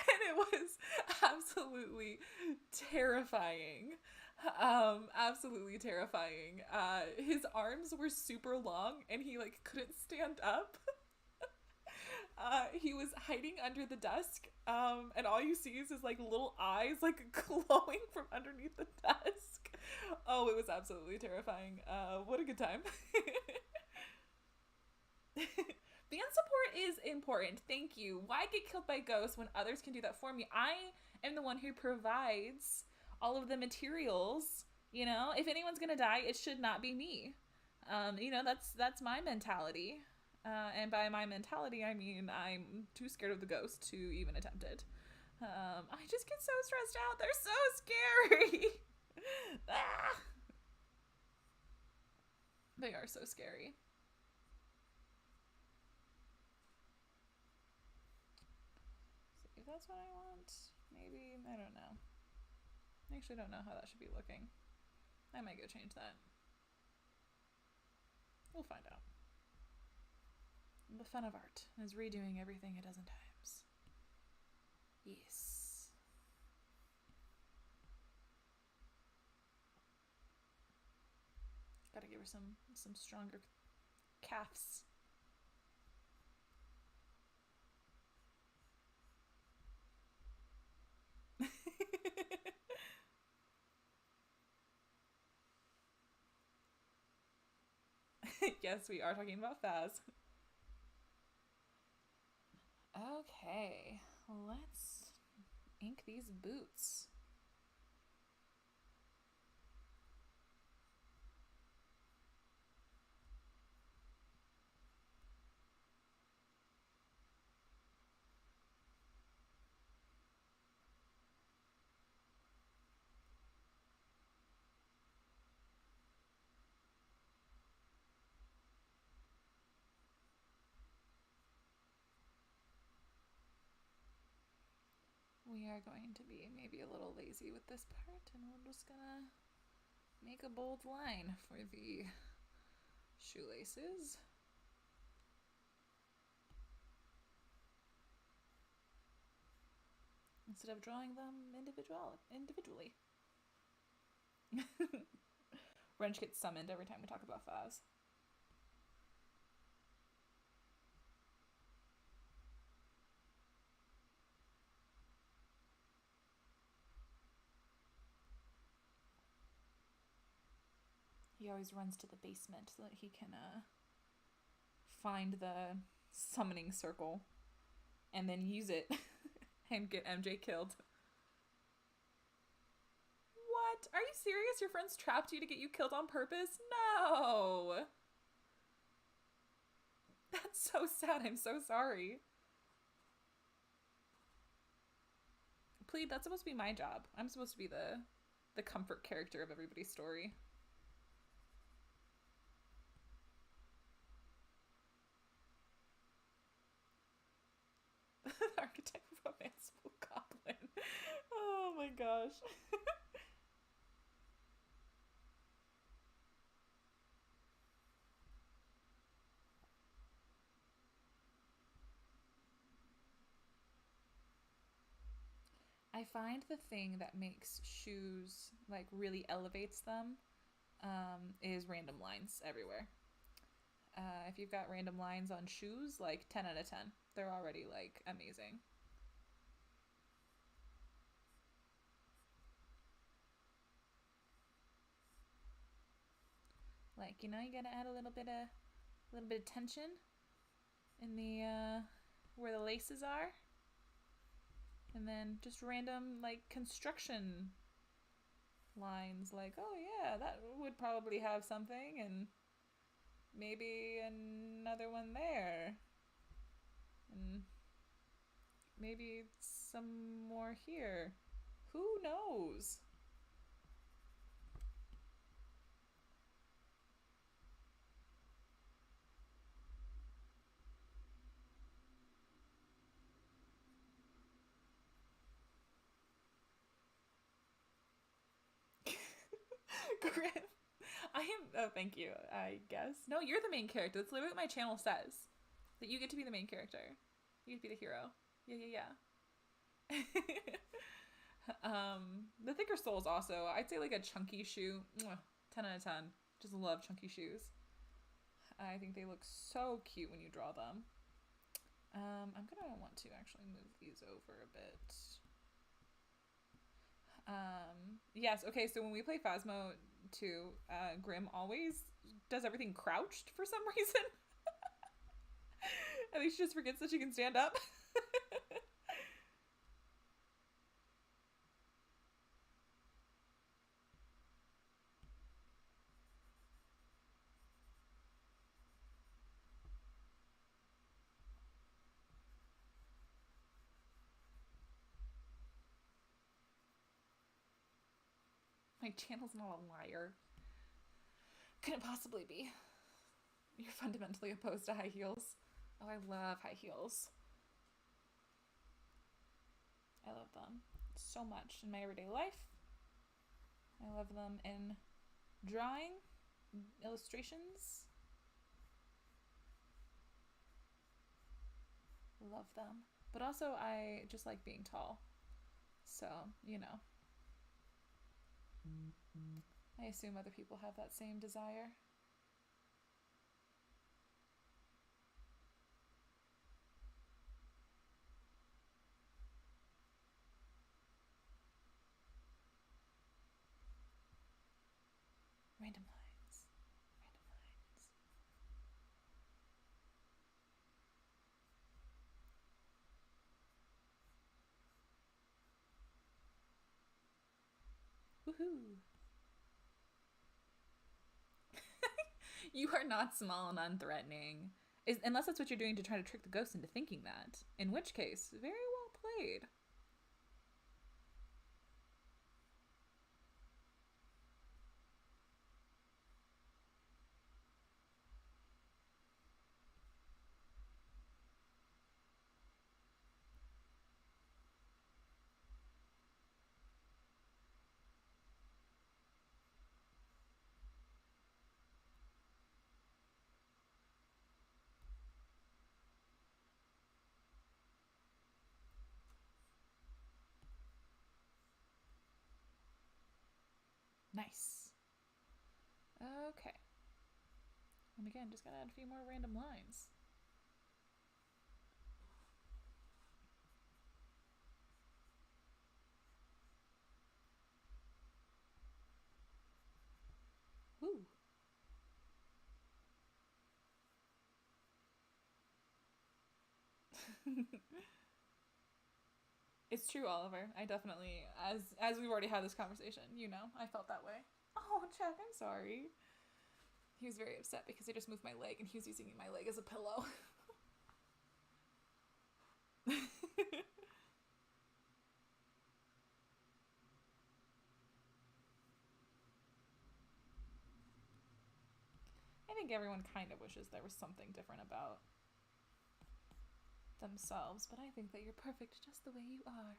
and it was absolutely terrifying. Absolutely terrifying. His arms were super long, and he like couldn't stand up. He was hiding under the desk, and all you see is his like little eyes like glowing from underneath the desk. Oh, it was absolutely terrifying. What a good time. Fan support is important. Thank you. Why get killed by ghosts when others can do that for me? I am the one who provides all of the materials. You know, if anyone's gonna die, it should not be me. You know, that's my mentality. And by my mentality, I mean I'm too scared of the ghost to even attempt it. I just get so stressed out. They're so scary. Ah! They are so scary. See if that's what I want. Maybe, I don't know. I actually don't know how that should be looking. I might go change that. We'll find out. The fun of art is redoing everything a dozen times. Yes. Gotta give her some stronger calves. Yes, we are talking about Faz. Okay, let's ink these boots. We are going to be maybe a little lazy with this part, and we're just gonna make a bold line for the shoelaces. Instead of drawing them individually. Wrench gets summoned every time we talk about Faz. He always runs to the basement so that he can find the summoning circle and then use it and get MJ killed. What? Are you serious? Your friends trapped you to get you killed on purpose? No! That's so sad. I'm so sorry. Please, that's supposed to be my job. I'm supposed to be the comfort character of everybody's story. Archetype of a fanciful goblin. Oh my gosh. I find the thing that makes shoes, like, really elevates them, is random lines everywhere. If you've got random lines on shoes, like, 10 out of 10. They're already, like, amazing. Like, you gotta add a little bit of tension in the where the laces are, and then just random like construction lines, like, oh yeah, that would probably have something, and maybe another one there, and maybe some more here. Who knows? Grim. I am. Oh, thank you. I guess. No, you're the main character. That's literally what my channel says. That you get to be the main character. You get to be the hero. Yeah, yeah, yeah. The thicker soles also. I'd say like a chunky shoe. Mwah, 10 out of 10. Just love chunky shoes. I think they look so cute when you draw them. I'm gonna want to actually move these over a bit. Yes, okay, so when we play Phasmo 2, Grim always does everything crouched for some reason. I think she just forgets that she can stand up. My channel's not a liar. Couldn't possibly be. You're fundamentally opposed to high heels. Oh, I love high heels. I love them so much in my everyday life. I love them in drawing, illustrations. Love them. But also, I just like being tall. So, I assume other people have that same desire. Random lines. Woohoo! You are not small and unthreatening. Unless that's what you're doing to try to trick the ghost into thinking that. In which case, very well played. Nice. Okay. And again, just gotta add a few more random lines. Woo. It's true, Oliver. I definitely, as we've already had this conversation, I felt that way. Oh, Chuck, I'm sorry. He was very upset because I just moved my leg and he was using my leg as a pillow. I think everyone kind of wishes there was something different about themselves, but I think that you're perfect just the way you are.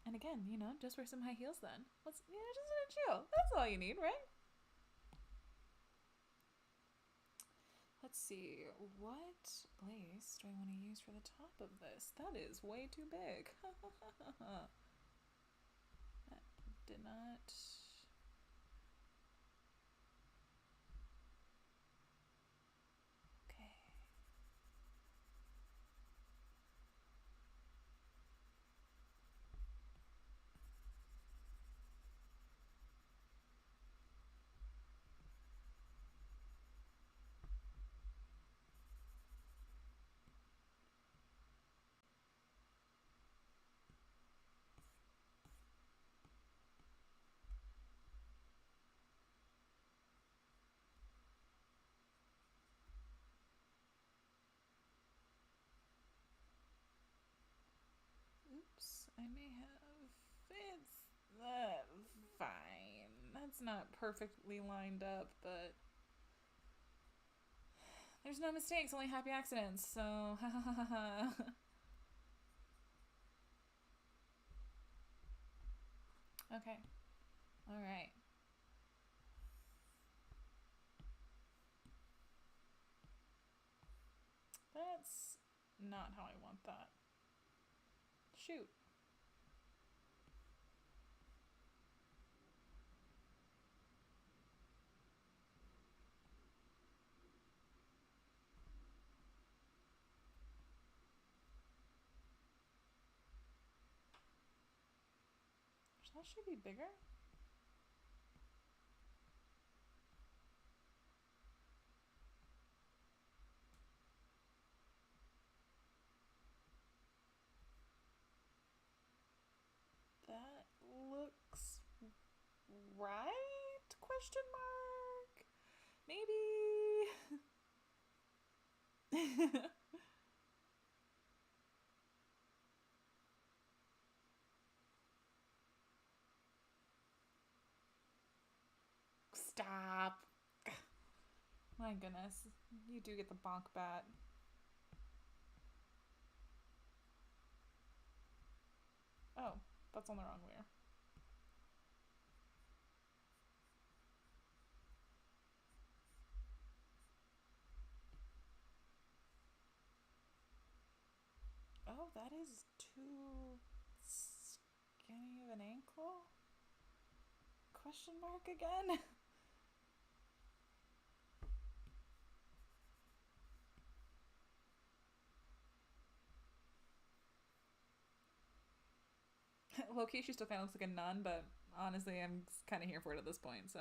And again, just wear some high heels then. Just chill. That's all you need, right? Let's see, what lace do I want to use for the top of this? That is way too big. That did not... Okay. I may have. It's fine. That's not perfectly lined up, but there's no mistakes, only happy accidents, so ha ha ha ha. Okay. Alright. That's not how I want that. Shoot. That should be bigger. That looks right? Question mark? Maybe. Stop. My goodness. You do get the bonk bat. Oh, that's on the wrong layer. Oh, that is too skinny of an ankle? Question mark again? Low-key, she still kind of looks like a nun, but honestly, I'm kind of here for it at this point, so.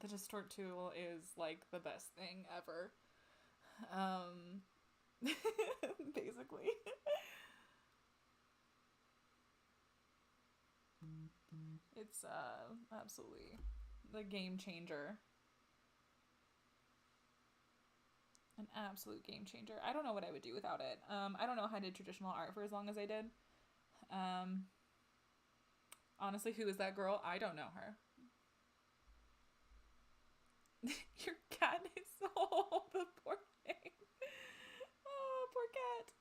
The distort tool is like the best thing ever. Basically. It's absolutely the game changer. An absolute game changer. I don't know what I would do without it. I don't know how I did traditional art for as long as I did. Honestly, who is that girl? I don't know her. Your cat is so the poor thing. Oh, poor cat.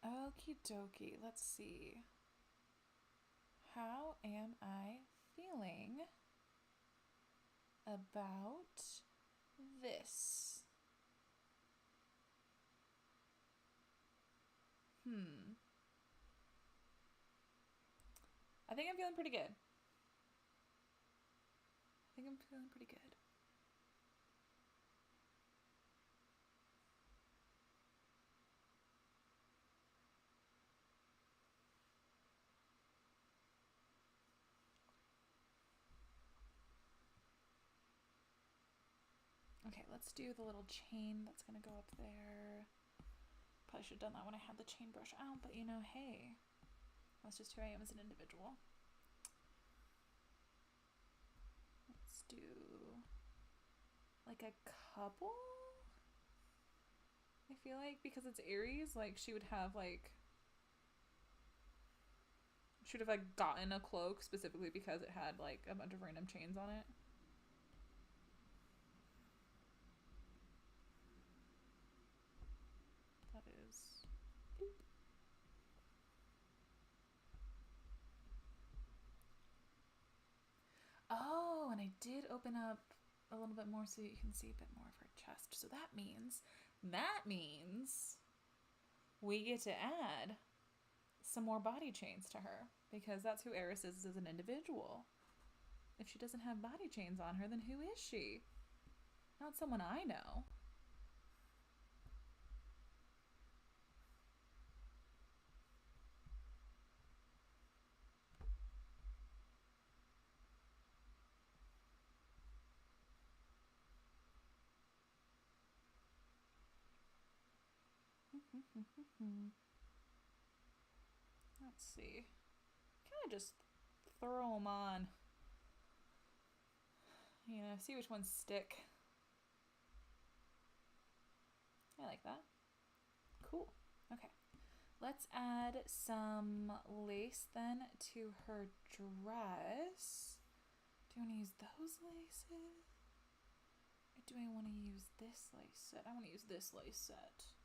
Okie dokie. Let's see. How am I feeling about this? I think I'm feeling pretty good. Okay, let's do the little chain that's gonna go up there. Probably should have done that when I had the chain brush out, but you know, hey, that's just who I am as an individual. Let's do like a couple. I feel like because it's Aries, like she would have like should have like gotten a cloak specifically because it had like a bunch of random chains on it. That is bloop. Oh, and I did open up a little bit more so you can see a bit more of her chest. So that means we get to add some more body chains to her because that's who Aries is as an individual. If she doesn't have body chains on her, then who is she? Not someone I know. Let's see. Kind of just throw them on. See which ones stick. I like that. Cool. Okay. Let's add some lace then to her dress. Do I want to use those laces? Or do I want to use this lace set? I want to use this lace set.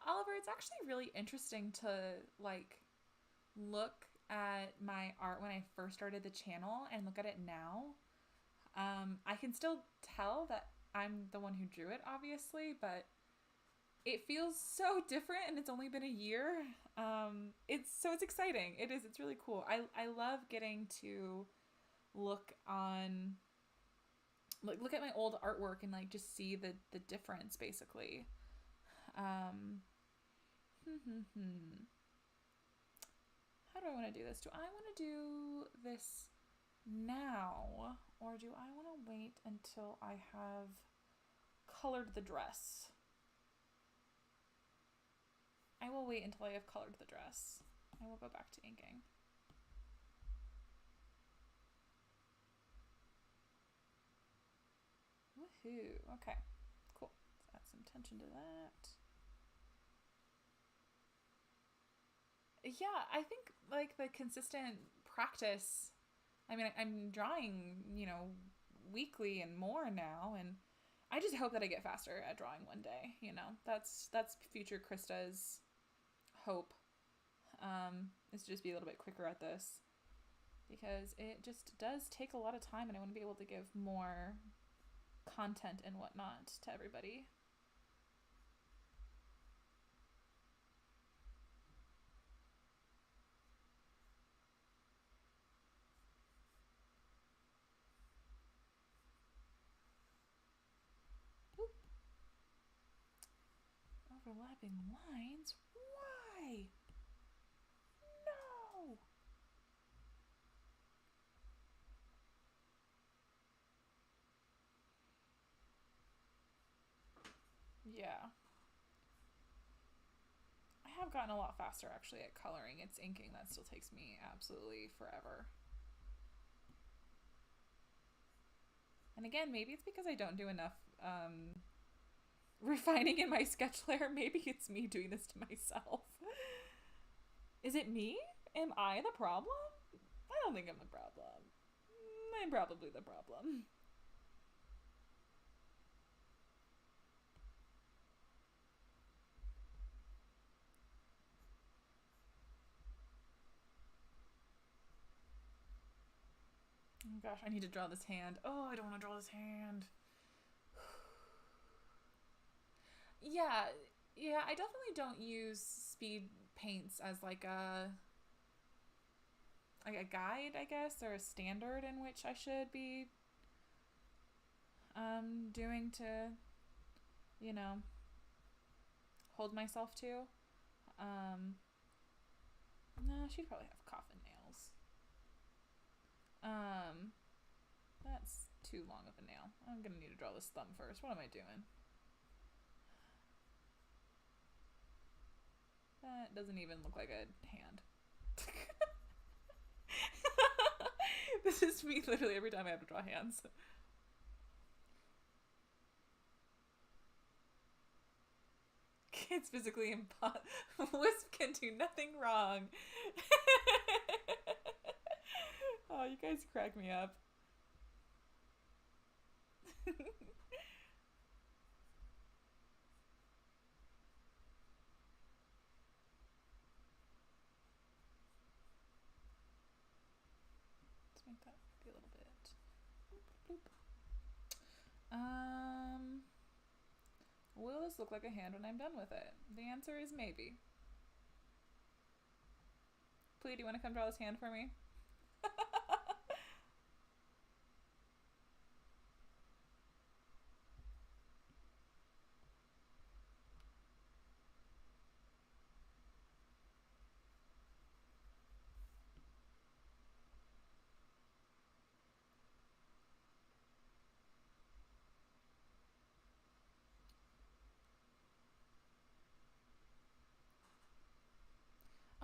Oliver, it's actually really interesting to look at my art when I first started the channel and look at it now. I can still tell that I'm the one who drew it, obviously, but it feels so different, and it's only been a year. It's exciting. It's really cool. I love getting to look at my old artwork and just see the difference, basically. How do I want to do this? Do I want to do this now, or do I want to wait until I have colored the dress? I will wait until I have colored the dress. I will go back to inking. Woohoo. Okay, cool. Let's add some tension to that. Yeah, I think the consistent practice. I mean, I'm drawing, weekly and more now, and I just hope that I get faster at drawing one day. That's future Krista's hope. Is to just be a little bit quicker at this, because it just does take a lot of time, and I want to be able to give more content and whatnot to everybody. Overlapping lines? Why? No! Yeah. I have gotten a lot faster, actually, at coloring. It's inking that still takes me absolutely forever. And again, maybe it's because I don't do enough refining in my sketch layer. Maybe it's me doing this to myself. Is it me? Am I the problem? I don't think I'm the problem. I'm probably the problem. Oh gosh, I need to draw this hand. Oh, I don't want to draw this hand. Yeah, I definitely don't use speed paints as a guide, I guess, or a standard in which I should be doing to, hold myself to. No, she'd probably have coffin nails. That's too long of a nail. I'm gonna need to draw this thumb first. What am I doing? That doesn't even look like a hand. This is me literally every time I have to draw hands. It's physically impossible. Wisp can do nothing wrong. Oh, you guys crack me up. Let's make that be a little bit. Boop. Will this look like a hand when I'm done with it? The answer is maybe. Please, do you want to come draw this hand for me?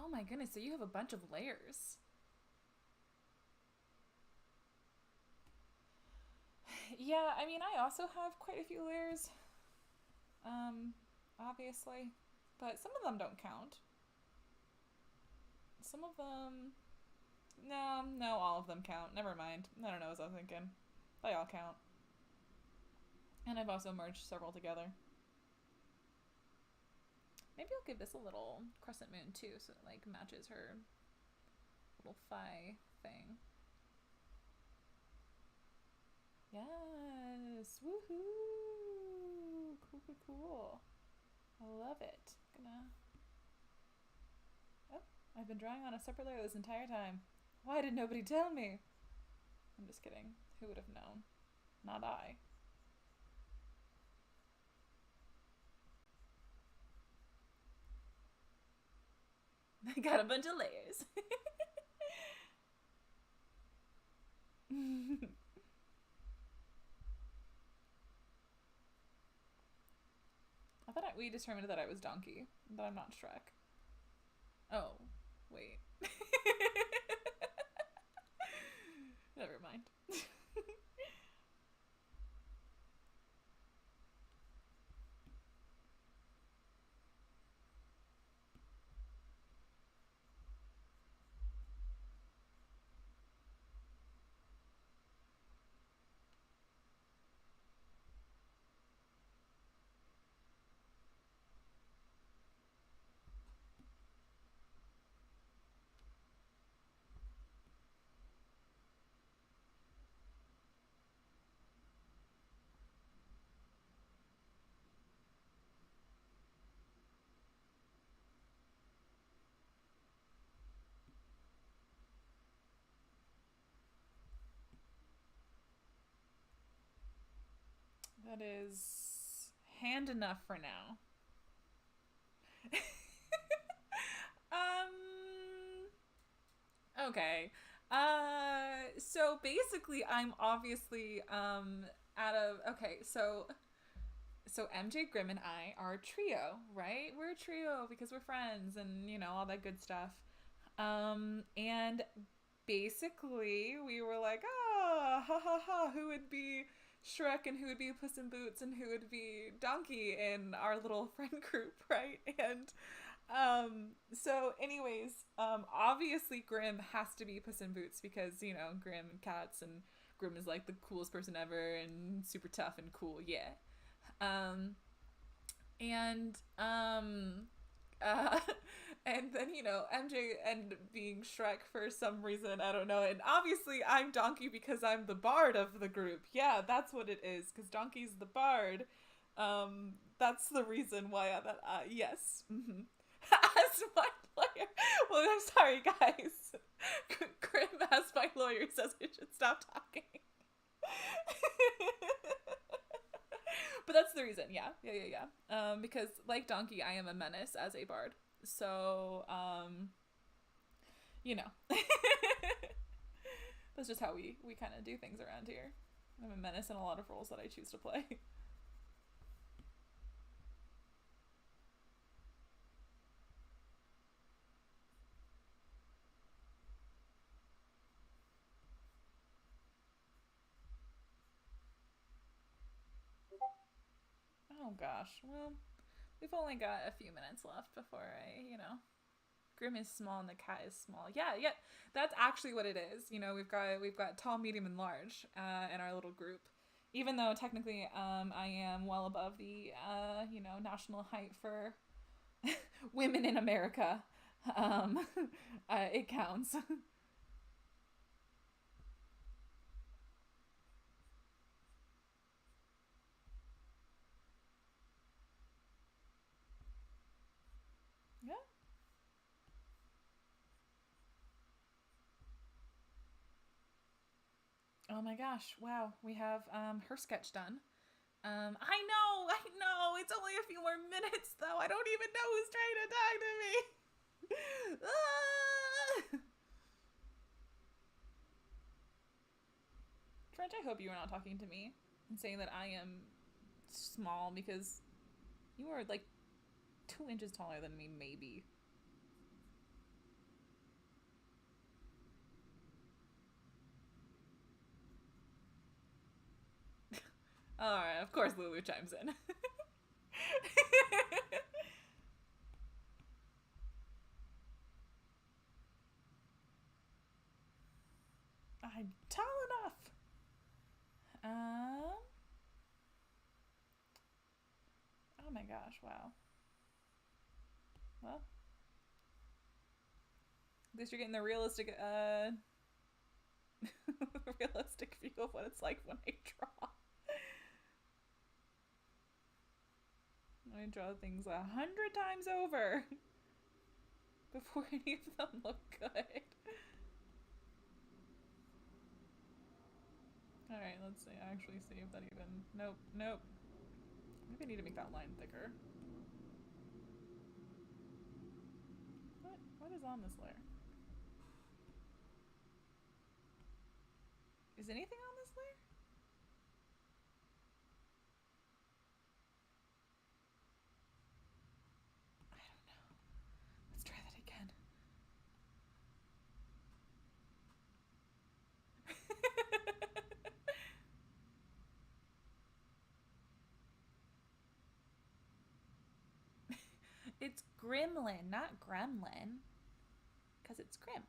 Oh my goodness, so you have a bunch of layers. Yeah, I mean, I also have quite a few layers, um, obviously, but some of them don't count. Some of them, no, no, all of them count. Never mind. I don't know what I was thinking. They all count. And I've also merged several together. Maybe I'll give this a little crescent moon too, so it like matches her little thigh thing. Yes, woohoo! Cool, cool, cool. I love it. Gonna. Oh, I've been drawing on a separate layer this entire time. Why did nobody tell me? I'm just kidding. Who would have known? Not I. I got a bunch of layers. I thought we determined that I was Donkey, that I'm not Shrek. Oh, wait. Never mind. That is hand enough for now. Okay. So basically I'm obviously out of okay, so MJ Grimm and I are a trio, right? We're a trio because we're friends and you know all that good stuff. And basically we were like, ah, ha ha ha, who would be Shrek and who would be Puss in Boots and who would be Donkey in our little friend group, right? And so anyways, obviously Grimm has to be Puss in Boots because, you know, Grimm and cats and Grimm is like the coolest person ever and super tough and cool, yeah. Um and uh and then you know MJ and being Shrek for some reason, I don't know, and obviously I'm Donkey because I'm the bard of the group. Yeah, that's what it is, because Donkey's the bard. That's the reason why that yes. Mm-hmm. As my lawyer. Well, I'm sorry, guys. Grim as my lawyer says I should stop talking. But that's the reason, yeah. Because like Donkey, I am a menace as a bard. So, you know, that's just how we kind of do things around here. I'm a menace in a lot of roles that I choose to play. Oh gosh, well, we've only got a few minutes left before I, you know, Grim is small and the cat is small. Yeah, yeah, that's actually what it is. You know, we've got tall, medium, and large in our little group. Even though technically, I am well above the you know, national height for women in America. Um, it counts. Yeah. Oh my gosh! Wow, we have her sketch done. I know. It's only a few more minutes though. I don't even know who's trying to talk to me. Ah! Trent, I hope you are not talking to me and saying that I am small because you are like 2 inches taller than me, maybe. All right, of course Lulu chimes in. I'm tall enough. Um. Oh my gosh! Wow. Well, at least you're getting the realistic view of what it's like when I draw. I draw things 100 times over before any of them look good. All right, let's see. Actually, see if that even. Nope, nope. Maybe I need to make that line thicker. What? What is on this layer? Is anything on this layer? I don't know. Let's try that again. It's gremlin, not gremlin. Because it's grim.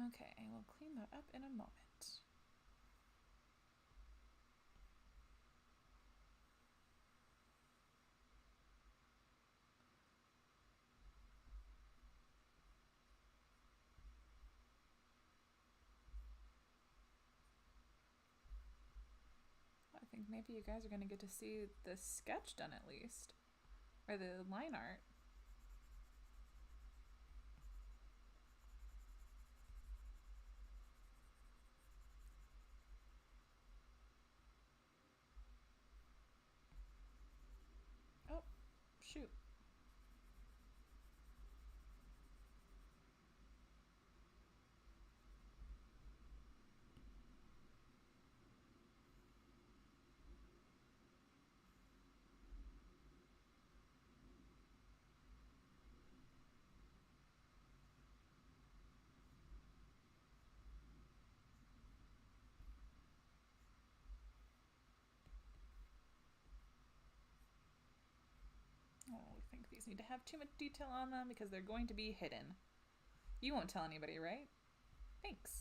Okay, we'll clean that up in a moment. I think maybe you guys are going to get to see the sketch done at least. Or the line art. Oh, shoot. Oh, I think these need to have too much detail on them because they're going to be hidden. You won't tell anybody, right? Thanks.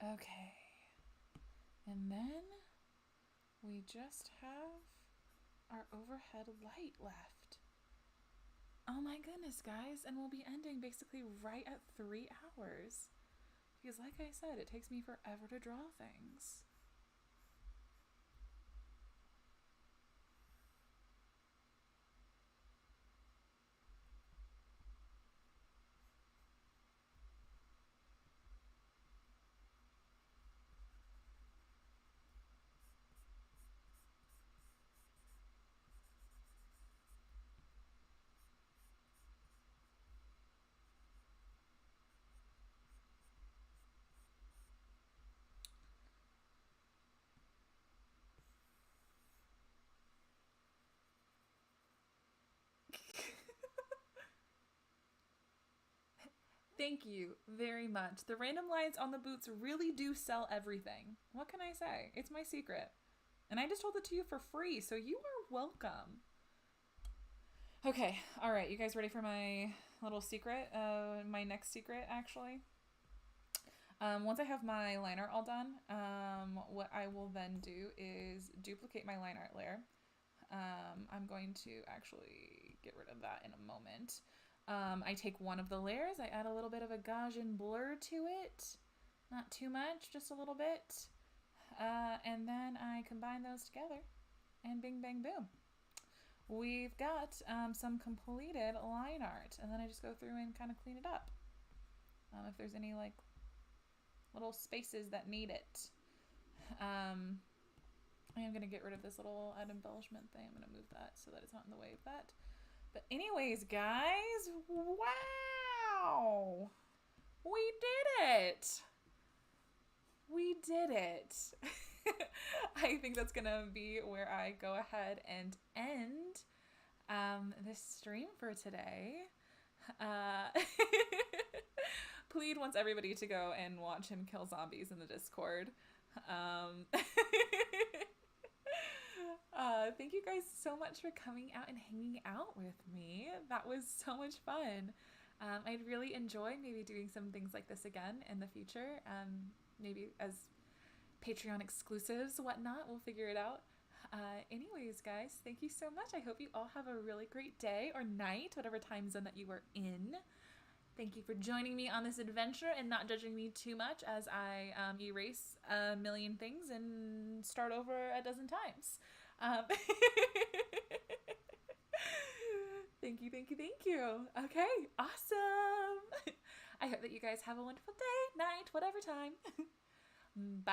Okay. And then we just have our overhead light left. Oh my goodness, guys. And we'll be ending basically right at 3 hours. Because like I said, it takes me forever to draw things. Thank you very much. The random lines on the boots really do sell everything. What can I say? It's my secret. And I just told it to you for free, so you are welcome. Okay, all right. You guys ready for my little secret? My next secret, actually. Once I have my line art all done, what I will then do is duplicate my line art layer. I'm going to actually get rid of that in a moment. I take one of the layers, I add a little bit of a Gaussian blur to it. Not too much, just a little bit. And then I combine those together, and bing, bang, boom. We've got some completed line art, and then I just go through and kind of clean it up. if there's any like little spaces that need it. I am going to get rid of this little ad embellishment thing. I'm going to move that so that it's not in the way of that. But anyways, guys, wow! We did it! We did it! I think that's going to be where I go ahead and end this stream for today. Plead wants everybody to go and watch him kill zombies in the Discord. Thank you guys so much for coming out and hanging out with me. That was so much fun. I'd really enjoy maybe doing some things like this again in the future. Maybe as Patreon exclusives, whatnot. We'll figure it out. Anyways, guys, thank you so much. I hope you all have a really great day or night, whatever time zone that you are in. Thank you for joining me on this adventure and not judging me too much as I erase a million things and start over a dozen times. Thank you, thank you, thank you. Okay, awesome. I hope that you guys have a wonderful day, night, whatever time. Bye.